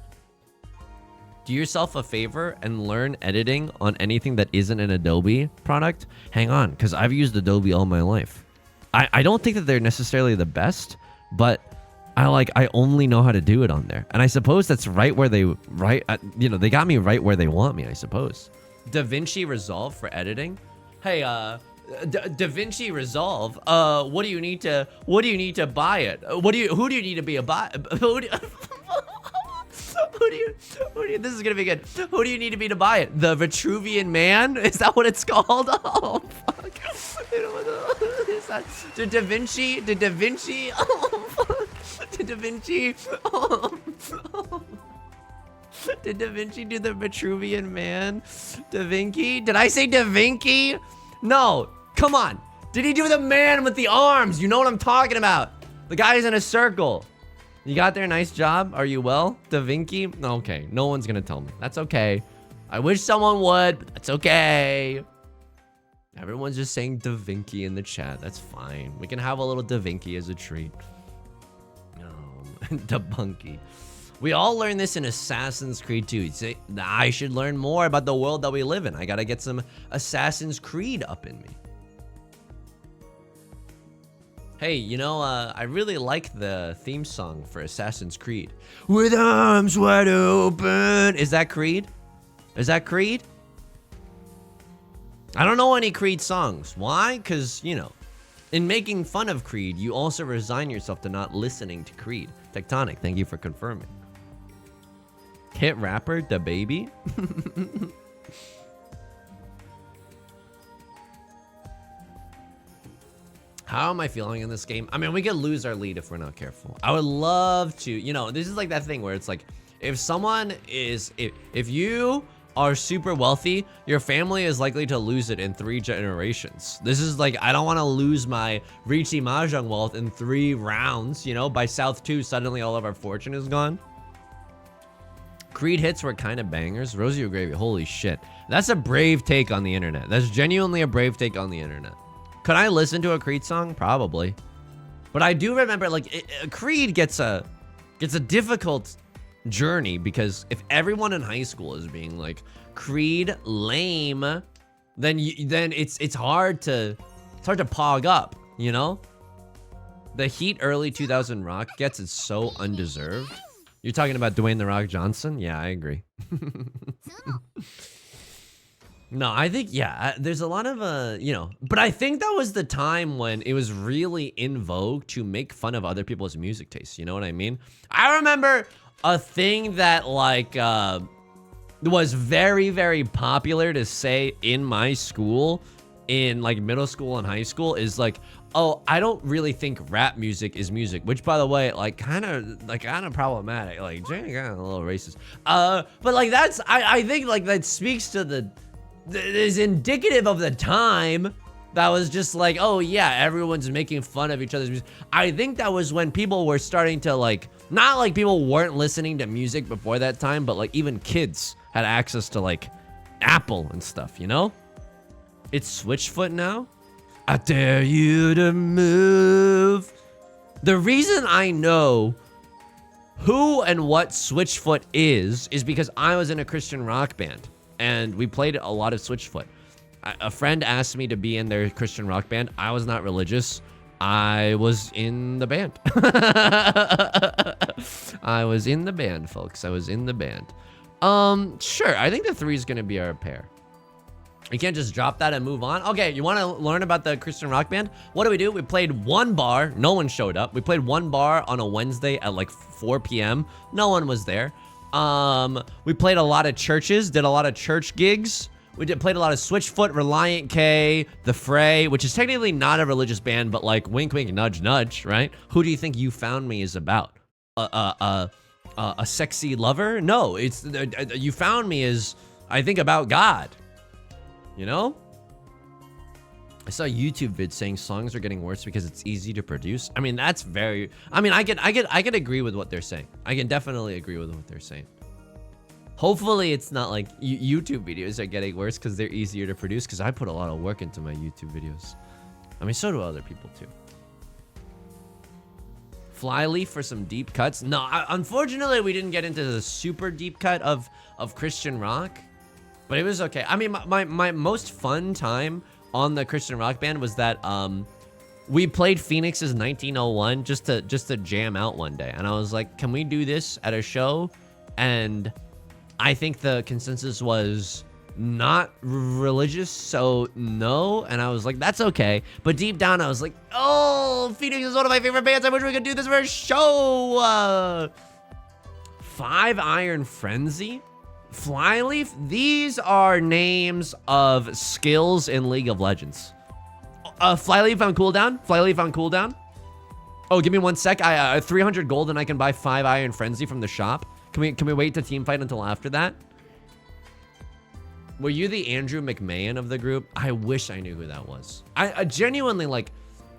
Do yourself a favor and learn editing on anything that isn't an Adobe product. Hang on, because I've used Adobe all my life. I don't think that they're necessarily the best, but I only know how to do it on there. And I suppose that's right where they, you know, they got me right where they want me, I suppose. DaVinci Resolve for editing. Hey, DaVinci Resolve. What do you need to buy it? Who do you need to be a buy? This is gonna be good. Who do you need to be to buy it? The Vitruvian Man? Is that what it's called? Oh fuck. Is that did Da Vinci? Oh fuck. Did Da Vinci? Did Da Vinci do the Vitruvian Man? Da Vinci? Did I say Da Vinci? No, come on. Did he do the man with the arms? You know what I'm talking about. The guy's in a circle. You got there, nice job. Are you well? Da Vinci? Okay, no one's gonna tell me. That's okay. I wish someone would, but that's okay. Everyone's just saying Da Vinci in the chat. That's fine. We can have a little Da Vinci as a treat. Da Bunky. We all learn this in Assassin's Creed 2. You'd say, I should learn more about the world that we live in. I gotta get some Assassin's Creed up in me. Hey, you know, I really like the theme song for Assassin's Creed. With arms wide open. Is that Creed? Is that Creed? I don't know any Creed songs. Why? Because, you know, in making fun of Creed, you also resign yourself to not listening to Creed. Tectonic, thank you for confirming. Hit rapper, Da Baby. How am I feeling in this game? I mean, we could lose our lead if we're not careful. I would love to, you know, this is like that thing where it's like, if someone is, if you are super wealthy, your family is likely to lose it in 3 generations. This is like, I don't want to lose my Ricci Mahjong wealth in 3 rounds, you know, by South 2, suddenly all of our fortune is gone. Creed hits were kind of bangers. Rosie O'Gravy, holy shit. That's a brave take on the internet. That's genuinely a brave take on the internet. Could I listen to a Creed song? Probably. But I do remember, like, Creed gets a difficult journey, because if everyone in high school is being like, Creed lame, then it's hard to pog up, you know? The heat early 2000 rock gets is so undeserved. You're talking about Dwayne The Rock Johnson? Yeah, I agree. No, I think, yeah, there's a lot of, you know, but I think that was the time when it was really in vogue to make fun of other people's music tastes. You know what I mean? I remember a thing that, like, was very, very popular to say in my school, in like middle school and high school, is like, oh, I don't really think rap music is music, which by the way, like kind of problematic, like kind of a little racist. But like I think like that speaks to is indicative of the time. That was just like, oh yeah, everyone's making fun of each other's music. I think that was when people were starting to like, not like people weren't listening to music before that time, but like even kids had access to like Apple and stuff, you know? It's Switchfoot now. I dare you to move. The reason I know who and what Switchfoot is because I was in a Christian rock band and we played a lot of Switchfoot. A friend asked me to be in their Christian rock band. I was not religious. I was in the band. I was in the band, folks. I was in the band. Sure. I think the 3 is going to be our pair. You can't just drop that and move on. Okay, you want to learn about the Christian rock band? What do? We played 1 bar. No one showed up. We played 1 bar on a Wednesday at like 4 p.m. No one was there. We played a lot of churches, did a lot of church gigs. We played a lot of Switchfoot, Reliant K, The Fray, which is technically not a religious band, but like wink, wink, nudge, nudge, right? Who do you think You Found Me is about? A sexy lover? No, it's You Found Me is, I think, about God. You know? I saw a YouTube vid saying songs are getting worse because it's easy to produce. I mean, that's very, I mean, I can agree with what they're saying. I can definitely agree with what they're saying. Hopefully it's not like YouTube videos are getting worse because they're easier to produce, because I put a lot of work into my YouTube videos. I mean, so do other people too. Flyleaf for some deep cuts. No, unfortunately we didn't get into the super deep cut of Christian rock, but it was okay. I mean, my most fun time on the Christian rock band was that we played Phoenix's 1901 just to jam out one day, and I was like, can we do this at a show? And I think the consensus was not religious, so no. And I was like, that's okay. But deep down, I was like, oh, Phoenix is one of my favorite bands. I wish we could do this for a show. 5 Iron Frenzy, Flyleaf. These are names of skills in League of Legends. Flyleaf on cooldown. Flyleaf on cooldown. Oh, give me 1 sec. I 300 gold and I can buy 5 Iron Frenzy from the shop. Can we wait to team fight until after that? Were you the Andrew McMahon of the group? I wish I knew who that was. I genuinely, like,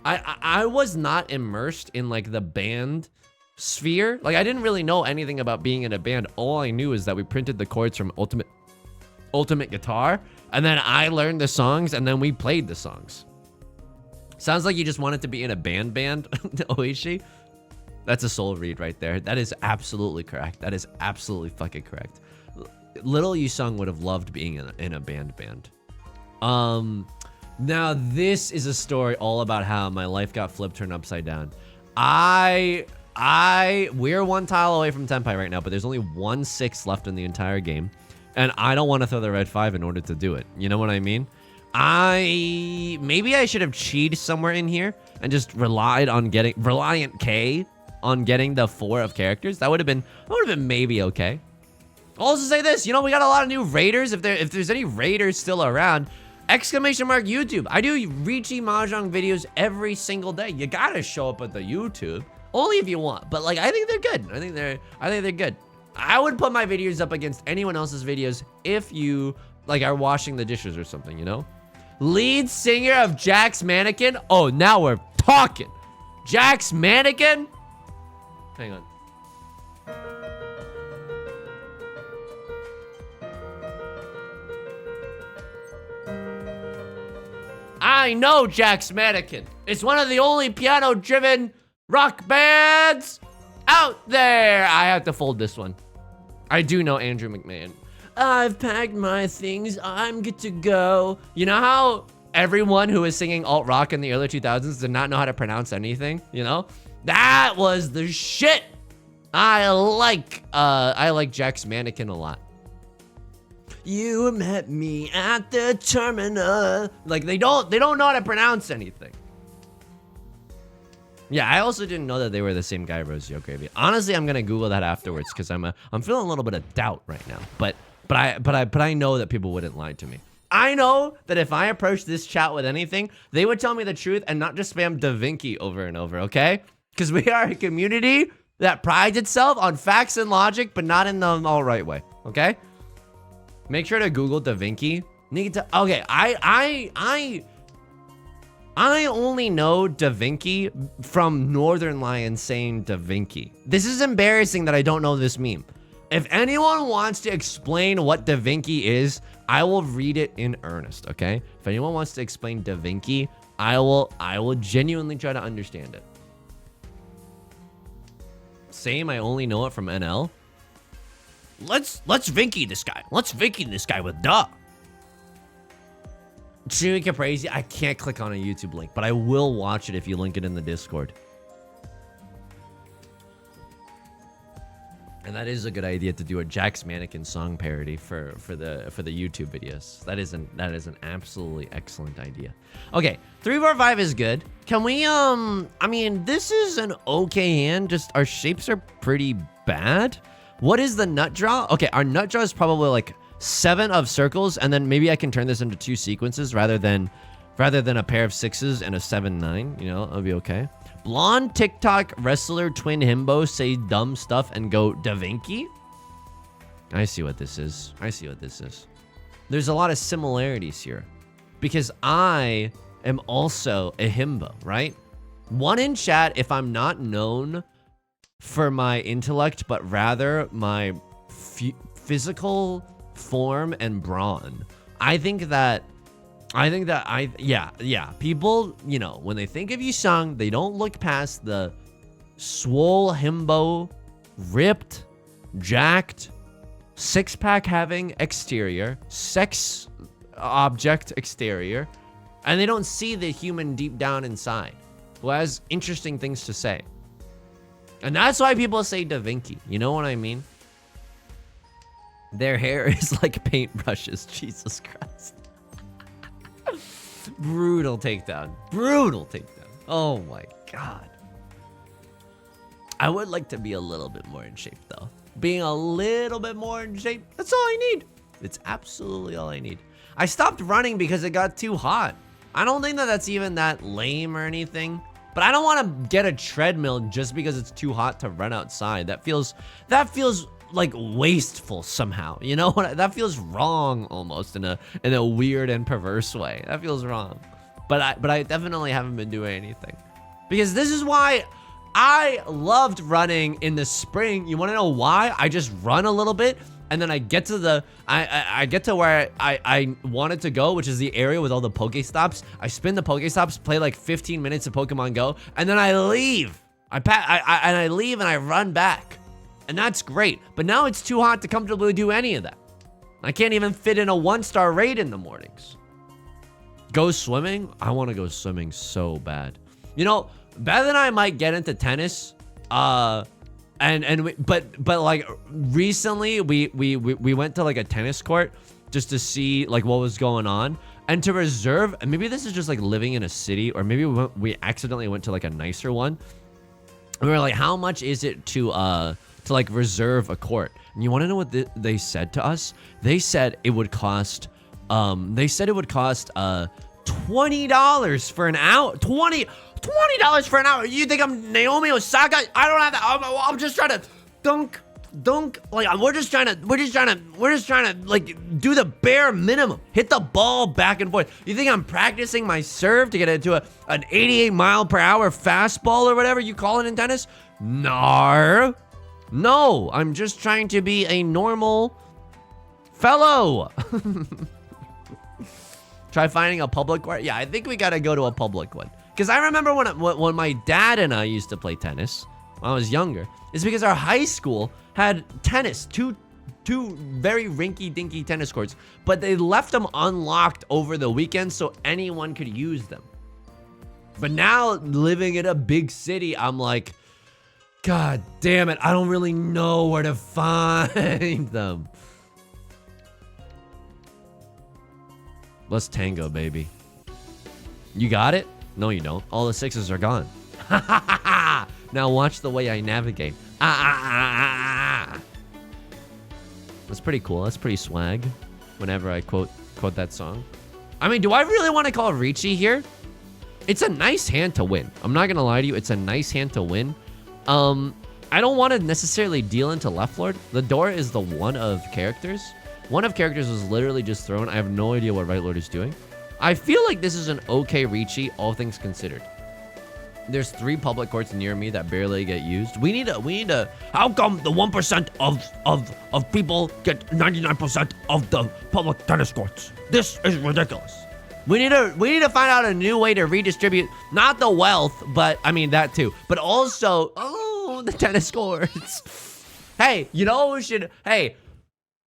I was not immersed in like the band sphere. Like, I didn't really know anything about being in a band. All I knew is that we printed the chords from Ultimate Guitar, and then I learned the songs, and then we played the songs. Sounds like you just wanted to be in a band, Oishi. That's a soul read right there. That is absolutely correct. That is absolutely fucking correct. Little Yusung would have loved being in a band. Now this is a story all about how my life got flipped, turned upside down. We're 1 tile away from Tenpai right now, but there's only 1/6 left in the entire game, and I don't want to throw the red 5 in order to do it. You know what I mean? Maybe I should have cheated somewhere in here and just relied on getting Reliant K on getting the 4 of characters. That would have been maybe okay. I'll also say this, you know, we got a lot of new raiders. If there's any raiders still around, !YouTube. I do Riichi Mahjong videos every single day. You gotta show up at the YouTube. Only if you want. But like, I think they're good. I think they're good. I would put my videos up against anyone else's videos if you like are washing the dishes or something, you know? Lead singer of Jack's Mannequin. Oh, now we're talking. Jack's Mannequin? Hang on. I know Jack's Mannequin. It's one of the only piano-driven rock bands out there. I have to fold this one. I do know Andrew McMahon. I've packed my things. I'm good to go. You know how everyone who was singing alt rock in the early 2000s did not know how to pronounce anything? You know? That was the shit. I like Jack's Mannequin a lot. You met me at the terminal. Like they don't know how to pronounce anything. Yeah, I also didn't know that they were the same guy, Rosio Gravy. Honestly, I'm gonna Google that afterwards because I'm feeling a little bit of doubt right now. But But I know that people wouldn't lie to me. I know that if I approach this chat with anything, they would tell me the truth and not just spam Da Vinci over and over, okay? Because we are a community that prides itself on facts and logic, but not in the all right way, okay? Make sure to Google Da Vinci. Okay, I only know Da Vinci from Northern Lion saying Da Vinci. This is embarrassing that I don't know this meme. If anyone wants to explain what Da Vinci is, I will read it in earnest, okay? If anyone wants to explain Da Vinci, I will genuinely try to understand it. Same, I only know it from NL. Let's Vinci this guy. Let's Vinci this guy with duh. Chewy Caprese, I can't click on a YouTube link, but I will watch it if you link it in the Discord. And that is a good idea to do a Jax Mannequin song parody for the YouTube videos. That is an absolutely excellent idea. Okay, 345 is good. Can we I mean, this is an okay hand, just our shapes are pretty bad. What is the nut draw? Okay, our nut draw is probably like 7 of circles, and then maybe I can turn this into 2 sequences rather than a pair of 6s and a 7-9, you know, it'll be okay. Blonde TikTok wrestler twin himbo say dumb stuff and go Da Vinci? I see what this is. I see what this is. There's a lot of similarities here because I am also a himbo, right? One in chat, if I'm not known for my intellect, but rather my physical form and brawn. I think that people, you know, when they think of you sung, they don't look past the swole himbo, ripped, jacked, 6-pack having exterior, sex object exterior, and they don't see the human deep down inside who has interesting things to say. And that's why people say Da Vinci. You know what I mean? Their hair is like paintbrushes. Jesus Christ. Brutal takedown. Brutal takedown. Oh my God. I would like to be a little bit more in shape though. Being a little bit more in shape, that's all I need. It's absolutely all I need. I stopped running because it got too hot. I don't think that that's even that lame or anything. But I don't want to get a treadmill just because it's too hot to run outside. That feels like wasteful somehow. You know what? That feels wrong almost in a weird and perverse way. That feels wrong. But I definitely haven't been doing anything. Because this is why I loved running in the spring. You want to know why? I just run a little bit and then I get to I get to where I wanted to go, which is the area with all the Pokestops. I spin the Pokestops, play like 15 minutes of Pokemon Go, and then I leave. I leave and I run back. And that's great. But now it's too hot to comfortably do any of that. I can't even fit in a 1-star raid in the mornings. Go swimming? I want to go swimming so bad. You know, Beth and I might get into tennis. But like recently we went to like a tennis court just to see like what was going on and to reserve. And maybe this is just like living in a city, or maybe we accidentally went to like a nicer one. And we were like, how much is it to like reserve a court? And you want to know what they said to us? They said it would cost $20 for an hour. $20 for an hour. You think I'm Naomi Osaka? I don't have that. I'm just trying to dunk. Like we're just trying to like do the bare minimum. Hit the ball back and forth. You think I'm practicing my serve to get into an 88 mile per hour fastball or whatever you call it in tennis? No, I'm just trying to be a normal fellow. Try finding a public one. Yeah, I think we gotta go to a public one. Because I remember when my dad and I used to play tennis when I was younger. It's because our high school had tennis, two very rinky-dinky tennis courts, but they left them unlocked over the weekend so anyone could use them. But now living in a big city, I'm like, God damn it, I don't really know where to find them. Let's tango, baby. You got it? No, you don't. All the 6s are gone. Now watch the way I navigate. That's pretty cool. That's pretty swag. Whenever I quote that song. I mean, do I really want to call Ricci here? It's a nice hand to win. I'm not gonna lie to you. It's a nice hand to win. I don't want to necessarily deal into left lord. The door is the one of characters. One of characters was literally just thrown. I have no idea what right lord is doing. I feel like this is an okay Ricci, all things considered. There's 3 public courts near me that barely get used. We need a. How come the 1% of people get 99% of the public tennis courts? This is ridiculous. We need to find out a new way to redistribute not the wealth, but I mean that too, but also the tennis courts. Hey, you know who should? Hey,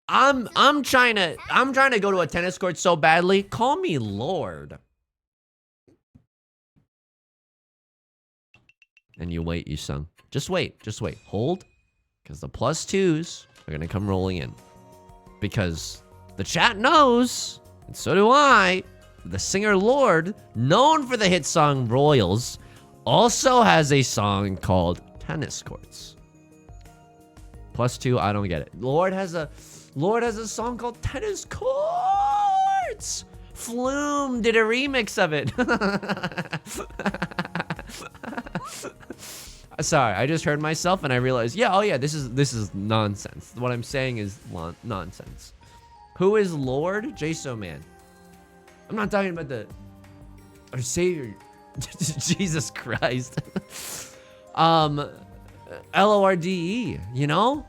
I'm trying to go to a tennis court so badly. Call me Lord. And you wait, you sung. Just wait. Hold. Because the +2s are going to come rolling in. Because the chat knows, and so do I, the singer Lord, known for the hit song Royals, also has a song called Tennis Courts. +2, I don't get it. Lord has a song called Tennis Courts. Flume did a remix of it. Sorry, I just heard myself and I realized, yeah, oh yeah, this is nonsense. What I'm saying is nonsense. Who is Lord? Jaso Man. I'm not talking about our Savior, Jesus Christ. LORDE, you know?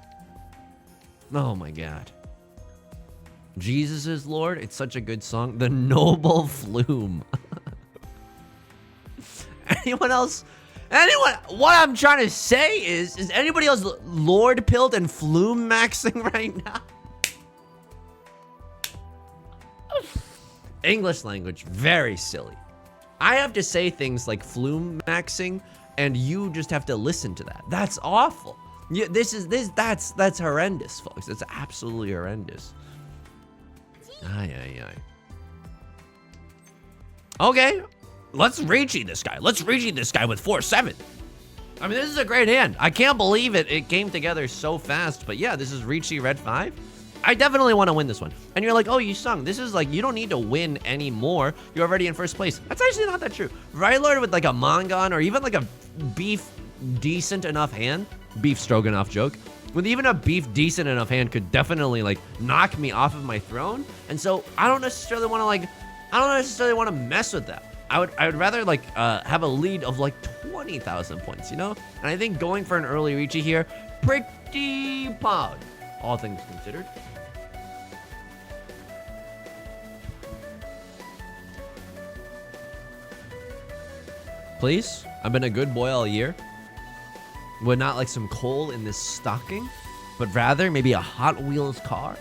Oh my God. Jesus is Lord. It's such a good song. The Noble Flume. Anyone else? What I'm trying to say is anybody else Lord pilled and Flume maxing right now? English language, very silly. I have to say things like Flume maxing, and you just have to listen to that. That's awful. Yeah, that's horrendous, folks. It's absolutely horrendous. Ay. Okay. Let's Ricci this guy. Let's Ricci this guy with 4-7. I mean, this is a great hand. I can't believe it came together so fast. But yeah, this is Ricci red 5. I definitely want to win this one. And you're like, oh, you sung. This is like, you don't need to win anymore. You're already in first place. That's actually not that true. Right Lord with like a Mongon or even like a beef decent enough hand. Beef stroganoff joke. With even a beef decent enough hand could definitely like knock me off of my throne. And so I don't necessarily want to mess with that. I would rather like have a lead of like 20,000 points, you know? And I think going for an early Ricci here, pretty pod, all things considered. Please, I've been a good boy all year. Would not like some coal in this stocking, but rather maybe a Hot Wheels car,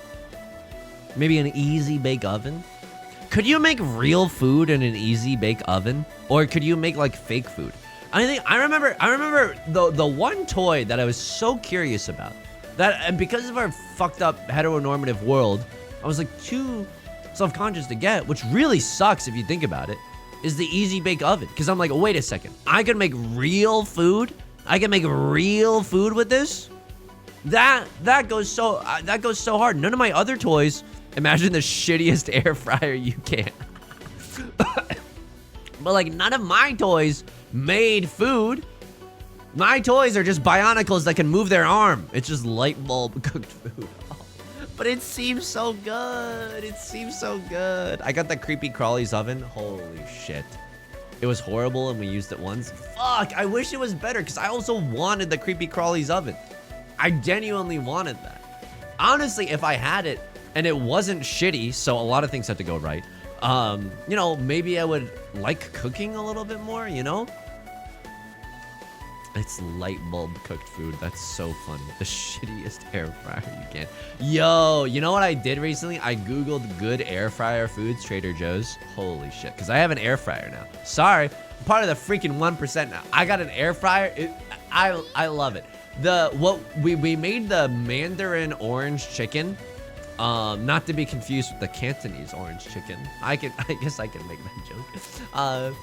maybe an easy bake oven. Could you make real food in an easy bake oven? Or could you make like fake food? I remember the one toy that I was so curious about, that, and because of our fucked up heteronormative world, I was like too self-conscious to get, which really sucks if you think about it, is the easy bake oven. Cause I'm like, wait a second, I can make real food? I can make real food with this? That goes so hard. None of my other toys. Imagine the shittiest air fryer you can. But like none of my toys made food. My toys are just bionicles that can move their arm. It's just light bulb cooked food. But it seems so good. It seems so good. I got the creepy crawlies oven. Holy shit. It was horrible and we used it once. Fuck, I wish it was better because I also wanted the creepy crawlies oven. I genuinely wanted that. Honestly, if I had it, and it wasn't shitty, so a lot of things had to go right. You know, maybe I would like cooking a little bit more, you know? It's light bulb cooked food. That's so funny. The shittiest air fryer you can. Yo, you know what I did recently? I Googled good air fryer foods, Trader Joe's. Holy shit, because I have an air fryer now. Sorry, I'm part of the freaking 1% now. I got an air fryer. I love it. We made the Mandarin orange chicken. Not to be confused with the Cantonese orange chicken. I guess I can make that joke.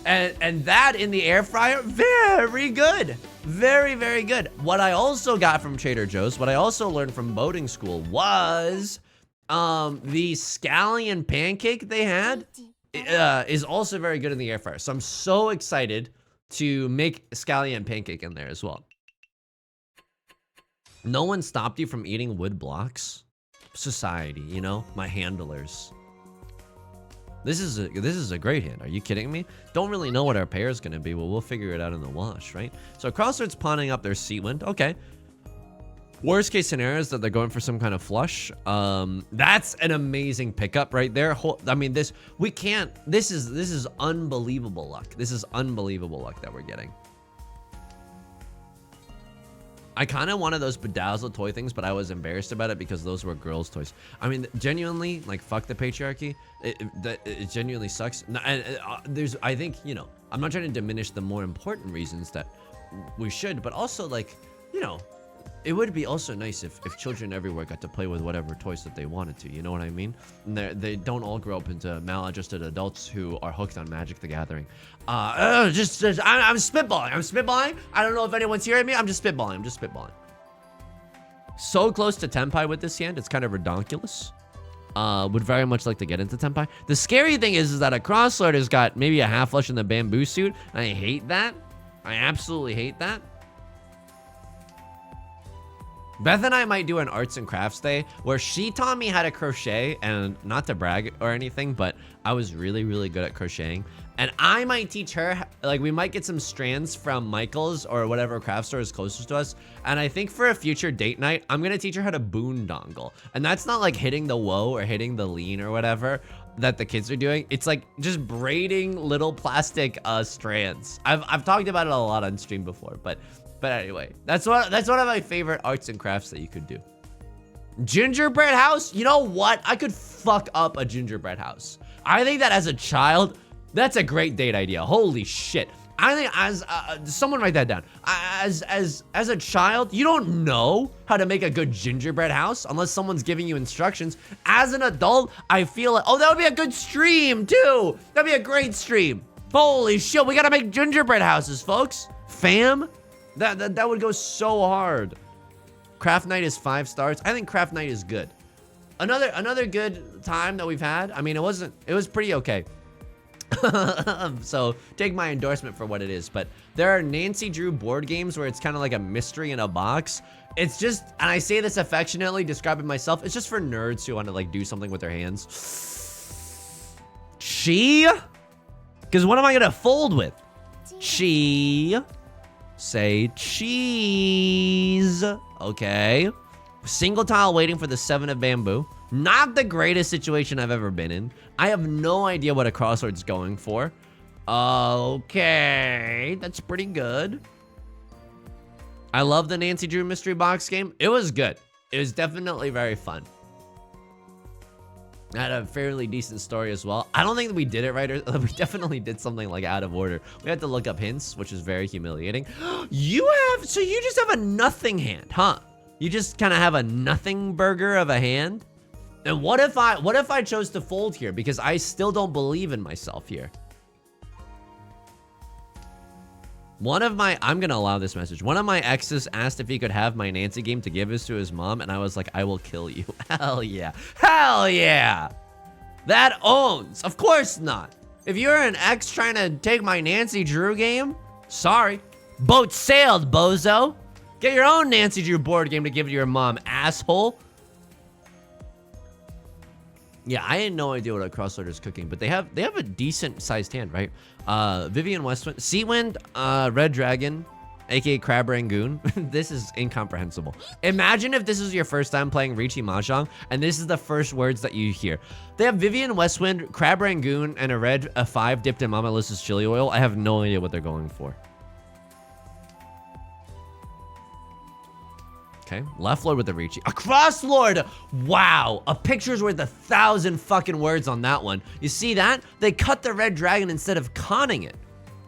And that in the air fryer, very good. Very, very good. What I also got from Trader Joe's, what I also learned from boating school was the scallion pancake they had is also very good in the air fryer. So I'm so excited to make scallion pancake in there as well. No one stopped you from eating wood blocks? Society, you know, my handlers. This is a great hand. Are you kidding me? Don't really know what our pair is going to be. Well, we'll figure it out in the wash, right? So Crossroads pawning up their Seawind. Okay. Worst case scenario is that they're going for some kind of flush. That's an amazing pickup right there. I mean, this is unbelievable luck. This is unbelievable luck that we're getting. I kind of wanted those bedazzled toy things, but I was embarrassed about it because those were girls' toys. I mean, genuinely, like, fuck the patriarchy. It genuinely sucks. I think, you know, I'm not trying to diminish the more important reasons that we should, but also, like, you know, it would be also nice if children everywhere got to play with whatever toys that they wanted to, you know what I mean? And they don't all grow up into maladjusted adults who are hooked on Magic the Gathering. I'm spitballing. I don't know if anyone's hearing me. I'm just spitballing. So close to Tenpai with this hand, it's kind of redonkulous. Would very much like to get into Tenpai. The scary thing is that a Crosslord has got maybe a half flush in the bamboo suit. And I hate that. I absolutely hate that. Beth and I might do an arts and crafts day where she taught me how to crochet, and not to brag or anything, but I was really, really good at crocheting. And I might teach her, like, we might get some strands from Michael's or whatever craft store is closest to us. And I think for a future date night, I'm gonna teach her how to boondongle. And that's not like hitting the woe or hitting the lean or whatever that the kids are doing. It's like just braiding little plastic strands. I've talked about it a lot on stream before, but anyway, that's one of my favorite arts and crafts that you could do. Gingerbread house? You know what? I could fuck up a gingerbread house. I think that as a child, that's a great date idea. Holy shit. I think as someone write that down. As a child, you don't know how to make a good gingerbread house unless someone's giving you instructions. As an adult, I feel like, oh, that would be a good stream too. That'd be a great stream. Holy shit, we gotta make gingerbread houses, folks. Fam? That would go so hard. Craft night is 5 stars. I think craft night is good. Another good time that we've had. I mean, it was pretty okay. So take my endorsement for what it is. But there are Nancy Drew board games where it's kind of like a mystery in a box. It's just, and I say this affectionately, describing myself, it's just for nerds who want to like do something with their hands. Because what am I gonna fold with? Say cheese. Okay. Single tile waiting for the 7 of bamboo. Not the greatest situation I've ever been in. I have no idea what a Crossroads going for. Okay. That's pretty good. I love the Nancy Drew mystery box game. It was good. It was definitely very fun. I had a fairly decent story as well. I don't think that we did it right. Or we definitely did something like out of order. We had to look up hints, which is very humiliating. So you just have a nothing hand, huh? You just kind of have a nothing burger of a hand? And what if I chose to fold here? Because I still don't believe in myself here. I'm gonna allow this message. One of my exes asked if he could have my Nancy game to give this to his mom, and I was like, I will kill you. Hell yeah. Hell yeah. That owns. Of course not. If you're an ex trying to take my Nancy Drew game, sorry. Boat sailed, bozo. Get your own Nancy Drew board game to give to your mom, asshole. Yeah, I had no idea what a Crosslord is cooking, but they have a decent sized hand, right? Vivian Westwind, Seawind, Red Dragon, aka Crab Rangoon. This is incomprehensible. Imagine if this is your first time playing Riichi Mahjong, and this is the first words that you hear. They have Vivian Westwind, Crab Rangoon, and a 5 dipped in Mama Melissa's chili oil. I have no idea what they're going for. Okay, left lord with the Riichi. A Crosslord! Wow, a picture's worth 1,000 fucking words on that one. You see that? They cut the red dragon instead of conning it,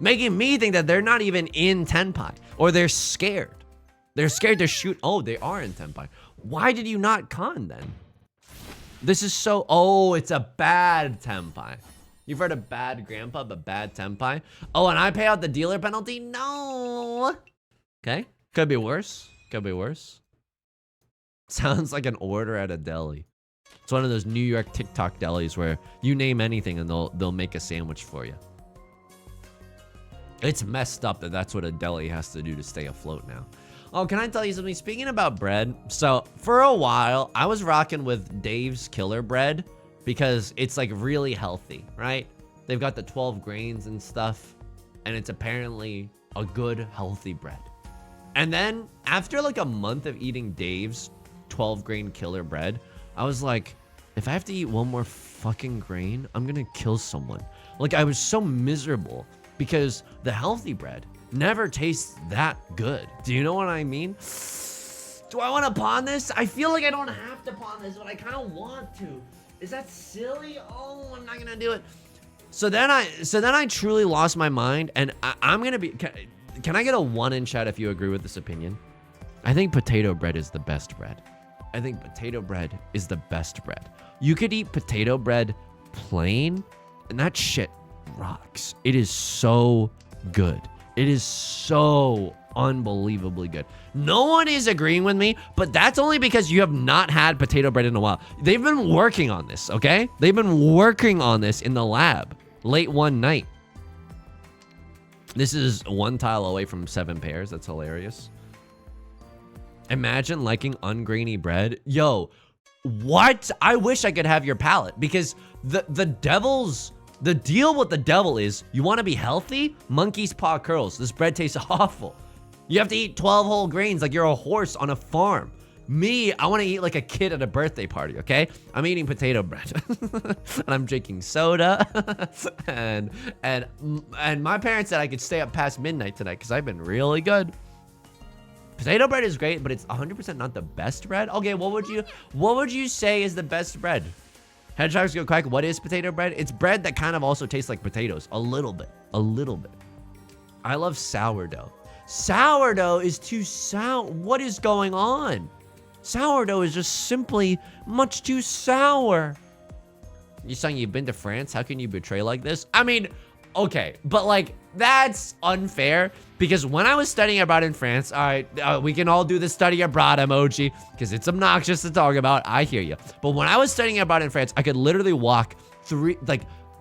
making me think that they're not even in Tenpai, or they're scared. They're scared to shoot. Oh, they are in Tenpai. Why did you not con then? This is so, oh, it's a bad Tenpai. You've heard of bad grandpa, but bad tempai. Oh, and I pay out the dealer penalty? No. Okay. Could be worse. Could be worse. Sounds like an order at a deli. It's one of those New York TikTok delis where you name anything and they'll make a sandwich for you. It's messed up that that's what a deli has to do to stay afloat now. Oh, can I tell you something? Speaking about bread, so for a while, I was rocking with Dave's Killer Bread because it's like really healthy, right? They've got the 12 grains and stuff, and it's apparently a good, healthy bread. And then after like a month of eating Dave's 12 grain Killer Bread, I was like, if I have to eat one more fucking grain, I'm gonna kill someone. Like, I was so miserable because the healthy bread never tastes that good. Do you know what I mean? Do I want to pawn this? I feel like I don't have to pawn this, but I kind of want to. Is that silly? Oh, I'm not gonna do it. So then I truly lost my mind, and I'm gonna be. Can I get a 1 in chat if you agree with this opinion? I think potato bread is the best bread. I think potato bread is the best bread. You could eat potato bread plain, and that shit rocks. It is so good. It is so unbelievably good. No one is agreeing with me, but that's only because you have not had potato bread in a while. They've been working on this, okay? They've been working on this in the lab late one night. This is 1 tile away from 7 pairs. That's hilarious. Imagine liking ungrainy bread. Yo, what? I wish I could have your palate, because the deal with the devil is you want to be healthy? Monkey's paw curls. This bread tastes awful. You have to eat 12 whole grains like you're a horse on a farm. Me, I want to eat like a kid at a birthday party, okay? I'm eating potato bread. And I'm drinking soda. and my parents said I could stay up past midnight tonight because I've been really good. Potato bread is great, but it's 100% not the best bread. Okay, what would you say is the best bread? Hedgehogs go quack. What is potato bread? It's bread that kind of also tastes like potatoes. A little bit. A little bit. I love sourdough. Sourdough is too sour. What is going on? Sourdough is just simply much too sour. You saying you've been to France? How can you betray like this? I mean, okay, but like, that's unfair, because when I was studying abroad in France, all right, we can all do the study abroad emoji because it's obnoxious to talk about. I hear you. But when I was studying abroad in France, I could literally walk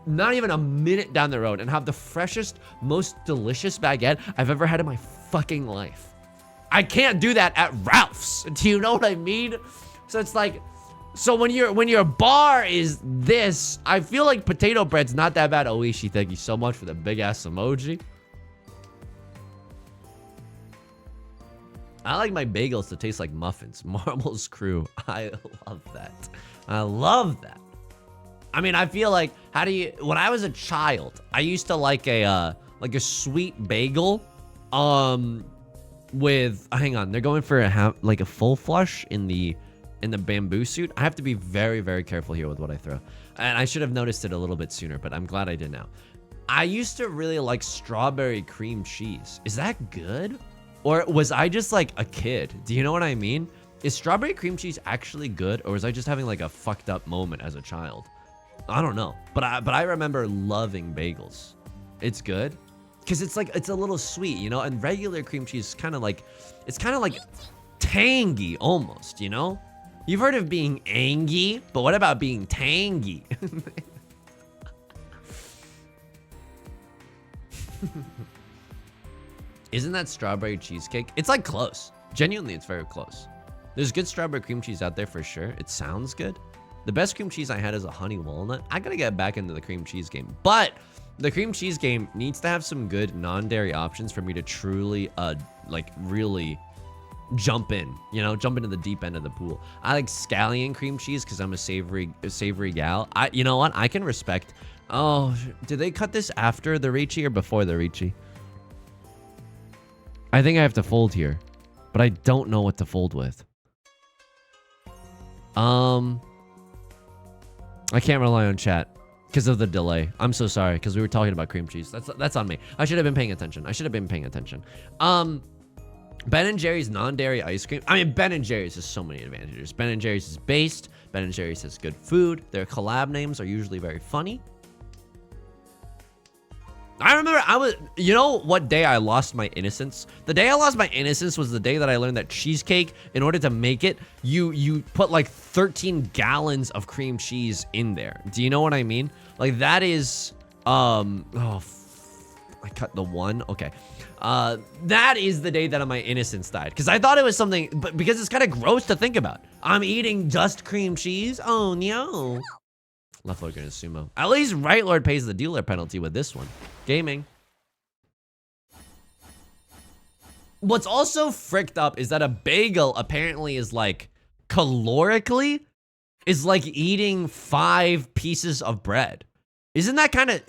not even a minute down the road and have the freshest, most delicious baguette I've ever had in my fucking life. I can't do that at Ralph's. Do you know what I mean? So it's like, so when your bar is this, I feel like potato bread's not that bad. Oishi, thank you so much for the big ass emoji. I like my bagels to taste like muffins. Marbles Crew. I love that. I love that. I mean, I feel like, when I was a child, I used to like a sweet bagel, with, hang on, they're going for a full flush in the bamboo suit. I have to be very, very careful here with what I throw. And I should have noticed it a little bit sooner, but I'm glad I did now. I used to really like strawberry cream cheese. Is that good? Or was I just like a kid? Do you know what I mean? Is strawberry cream cheese actually good? Or was I just having like a fucked up moment as a child? I don't know. But I remember loving bagels. It's good. Because it's a little sweet, you know? And regular cream cheese is kind of like, it's kind of like tangy almost, you know? You've heard of being angy, but what about being tangy? Isn't that strawberry cheesecake? It's like close. Genuinely, it's very close. There's good strawberry cream cheese out there for sure. It sounds good. The best cream cheese I had is a honey walnut. I gotta get back into the cream cheese game. But the cream cheese game needs to have some good non-dairy options for me to truly, really jump in, jump into the deep end of the pool. I like scallion cream cheese because I'm a savory gal. You know what? I can respect. Oh, did they cut this after the Ricci or before the Ricci? I think I have to fold here, but I don't know what to fold with. I can't rely on chat because of the delay. I'm so sorry, because we were talking about cream cheese. That's on me. I should have been paying attention. Ben & Jerry's non-dairy ice cream. I mean, Ben & Jerry's has so many advantages. Ben & Jerry's is based. Ben & Jerry's has good food. Their collab names are usually very funny. I remember you know what day I lost my innocence? The day I lost my innocence was the day that I learned that cheesecake, in order to make it, you put like 13 gallons of cream cheese in there. Do you know what I mean? Like that is, I cut the one. Okay. That is the day that my innocence died. Because I thought it was something, but because it's kind of gross to think about. I'm eating just cream cheese. Oh no. Left Lord gonna sumo. At least Right Lord pays the dealer penalty with this one. Gaming. What's also fricked up is that a bagel apparently is like, calorically, is like eating 5 pieces of bread. Isn't that kind of,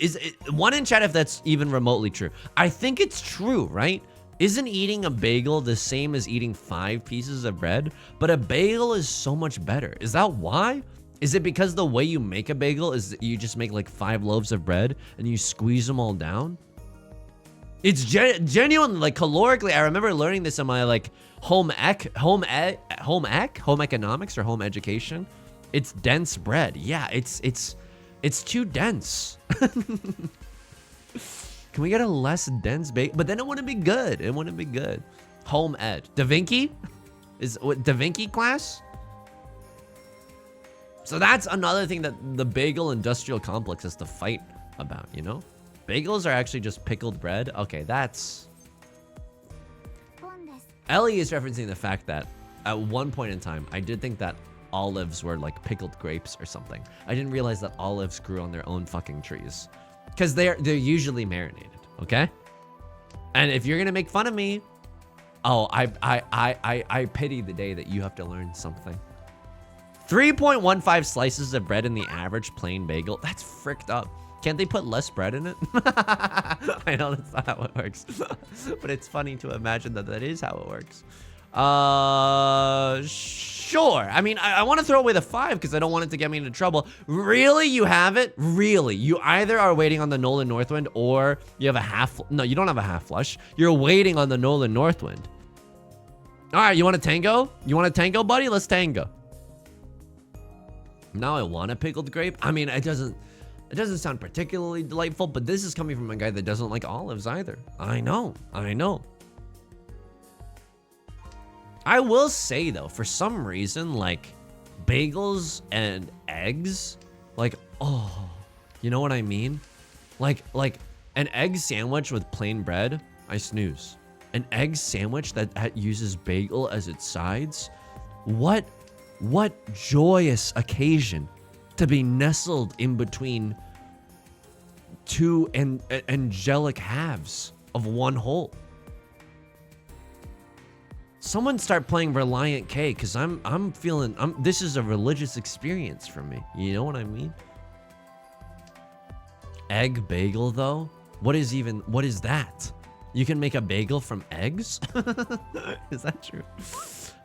one in chat if that's even remotely true. I think it's true, right? Isn't eating a bagel the same as eating 5 pieces of bread? But a bagel is so much better. Is that why? Is it because the way you make a bagel is that you just make like 5 loaves of bread and you squeeze them all down? It's genuine, like calorically. I remember learning this in my like home economics or home education. It's dense bread. Yeah, it's too dense. Can we get a less dense bagel? But then it wouldn't be good. It wouldn't be good. Home ed. Da Vinci? Is what Da Vinci class? So that's another thing that the bagel industrial complex has to fight about, you know? Bagels are actually just pickled bread. Okay, that's... Ellie is referencing the fact that at one point in time, I did think that olives were like pickled grapes or something. I didn't realize that olives grew on their own fucking trees. Because they're usually marinated, okay? And if you're gonna make fun of me, oh, I pity the day that you have to learn something. 3.15 slices of bread in the average plain bagel. That's fricked up. Can't they put less bread in it? I know that's not how it works. But it's funny to imagine that that is how it works. Sure. I mean, I want to throw away the 5 because I don't want it to get me into trouble. Really? You have it? Really? You either are waiting on the Nolan Northwind or you have a half... No, you don't have a half flush. You're waiting on the Nolan Northwind. All right, you want to tango? You want to tango, buddy? Let's tango. Now I want a pickled grape. I mean, it doesn't sound particularly delightful, but this is coming from a guy that doesn't like olives either. I know. I will say though, for some reason, like bagels and eggs, like, oh, you know what I mean? Like an egg sandwich with plain bread, I snooze. An egg sandwich that uses bagel as its sides, what joyous occasion to be nestled in between 2 angelic halves of one whole. Someone start playing Reliant K, because I'm feeling this is a religious experience for me. You know what I mean? Egg bagel though? What is that? You can make a bagel from eggs? Is that true?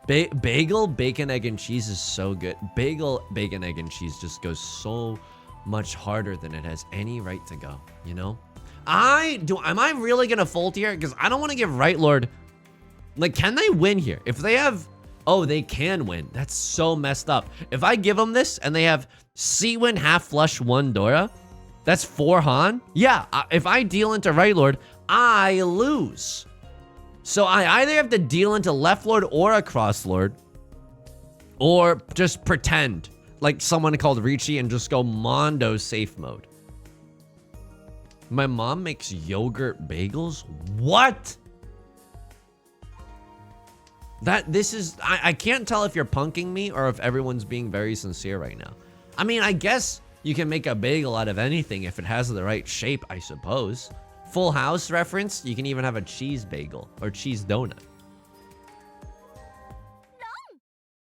Bagel, bacon, egg, and cheese is so good. Bagel, bacon, egg, and cheese just goes so much harder than it has any right to go, you know? Am I really gonna fold here? Because I don't want to give Right Lord... Like, can they win here? If they have... Oh, they can win. That's so messed up. If I give them this and they have C-Win, half flush, 1 Dora, that's 4 Han. Yeah, if I deal into Right Lord, I lose. So I either have to deal into Left Lord or a Cross Lord, or just pretend like someone called Ricci and just go Mondo safe mode. My mom makes yogurt bagels? What? I can't tell if you're punking me or if everyone's being very sincere right now. I mean, I guess you can make a bagel out of anything if it has the right shape, I suppose. Full House reference, you can even have a cheese bagel or cheese donut.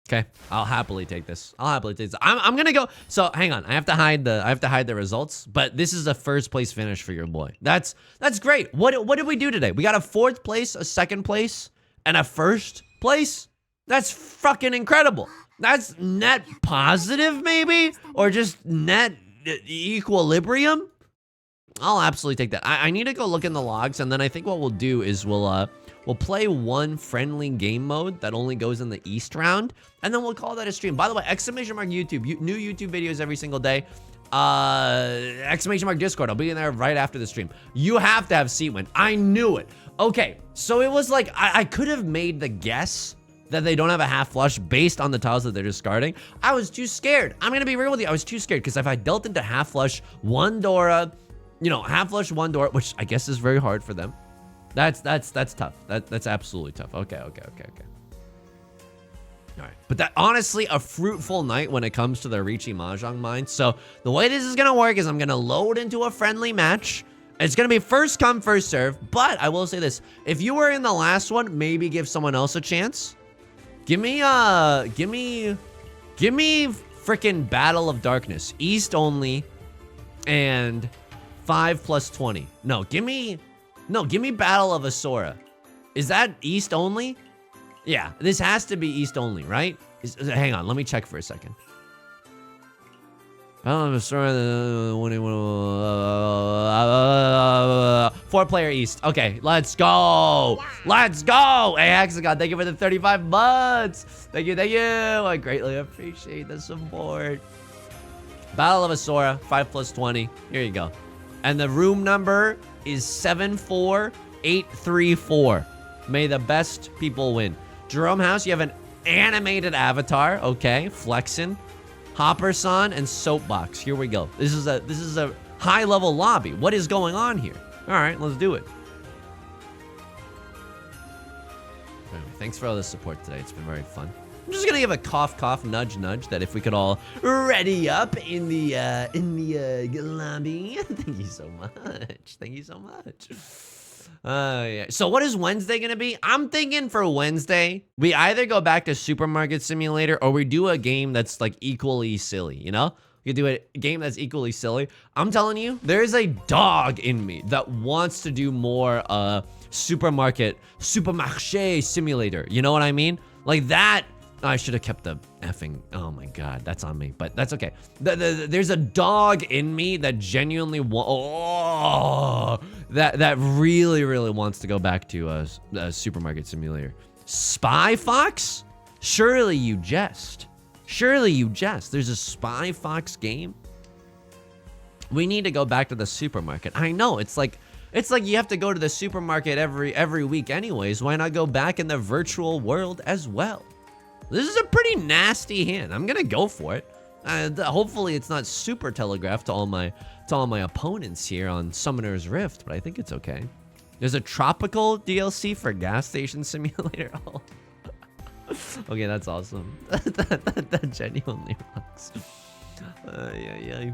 Okay, I'll happily take this. I'm gonna go. So hang on, I have to hide the results. But this is a first place finish for your boy. That's great. What did we do today? We got a 4th place, a 2nd place, and a 1st place. That's fucking incredible. That's net positive maybe, or just net equilibrium. I'll absolutely take that. I need to go look in the logs, and then I think what we'll do is we'll play one friendly game mode that only goes in the East round, and then we'll call that a stream. By the way, !YouTube, new YouTube videos every single day. Exclamation mark Discord. I'll be in there right after the stream. You have to have seat win. I knew it. Okay, so it was like, I could have made the guess that they don't have a half flush based on the tiles that they're discarding. I was too scared. I'm gonna be real with you. I was too scared because if I dealt into half flush, one Dora, you know, half flush, one Dora, which I guess is very hard for them. That's tough. That's absolutely tough. Okay. All right, but that honestly a fruitful night when it comes to the Ricci Mahjong mine. So the way this is gonna work is I'm gonna load into a friendly match. It's gonna be first come, first serve. But I will say this: if you were in the last one, maybe give someone else a chance. Give me freaking Battle of Darkness, East only, and 5 plus 20. No, give me Battle of Asura. Is that East only? Yeah, this has to be East only, right? Hang on, let me check for a second. Battle of Asura, 4-player East. Okay, let's go. Let's go. Hey, Hexagon, thank you for the 35 months. Thank you. I greatly appreciate the support. Battle of Asura, 5 plus 20. Here you go. And the room number is 74834. May the best people win. Jerome House, you have an animated avatar. Okay, flexing. Hopper-san and Soapbox. Here we go. This is a high-level lobby. What is going on here? All right, let's do it. Anyway, thanks for all the support today. It's been very fun. I'm just gonna give a cough, nudge, that if we could all ready up in the lobby. Thank you so much. Yeah. So what is Wednesday gonna be? I'm thinking for Wednesday, we either go back to Supermarket Simulator or we do a game that's like equally silly, you know? We do a game that's equally silly. I'm telling you, there's a dog in me that wants to do more Supermarché Simulator. You know what I mean? Like that. I should have kept the effing, oh my God, that's on me, but that's okay. There's a dog in me that genuinely that really wants to go back to a Supermarket Simulator. Spy Fox? Surely you jest. There's a Spy Fox game. We need to go back to the supermarket. I know, it's like you have to go to the supermarket every week anyways. Why not go back in the virtual world as well? This is a pretty nasty hand. I'm gonna go for it. Hopefully it's not super telegraphed to all my opponents here on Summoner's Rift, but I think it's okay. There's a tropical DLC for Gas Station Simulator. Oh. Okay, that's awesome. that genuinely rocks. Yeah.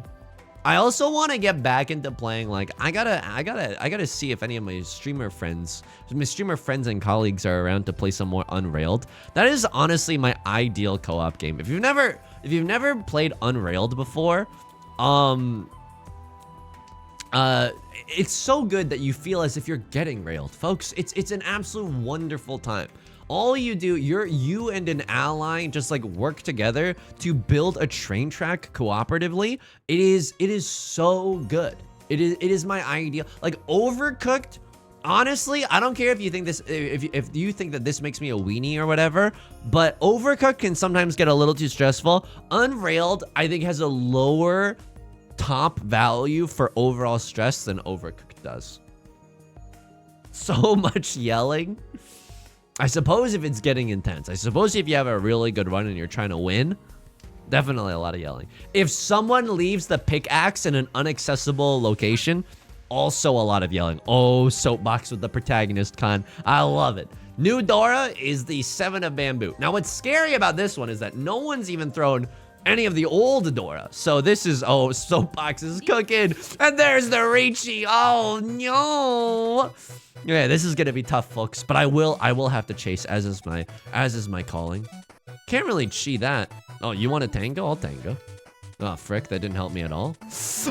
I also want to get back into playing. Like, I gotta see if any of my streamer friends and colleagues are around to play some more Unrailed. That is honestly my ideal co-op game. If you've never played Unrailed before, it's so good that you feel as if you're getting railed, folks. It's an absolute wonderful time. All you do, you and an ally just like work together to build a train track cooperatively. It is so good. It is my ideal. Like Overcooked, honestly, I don't care if you think this, if you think that this makes me a weenie or whatever, but Overcooked can sometimes get a little too stressful. Unrailed, I think, has a lower top value for overall stress than Overcooked does. So much yelling. I suppose if it's getting intense. I suppose if you have a really good run and you're trying to win, definitely a lot of yelling. If someone leaves the pickaxe in an inaccessible location, also a lot of yelling. Oh, Soapbox with the protagonist con. I love it. New Dora is the 7 of Bamboo. Now, what's scary about this one is that no one's even thrown any of the old Dora. So this is, oh, Soapbox is cooking. And there's the Ricci. Oh, no. Yeah, this is gonna be tough, folks, but I will have to chase, as is my calling. Can't really cheat that. Oh, you want a tango? I'll tango. Oh, frick, that didn't help me at all.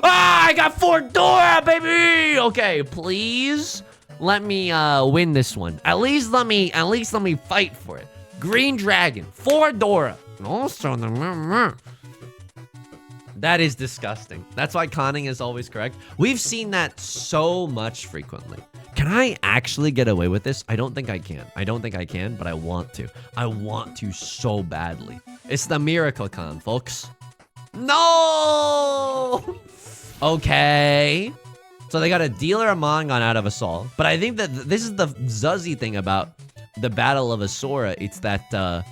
Ah, I got 4 Dora, baby! Okay, please let me win this one. At least let me fight for it. Green Dragon, 4 Dora. Also, that is disgusting. That's why conning is always correct. We've seen that so much frequently. Can I actually get away with this? I don't think I can. But I want to. I want to so badly. It's the miracle con, folks. No! Okay. So they got a dealer a Mongon out of Assault. But I think that this is the zuzzy thing about the Battle of Asura. It's that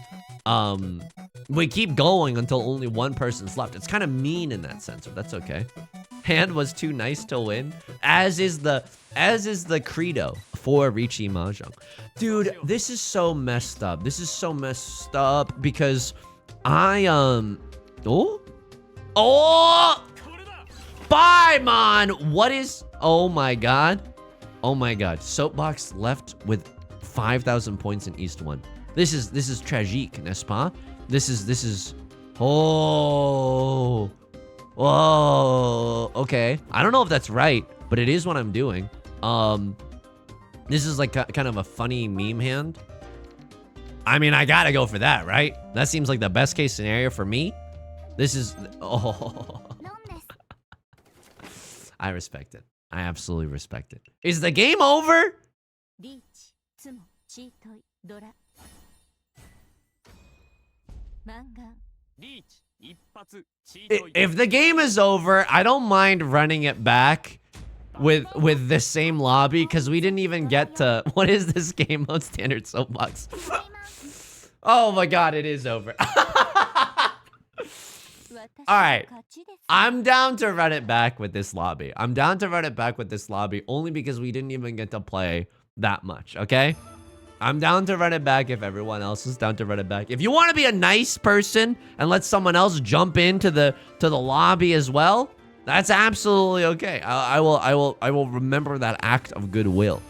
we keep going until only one person's left. It's kind of mean in that sense, but that's okay. Hand was too nice to win, as is the credo for Riichi Mahjong. Dude, this is so messed up. This is so messed up because I oh bye, man. What is, oh my god, Soapbox left with 5,000 points in East 1. This is tragique, n'est-ce pas? This is oh, whoa, okay. I don't know if that's right, but it is what I'm doing. This is like kind of a funny meme hand. I mean, I gotta go for that, right? That seems like the best case scenario for me. This is, oh. I respect it. I absolutely respect it. Is the game over? If the game is over, I don't mind running it back with the same lobby because we didn't even get to, what is this game mode? Standard Soapbox. Oh my god, it is over. Alright, I'm down to run it back with this lobby. I'm down to run it back with this lobby only because we didn't even get to play that much, okay? I'm down to run it back if everyone else is down to run it back. If you want to be a nice person and let someone else jump into the lobby as well, that's absolutely okay. I will remember that act of goodwill.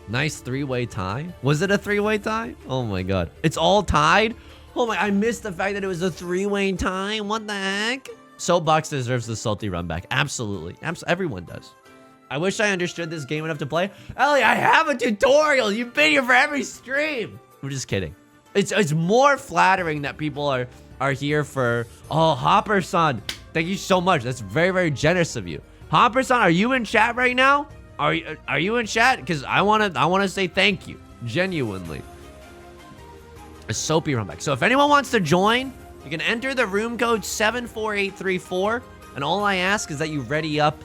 Nice three-way tie. Was it a three-way tie? Oh my god. It's all tied? Oh my, I missed the fact that it was a three-way tie. What the heck? Soapbox deserves the salty run back. Absolutely. Everyone does. I wish I understood this game enough to play. Ellie, I have a tutorial. You've been here for every stream. I'm just kidding. It's more flattering that people are here for, oh, Hopper-san. Thank you so much. That's very, very generous of you. Hopper-san, are you in chat right now? Are you in chat? Because I wanna say thank you. Genuinely. A soapy runback. So if anyone wants to join, you can enter the room code 74834. And all I ask is that you ready up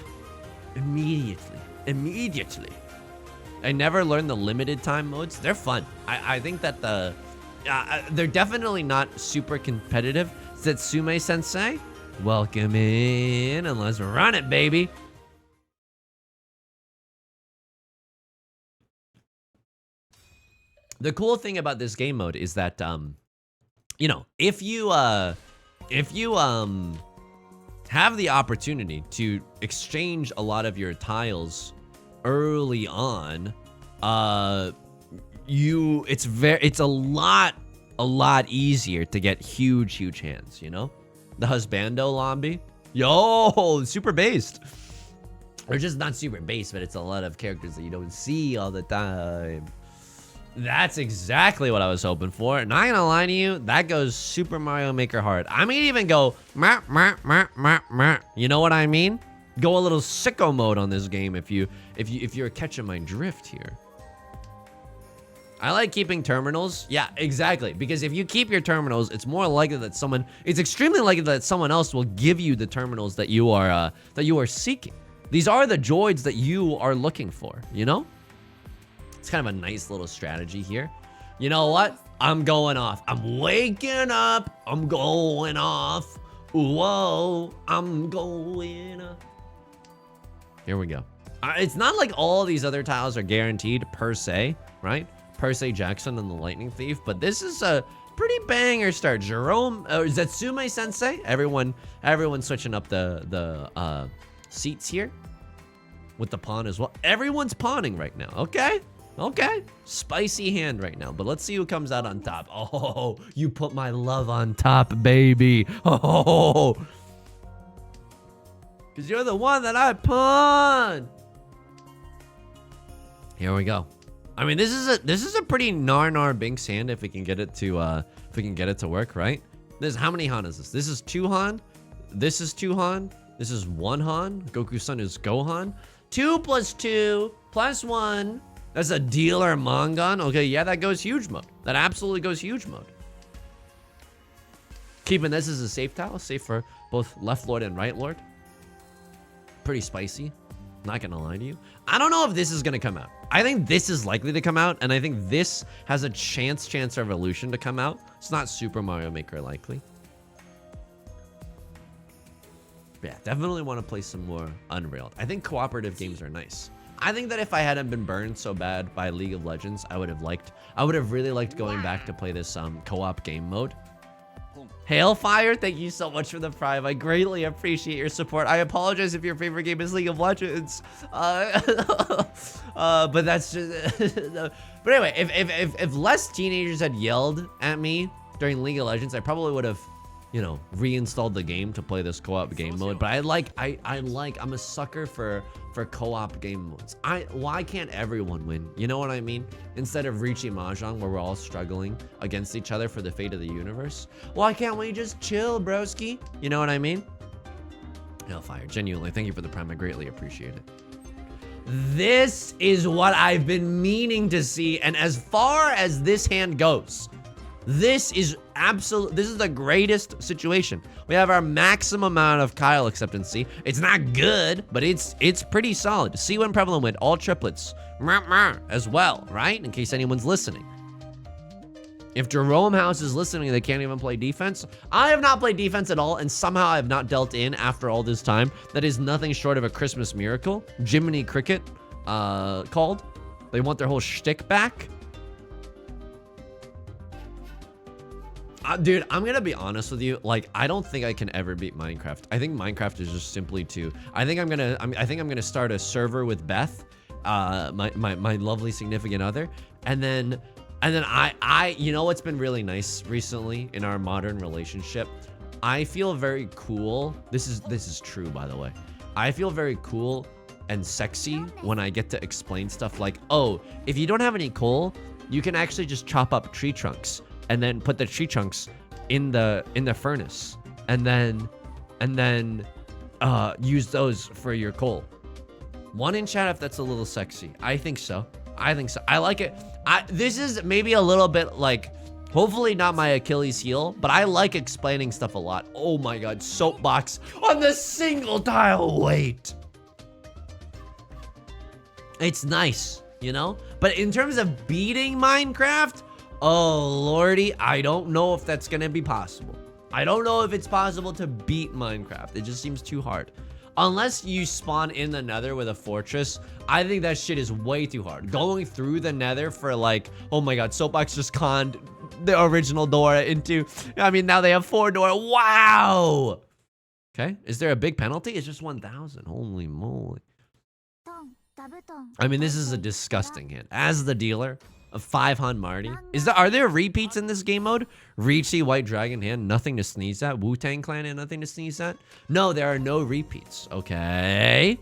immediately. I never learned the limited time modes. They're fun. I think that they're definitely not super competitive. Setsume Sensei, welcome in and let's run it, baby. The cool thing about this game mode is that, you know, if you have the opportunity to exchange a lot of your tiles early on, it's a lot easier to get huge hands, you know? The husbando lobby, yo, super based. Or just not super based, but it's a lot of characters that you don't see all the time. That's exactly what I was hoping for. Not gonna lie to you, that goes Super Mario Maker hard. I mean, even go meh, meh, meh, meh, meh. You know what I mean? Go a little sicko mode on this game if you're catching my drift here. I like keeping terminals. Yeah, exactly. Because if you keep your terminals, it's more likely that it's extremely likely that someone else will give you the terminals that you are seeking. These are the droids that you are looking for, you know? It's kind of a nice little strategy here. You know what? I'm going off. I'm waking up. I'm going off. Whoa, I'm going up. Here we go. It's not like all these other tiles are guaranteed per se, right? Per se Jackson and the Lightning Thief, but this is a pretty banger start. Jerome, Zetsume Sensei. Everyone switching up the seats here with the pawn as well. Everyone's pawning right now. Okay. Okay, spicy hand right now, but let's see who comes out on top. Oh, you put my love on top, baby. Oh, because you're the one that I pawned. Here we go. I mean, this is a pretty nar Binks hand if we can get it to work, right? How many Han is this? This is 2 Han. This is 2 Han. This is 1 Han. Goku-san is Gohan. 2 + 2 + 1. That's a dealer Mongon. Okay, yeah, that goes huge mode. That absolutely goes huge mode. Keeping this as a safe tile, safe for both left lord and right lord. Pretty spicy. Not gonna lie to you. I don't know if this is gonna come out. I think this is likely to come out, and I think this has a chance Revolution to come out. It's not Super Mario Maker likely. Yeah, definitely want to play some more Unreal. I think cooperative games are nice. I think that if I hadn't been burned so bad by League of Legends, I would have really liked going back to play this co-op game mode. Hailfire, thank you so much for the prime. I greatly appreciate your support. I apologize if your favorite game is League of Legends. But that's just... But anyway, if less teenagers had yelled at me during League of Legends, I probably would have, you know, reinstalled the game to play this co-op game mode. But I'm a sucker for co-op game modes. Why can't everyone win? You know what I mean? Instead of Riichi Mahjong, where we're all struggling against each other for the fate of the universe. Why can't we just chill, broski? You know what I mean? Hellfire, genuinely, thank you for the prime. I greatly appreciate it. This is what I've been meaning to see, and as far as this hand goes, this is the greatest situation. We have our maximum amount of Kyle acceptancy. It's not good, but it's pretty solid. C1 prevalent win, all triplets as well, right? In case anyone's listening. If Jerome House is listening, they can't even play defense. I have not played defense at all, and somehow I have not dealt in after all this time. That is nothing short of a Christmas miracle. Jiminy Cricket called. They want their whole shtick back. Dude, I'm gonna be honest with you. Like, I don't think I can ever beat Minecraft. I think Minecraft is just simply too. I think I'm gonna start a server with Beth, my lovely significant other, and then I you know what's been really nice recently in our modern relationship? I feel very cool. This is true, by the way. I feel very cool and sexy when I get to explain stuff like, oh, if you don't have any coal, you can actually just chop up tree trunks and then put the tree chunks in the furnace, and then use those for your coal. One in chat if that's a little sexy. I think so. I like it. This is maybe a little bit like, hopefully not my Achilles heel, but I like explaining stuff a lot. Oh my god, soapbox on the single tile. Wait. It's nice, you know? But in terms of beating Minecraft, oh lordy, I don't know if that's gonna be possible. I don't know if it's possible to beat Minecraft. It just seems too hard. Unless you spawn in the nether with a fortress, I think that shit is way too hard. Going through the nether for like, oh my god, Soapbox just conned the original door into, I mean, now they have 4 door. Wow. Okay, is there a big penalty? It's just 1,000. Holy moly. I mean, this is a disgusting hit. As the dealer of 500 Marty, are there repeats in this game mode? Riichi, White Dragon hand, nothing to sneeze at. Wu-Tang Clan and nothing to sneeze at. No, there are no repeats. Okay.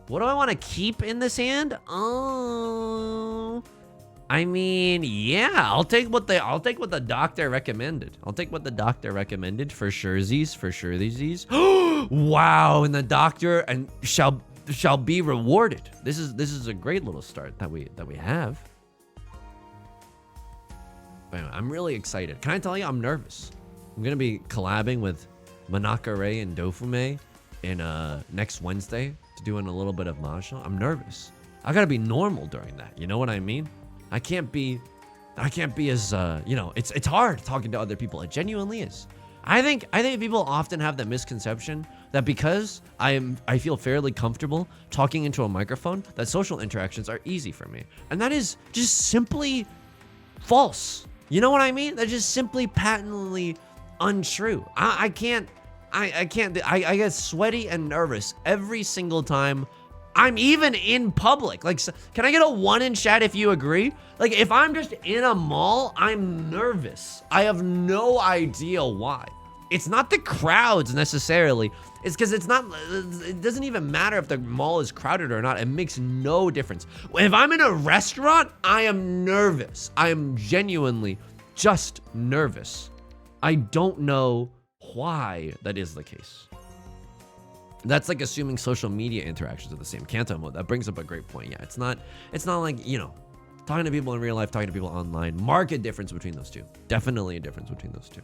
What do I want to keep in this hand? Oh, I mean, yeah, I'll take what the doctor recommended. I'll take what the doctor recommended for sure. These. Wow, and the doctor and shall be rewarded. This is a great little start that we have. But anyway, I'm really excited. Can I tell you, I'm nervous. I'm gonna be collabing with Manaka Ray and Dofume in next Wednesday to doing a little bit of mahjong. I'm nervous. I gotta be normal during that. You know what I mean? I can't be as you know, it's hard talking to other people. It genuinely is. I think people often have the misconception that because I feel fairly comfortable talking into a microphone, that social interactions are easy for me. And that is just simply false. You know what I mean? That's just simply patently untrue. I get sweaty and nervous every single time I'm even in public. Like, can I get a 1 in chat if you agree? Like, if I'm just in a mall, I'm nervous. I have no idea why. It's not the crowds necessarily. It's because it doesn't even matter if the mall is crowded or not. It makes no difference. If I'm in a restaurant, I am nervous. I am genuinely just nervous. I don't know why that is the case. That's like assuming social media interactions are the same. Kanto mode, that brings up a great point. Yeah, it's not like, you know, talking to people in real life, talking to people online. Marked difference between those two. Definitely a difference between those two.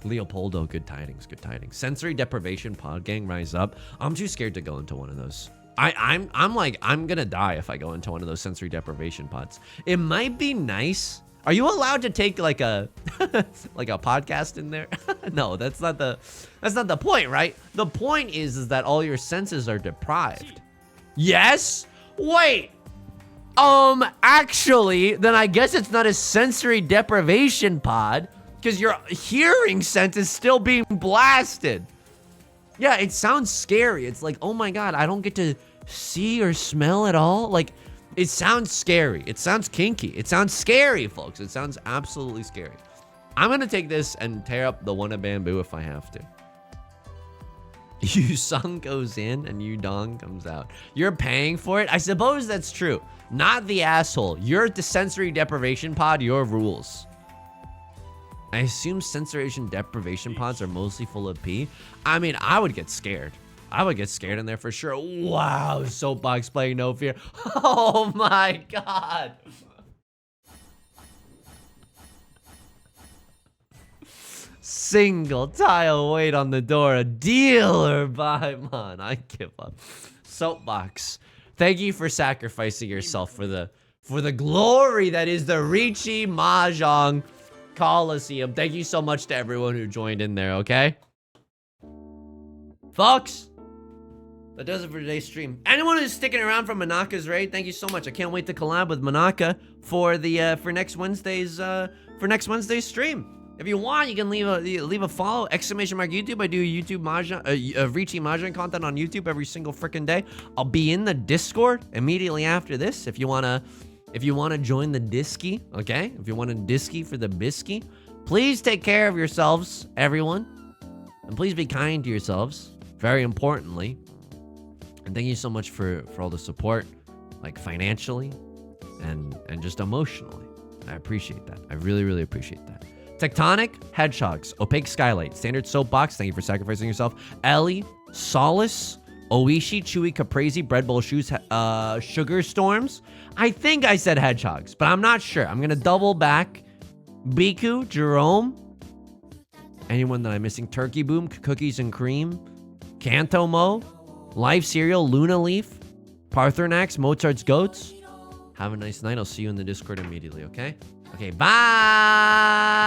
Leopoldo, good tidings, good tidings. Sensory deprivation pod gang, rise up. I'm too scared to go into one of those. I'm like, I'm gonna die if I go into one of those sensory deprivation pods. It might be nice. Are you allowed to take like a like a podcast in there? No, that's not the point, right? The point is that all your senses are deprived. Yes? Wait. Actually, then I guess it's not a sensory deprivation pod because your hearing sense is still being blasted. Yeah, it sounds scary. It's like, oh my God, I don't get to see or smell at all. Like, it sounds scary. It sounds kinky. It sounds scary, folks. It sounds absolutely scary. I'm gonna take this and tear up the one of bamboo if I have to. You sung goes in and you dong comes out. You're paying for it? I suppose that's true. Not the asshole. You're the sensory deprivation pod, your rules. I assume sensory deprivation pods are mostly full of pee. I mean, I would get scared. I would get scared in there for sure. Wow, soapbox playing no fear. Oh my God. Single tile weight on the door, a dealer by man. I give up. Soapbox. Thank you for sacrificing yourself for the glory that is the Ricci Mahjong Coliseum. Thank you so much to everyone who joined in there, okay? Folks, that does it for today's stream. Anyone who's sticking around for Manaka's raid, thank you so much. I can't wait to collab with Manaka for the for next Wednesday's stream. If you want, you can leave a follow, exclamation mark YouTube. I do YouTube Mahjong, Ricci Mahjong content on YouTube every single freaking day. I'll be in the Discord immediately after this. If you wanna join the Disky, okay? If you want a Disky for the Bisky, please take care of yourselves, everyone, and please be kind to yourselves. Very importantly, and thank you so much for all the support, like financially, and just emotionally. I appreciate that. I really, really appreciate that. Tectonic, Hedgehogs, Opaque Skylight, Standard Soapbox, thank you for sacrificing yourself. Ellie, Solace, Oishi, Chewy, Caprese, Bread Bowl Shoes, Sugar Storms. I think I said Hedgehogs, but I'm not sure. I'm gonna double back. Biku, Jerome. Anyone that I'm missing? Turkey Boom, Cookies and Cream, Kanto Mo, Life Cereal, Luna Leaf, Parthenax, Mozart's Goats. Have a nice night. I'll see you in the Discord immediately, okay? Okay, bye!